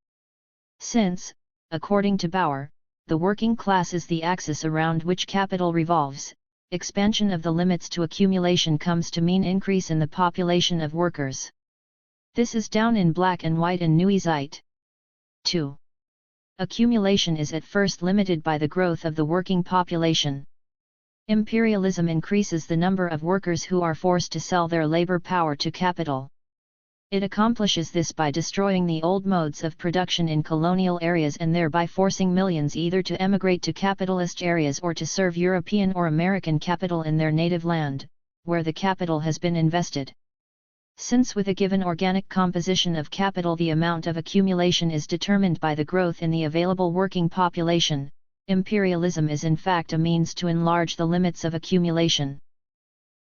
Since, according to Bauer, the working class is the axis around which capital revolves, expansion of the limits to accumulation comes to mean increase in the population of workers. This is down in black and white in Neue Zeit. 2. Accumulation is at first limited by the growth of the working population. Imperialism increases the number of workers who are forced to sell their labor power to capital. It accomplishes this by destroying the old modes of production in colonial areas and thereby forcing millions either to emigrate to capitalist areas or to serve European or American capital in their native land, where the capital has been invested. Since with a given organic composition of capital the amount of accumulation is determined by the growth in the available working population, imperialism is in fact a means to enlarge the limits of accumulation.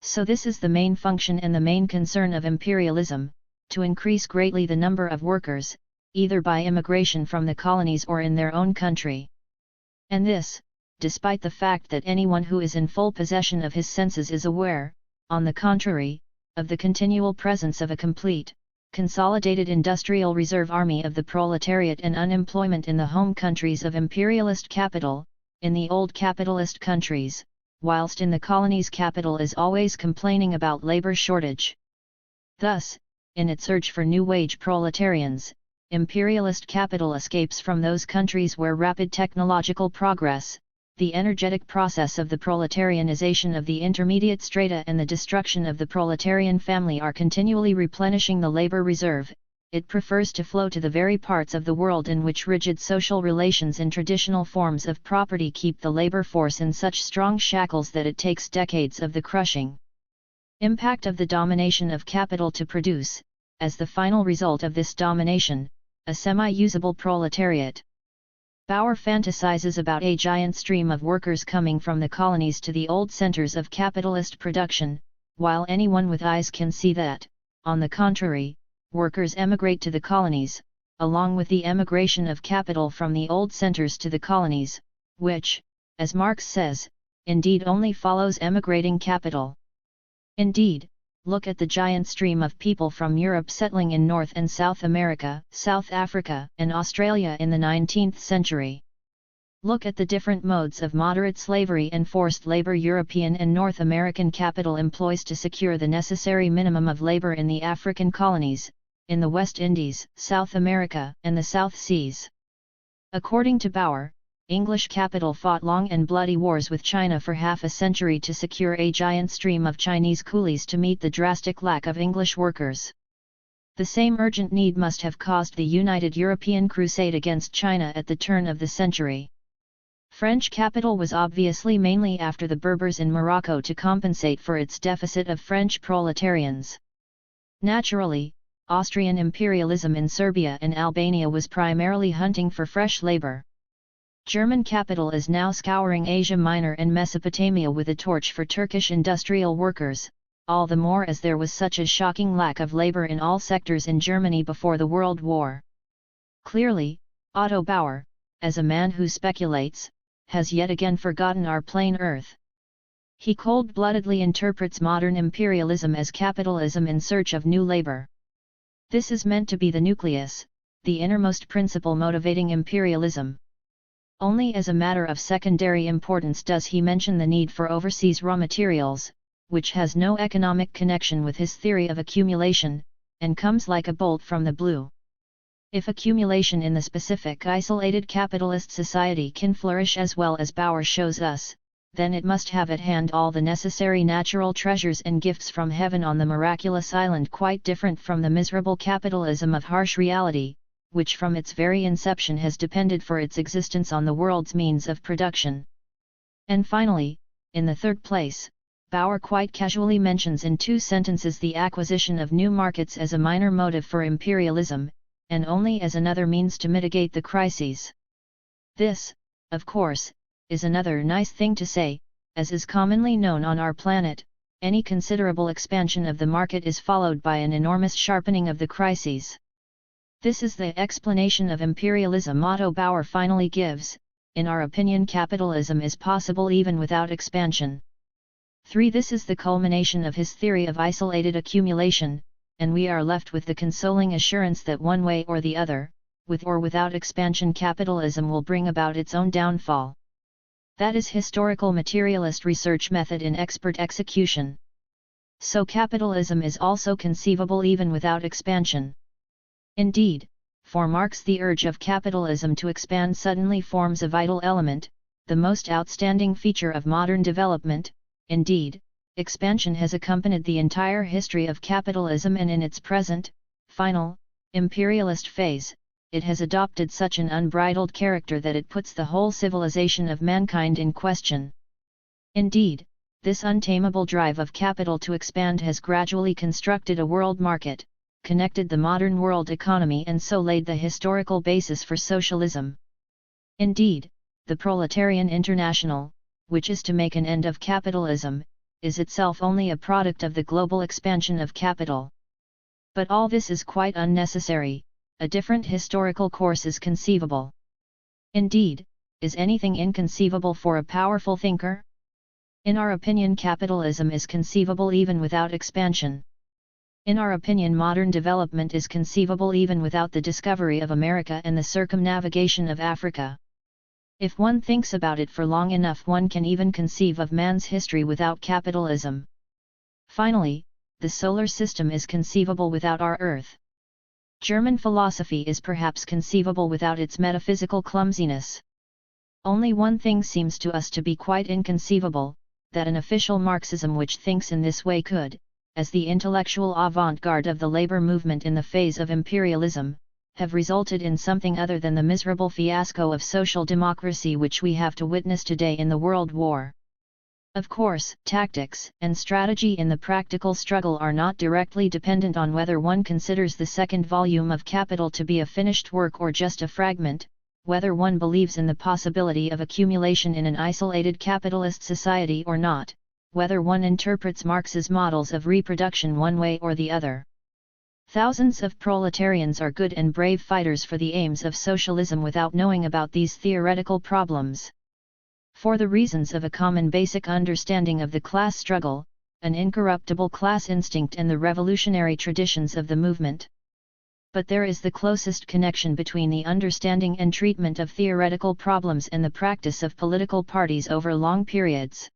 So this is the main function and the main concern of imperialism, to increase greatly the number of workers, either by immigration from the colonies or in their own country. And this, despite the fact that anyone who is in full possession of his senses is aware, on the contrary, of the continual presence of a complete, consolidated industrial reserve army of the proletariat and unemployment in the home countries of imperialist capital, in the old capitalist countries, whilst in the colonies capital is always complaining about labor shortage. Thus, in its urge for new wage proletarians, imperialist capital escapes from those countries where rapid technological progress, the energetic process of the proletarianization of the intermediate strata and the destruction of the proletarian family are continually replenishing the labor reserve. It prefers to flow to the very parts of the world in which rigid social relations and traditional forms of property keep the labor force in such strong shackles that it takes decades of the crushing impact of the domination of capital to produce, as the final result of this domination, a semi-usable proletariat. Bauer fantasizes about a giant stream of workers coming from the colonies to the old centers of capitalist production, while anyone with eyes can see that, on the contrary, workers emigrate to the colonies, along with the emigration of capital from the old centers to the colonies, which, as Marx says, indeed only follows emigrating capital. Indeed, look at the giant stream of people from Europe settling in North and South America, South Africa, and Australia in the 19th century. Look at the different modes of moderate slavery and forced labor European and North American capital employs to secure the necessary minimum of labor in the African colonies, in the West Indies, South America, and the South Seas. According to Bauer, English capital fought long and bloody wars with China for half a century to secure a giant stream of Chinese coolies to meet the drastic lack of English workers. The same urgent need must have caused the united European crusade against China at the turn of the century. French capital was obviously mainly after the Berbers in Morocco to compensate for its deficit of French proletarians. Naturally, Austrian imperialism in Serbia and Albania was primarily hunting for fresh labor. German capital is now scouring Asia Minor and Mesopotamia with a torch for Turkish industrial workers, all the more as there was such a shocking lack of labor in all sectors in Germany before the World War. Clearly, Otto Bauer, as a man who speculates, has yet again forgotten our plain earth. He cold-bloodedly interprets modern imperialism as capitalism in search of new labor. This is meant to be the nucleus, the innermost principle motivating imperialism. Only as a matter of secondary importance does he mention the need for overseas raw materials, which has no economic connection with his theory of accumulation, and comes like a bolt from the blue. If accumulation in the specific isolated capitalist society can flourish as well as Bauer shows us, then it must have at hand all the necessary natural treasures and gifts from heaven on the miraculous island, quite different from the miserable capitalism of harsh reality, which from its very inception has depended for its existence on the world's means of production. And finally, in the third place, Bauer quite casually mentions in 2 sentences the acquisition of new markets as a minor motive for imperialism, and only as another means to mitigate the crises. This, of course, is another nice thing to say. As is commonly known on our planet, any considerable expansion of the market is followed by an enormous sharpening of the crises. This is the explanation of imperialism. Otto Bauer finally gives: in our opinion, capitalism is possible even without expansion. 3. This is the culmination of his theory of isolated accumulation, and we are left with the consoling assurance that one way or the other, with or without expansion, capitalism will bring about its own downfall. That is historical materialist research method in expert execution. So capitalism is also conceivable even without expansion. Indeed, for Marx the urge of capitalism to expand suddenly forms a vital element, the most outstanding feature of modern development. Indeed, expansion has accompanied the entire history of capitalism, and in its present, final, imperialist phase, it has adopted such an unbridled character that it puts the whole civilization of mankind in question. Indeed, this untamable drive of capital to expand has gradually constructed a world market, connected the modern world economy, and so laid the historical basis for socialism. Indeed, the Proletarian International, which is to make an end of capitalism, is itself only a product of the global expansion of capital. But all this is quite unnecessary. A different historical course is conceivable. Indeed, is anything inconceivable for a powerful thinker? In our opinion, capitalism is conceivable even without expansion. In our opinion, modern development is conceivable even without the discovery of America and the circumnavigation of Africa. If one thinks about it for long enough, one can even conceive of man's history without capitalism. Finally, the solar system is conceivable without our Earth. German philosophy is perhaps conceivable without its metaphysical clumsiness. Only one thing seems to us to be quite inconceivable, that an official Marxism which thinks in this way could, as the intellectual avant-garde of the labor movement in the phase of imperialism, have resulted in something other than the miserable fiasco of social democracy which we have to witness today in the World War. Of course, tactics and strategy in the practical struggle are not directly dependent on whether one considers the second volume of Capital to be a finished work or just a fragment, whether one believes in the possibility of accumulation in an isolated capitalist society or not, whether one interprets Marx's models of reproduction one way or the other. Thousands of proletarians are good and brave fighters for the aims of socialism without knowing about these theoretical problems. For the reasons of a common basic understanding of the class struggle, an incorruptible class instinct, and the revolutionary traditions of the movement. But there is the closest connection between the understanding and treatment of theoretical problems and the practice of political parties over long periods.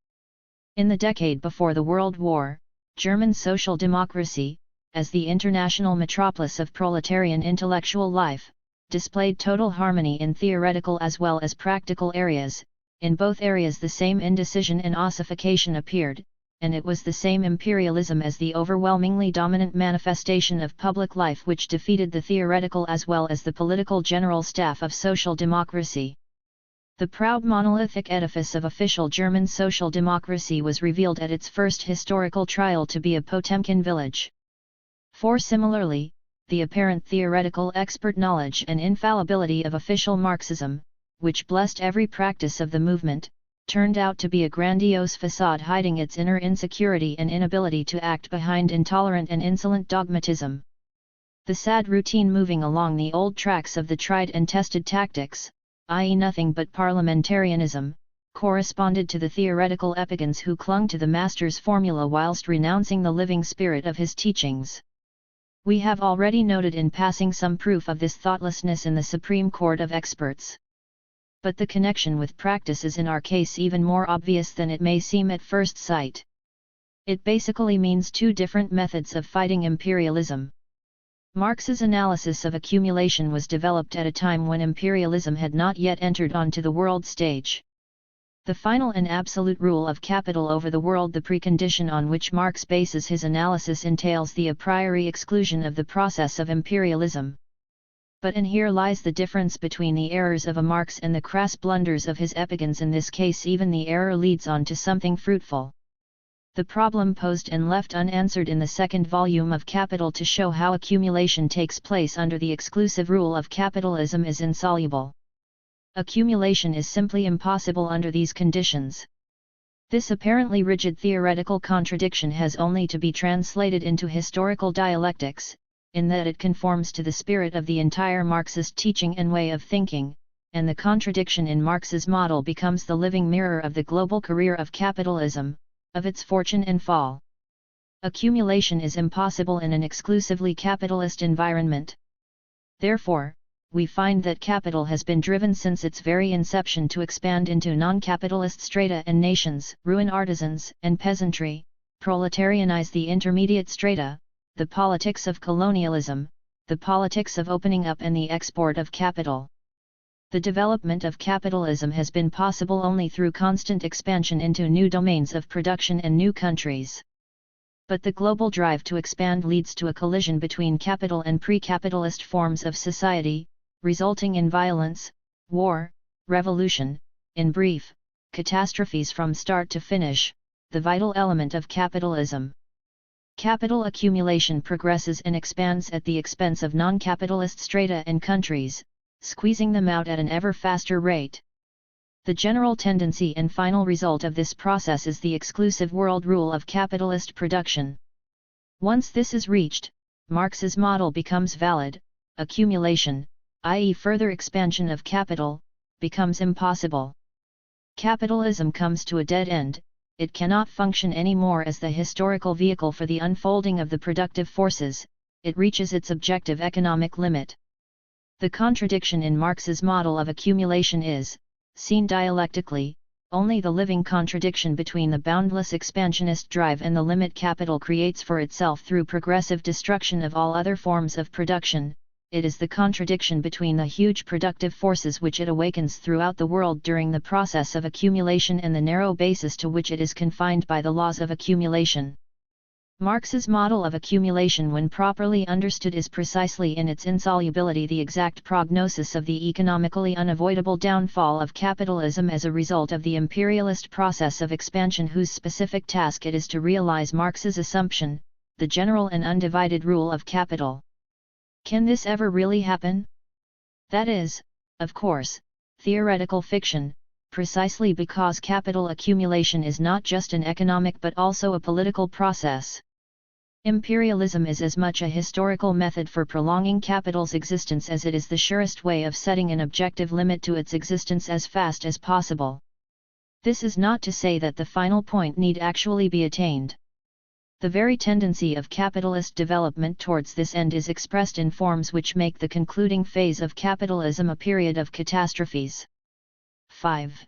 In the decade before the World War, German social democracy, as the international metropolis of proletarian intellectual life, displayed total harmony in theoretical as well as practical areas. In both areas the same indecision and ossification appeared, and it was the same imperialism as the overwhelmingly dominant manifestation of public life which defeated the theoretical as well as the political general staff of social democracy. The proud monolithic edifice of official German social democracy was revealed at its first historical trial to be a Potemkin village. For similarly, the apparent theoretical expert knowledge and infallibility of official Marxism, which blessed every practice of the movement, turned out to be a grandiose facade hiding its inner insecurity and inability to act behind intolerant and insolent dogmatism. The sad routine moving along the old tracks of the tried and tested tactics, i.e. nothing but parliamentarism, corresponded to the theoretical epigones who clung to the master's formula whilst renouncing the living spirit of his teachings. We have already noted in passing some proof of this thoughtlessness in the Supreme Court of Experts. But the connection with practice is in our case even more obvious than it may seem at first sight. It basically means two different methods of fighting imperialism. Marx's analysis of accumulation was developed at a time when imperialism had not yet entered onto the world stage. The final and absolute rule of capital over the world, the precondition on which Marx bases his analysis, entails the a priori exclusion of the process of imperialism. But and here lies the difference between the errors of a Marx and the crass blunders of his epigones. In this case even the error leads on to something fruitful. The problem posed and left unanswered in the second volume of Capital to show how accumulation takes place under the exclusive rule of capitalism is insoluble. Accumulation is simply impossible under these conditions. This apparently rigid theoretical contradiction has only to be translated into historical dialectics, in that it conforms to the spirit of the entire Marxist teaching and way of thinking, and the contradiction in Marx's model becomes the living mirror of the global career of capitalism, of its fortune and fall. Accumulation is impossible in an exclusively capitalist environment. Therefore, we find that capital has been driven since its very inception to expand into non-capitalist strata and nations, ruin artisans and peasantry, proletarianize the intermediate strata, the politics of colonialism, the politics of opening up and the export of capital. The development of capitalism has been possible only through constant expansion into new domains of production and new countries. But the global drive to expand leads to a collision between capital and pre-capitalist forms of society, resulting in violence, war, revolution, in brief, catastrophes from start to finish, the vital element of capitalism. Capital accumulation progresses and expands at the expense of non-capitalist strata and countries, squeezing them out at an ever faster rate. The general tendency and final result of this process is the exclusive world rule of capitalist production. Once this is reached, Marx's model becomes valid. Accumulation, i.e. further expansion of capital, becomes impossible. Capitalism comes to a dead end. It cannot function anymore as the historical vehicle for the unfolding of the productive forces. It reaches its objective economic limit. The contradiction in Marx's model of accumulation is, seen dialectically, only the living contradiction between the boundless expansionist drive and the limit capital creates for itself through progressive destruction of all other forms of production. It is the contradiction between the huge productive forces which it awakens throughout the world during the process of accumulation and the narrow basis to which it is confined by the laws of accumulation. Marx's model of accumulation, when properly understood, is precisely in its insolubility the exact prognosis of the economically unavoidable downfall of capitalism as a result of the imperialist process of expansion, whose specific task it is to realize Marx's assumption, the general and undivided rule of capital. Can this ever really happen? That is, of course, theoretical fiction, precisely because capital accumulation is not just an economic but also a political process. Imperialism is as much a historical method for prolonging capital's existence as it is the surest way of setting an objective limit to its existence as fast as possible. This is not to say that the final point need actually be attained. The very tendency of capitalist development towards this end is expressed in forms which make the concluding phase of capitalism a period of catastrophes. 5.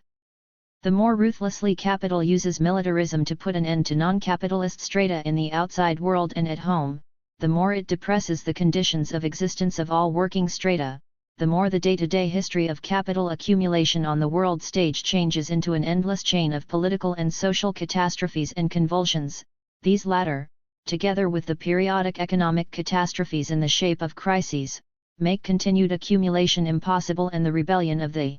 The more ruthlessly capital uses militarism to put an end to non-capitalist strata in the outside world and at home, the more it depresses the conditions of existence of all working strata, the more the day-to-day history of capital accumulation on the world stage changes into an endless chain of political and social catastrophes and convulsions. These latter, together with the periodic economic catastrophes in the shape of crises, make continued accumulation impossible and the rebellion of the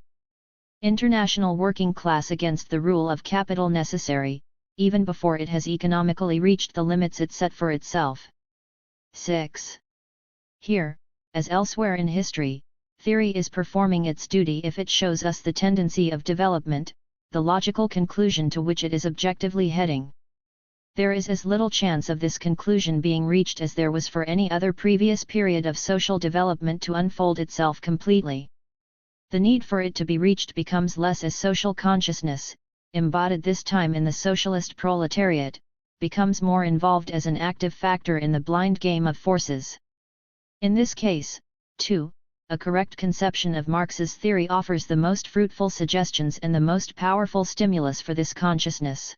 international working class against the rule of capital necessary, even before it has economically reached the limits it set for itself. 6. Here, as elsewhere in history, theory is performing its duty if it shows us the tendency of development, the logical conclusion to which it is objectively heading. There is as little chance of this conclusion being reached as there was for any other previous period of social development to unfold itself completely. The need for it to be reached becomes less as social consciousness, embodied this time in the socialist proletariat, becomes more involved as an active factor in the blind game of forces. In this case, too, a correct conception of Marx's theory offers the most fruitful suggestions and the most powerful stimulus for this consciousness.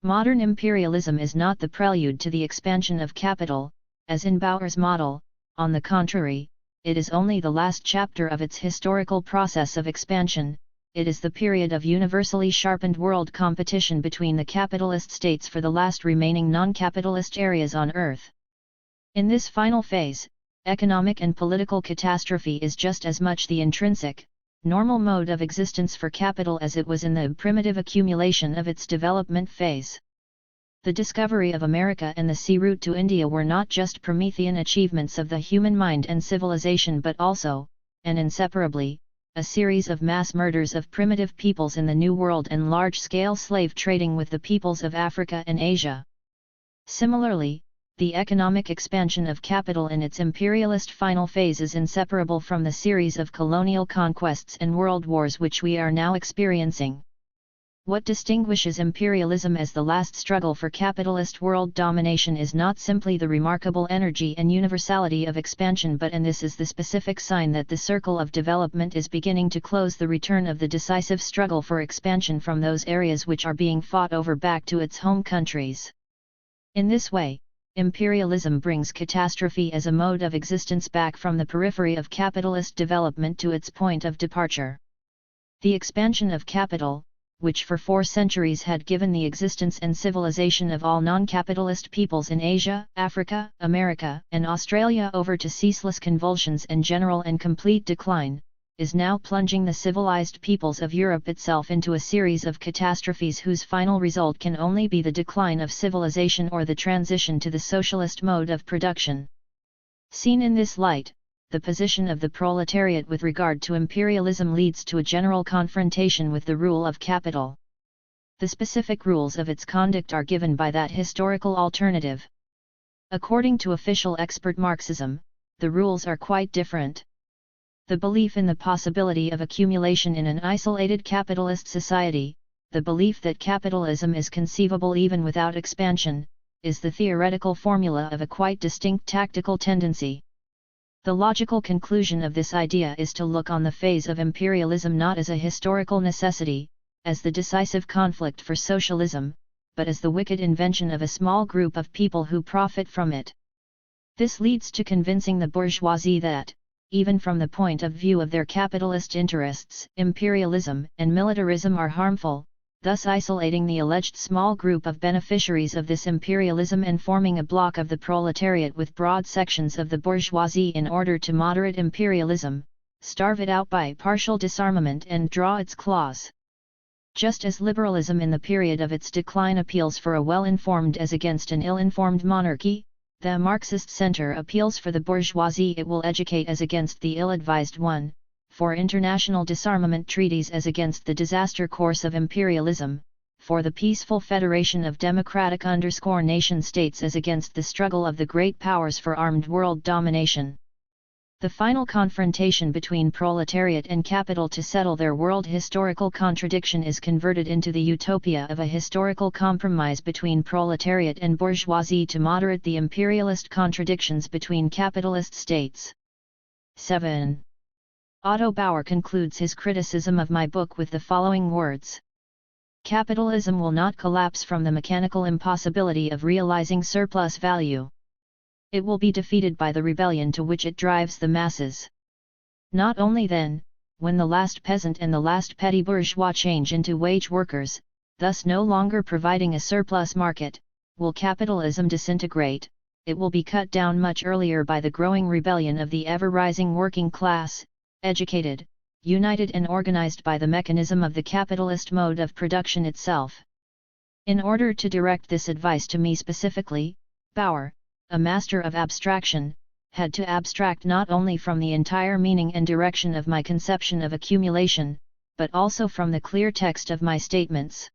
Modern imperialism is not the prelude to the expansion of capital, as in Bauer's model. On the contrary, it is only the last chapter of its historical process of expansion. It is the period of universally sharpened world competition between the capitalist states for the last remaining non-capitalist areas on Earth. In this final phase, economic and political catastrophe is just as much the intrinsic, normal mode of existence for capital as it was in the primitive accumulation of its development phase. The discovery of America and the sea route to India were not just Promethean achievements of the human mind and civilization but also, and inseparably, a series of mass murders of primitive peoples in the New World and large-scale slave trading with the peoples of Africa and Asia. Similarly, the economic expansion of capital in its imperialist final phase is inseparable from the series of colonial conquests and world wars which we are now experiencing. What distinguishes imperialism as the last struggle for capitalist world domination is not simply the remarkable energy and universality of expansion, and this is the specific sign that the circle of development is beginning to close, the return of the decisive struggle for expansion from those areas which are being fought over back to its home countries. In this way, imperialism brings catastrophe as a mode of existence back from the periphery of capitalist development to its point of departure. The expansion of capital, which for 4 centuries had given the existence and civilization of all non-capitalist peoples in Asia, Africa, America, and Australia over to ceaseless convulsions and general and complete decline, is now plunging the civilized peoples of Europe itself into a series of catastrophes whose final result can only be the decline of civilization or the transition to the socialist mode of production. Seen in this light, the position of the proletariat with regard to imperialism leads to a general confrontation with the rule of capital. The specific rules of its conduct are given by that historical alternative. According to official expert Marxism, the rules are quite different. The belief in the possibility of accumulation in an isolated capitalist society, the belief that capitalism is conceivable even without expansion, is the theoretical formula of a quite distinct tactical tendency. The logical conclusion of this idea is to look on the phase of imperialism not as a historical necessity, as the decisive conflict for socialism, but as the wicked invention of a small group of people who profit from it. This leads to convincing the bourgeoisie that, even from the point of view of their capitalist interests, imperialism and militarism are harmful, thus isolating the alleged small group of beneficiaries of this imperialism and forming a bloc of the proletariat with broad sections of the bourgeoisie in order to moderate imperialism, starve it out by partial disarmament and draw its claws. Just as liberalism in the period of its decline appeals for a well-informed as against an ill-informed monarchy, the Marxist center appeals for the bourgeoisie it will educate as against the ill-advised one, for international disarmament treaties as against the disaster course of imperialism, for the peaceful federation of democratic nation-states as against the struggle of the great powers for armed world domination. The final confrontation between proletariat and capital to settle their world historical contradiction is converted into the utopia of a historical compromise between proletariat and bourgeoisie to moderate the imperialist contradictions between capitalist states. 7. Otto Bauer concludes his criticism of my book with the following words. Capitalism will not collapse from the mechanical impossibility of realizing surplus value. It will be defeated by the rebellion to which it drives the masses. Not only then, when the last peasant and the last petty bourgeois change into wage workers, thus no longer providing a surplus market, will capitalism disintegrate, it will be cut down much earlier by the growing rebellion of the ever-rising working class, educated, united and organized by the mechanism of the capitalist mode of production itself. In order to direct this advice to me specifically, Bauer, a master of abstraction, had to abstract not only from the entire meaning and direction of my conception of accumulation, but also from the clear text of my statements.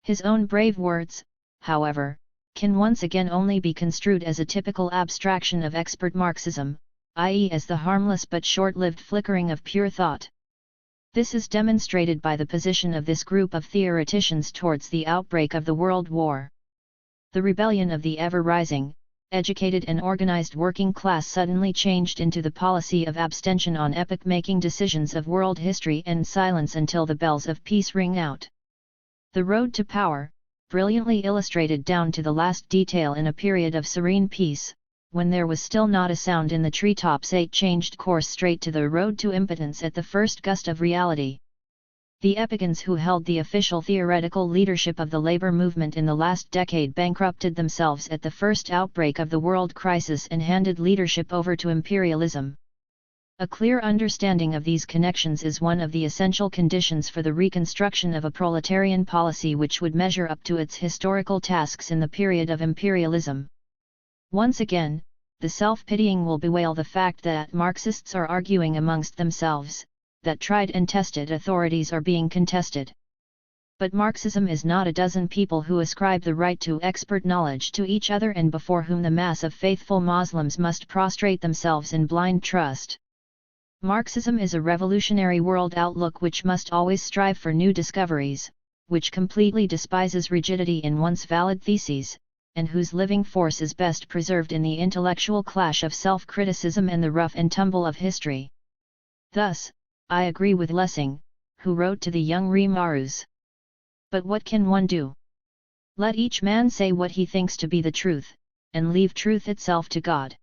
His own brave words, however, can once again only be construed as a typical abstraction of expert Marxism, i.e. as the harmless but short-lived flickering of pure thought. This is demonstrated by the position of this group of theoreticians towards the outbreak of the World War. The rebellion of the ever-rising, educated and organized working class suddenly changed into the policy of abstention on epoch-making decisions of world history and silence until the bells of peace ring out. The road to power, brilliantly illustrated down to the last detail in a period of serene peace, when there was still not a sound in the treetops. 8 changed course straight to the road to impotence at the first gust of reality. The epigones who held the official theoretical leadership of the labor movement in the last decade bankrupted themselves at the first outbreak of the world crisis and handed leadership over to imperialism. A clear understanding of these connections is one of the essential conditions for the reconstruction of a proletarian policy which would measure up to its historical tasks in the period of imperialism. Once again, the self-pitying will bewail the fact that Marxists are arguing amongst themselves, that tried and tested authorities are being contested. But Marxism is not a dozen people who ascribe the right to expert knowledge to each other and before whom the mass of faithful Muslims must prostrate themselves in blind trust. Marxism is a revolutionary world outlook which must always strive for new discoveries, which completely despises rigidity in once valid theses, and whose living force is best preserved in the intellectual clash of self-criticism and the rough and tumble of history. Thus, I agree with Lessing, who wrote to the young Marx. But what can one do? Let each man say what he thinks to be the truth, and leave truth itself to God.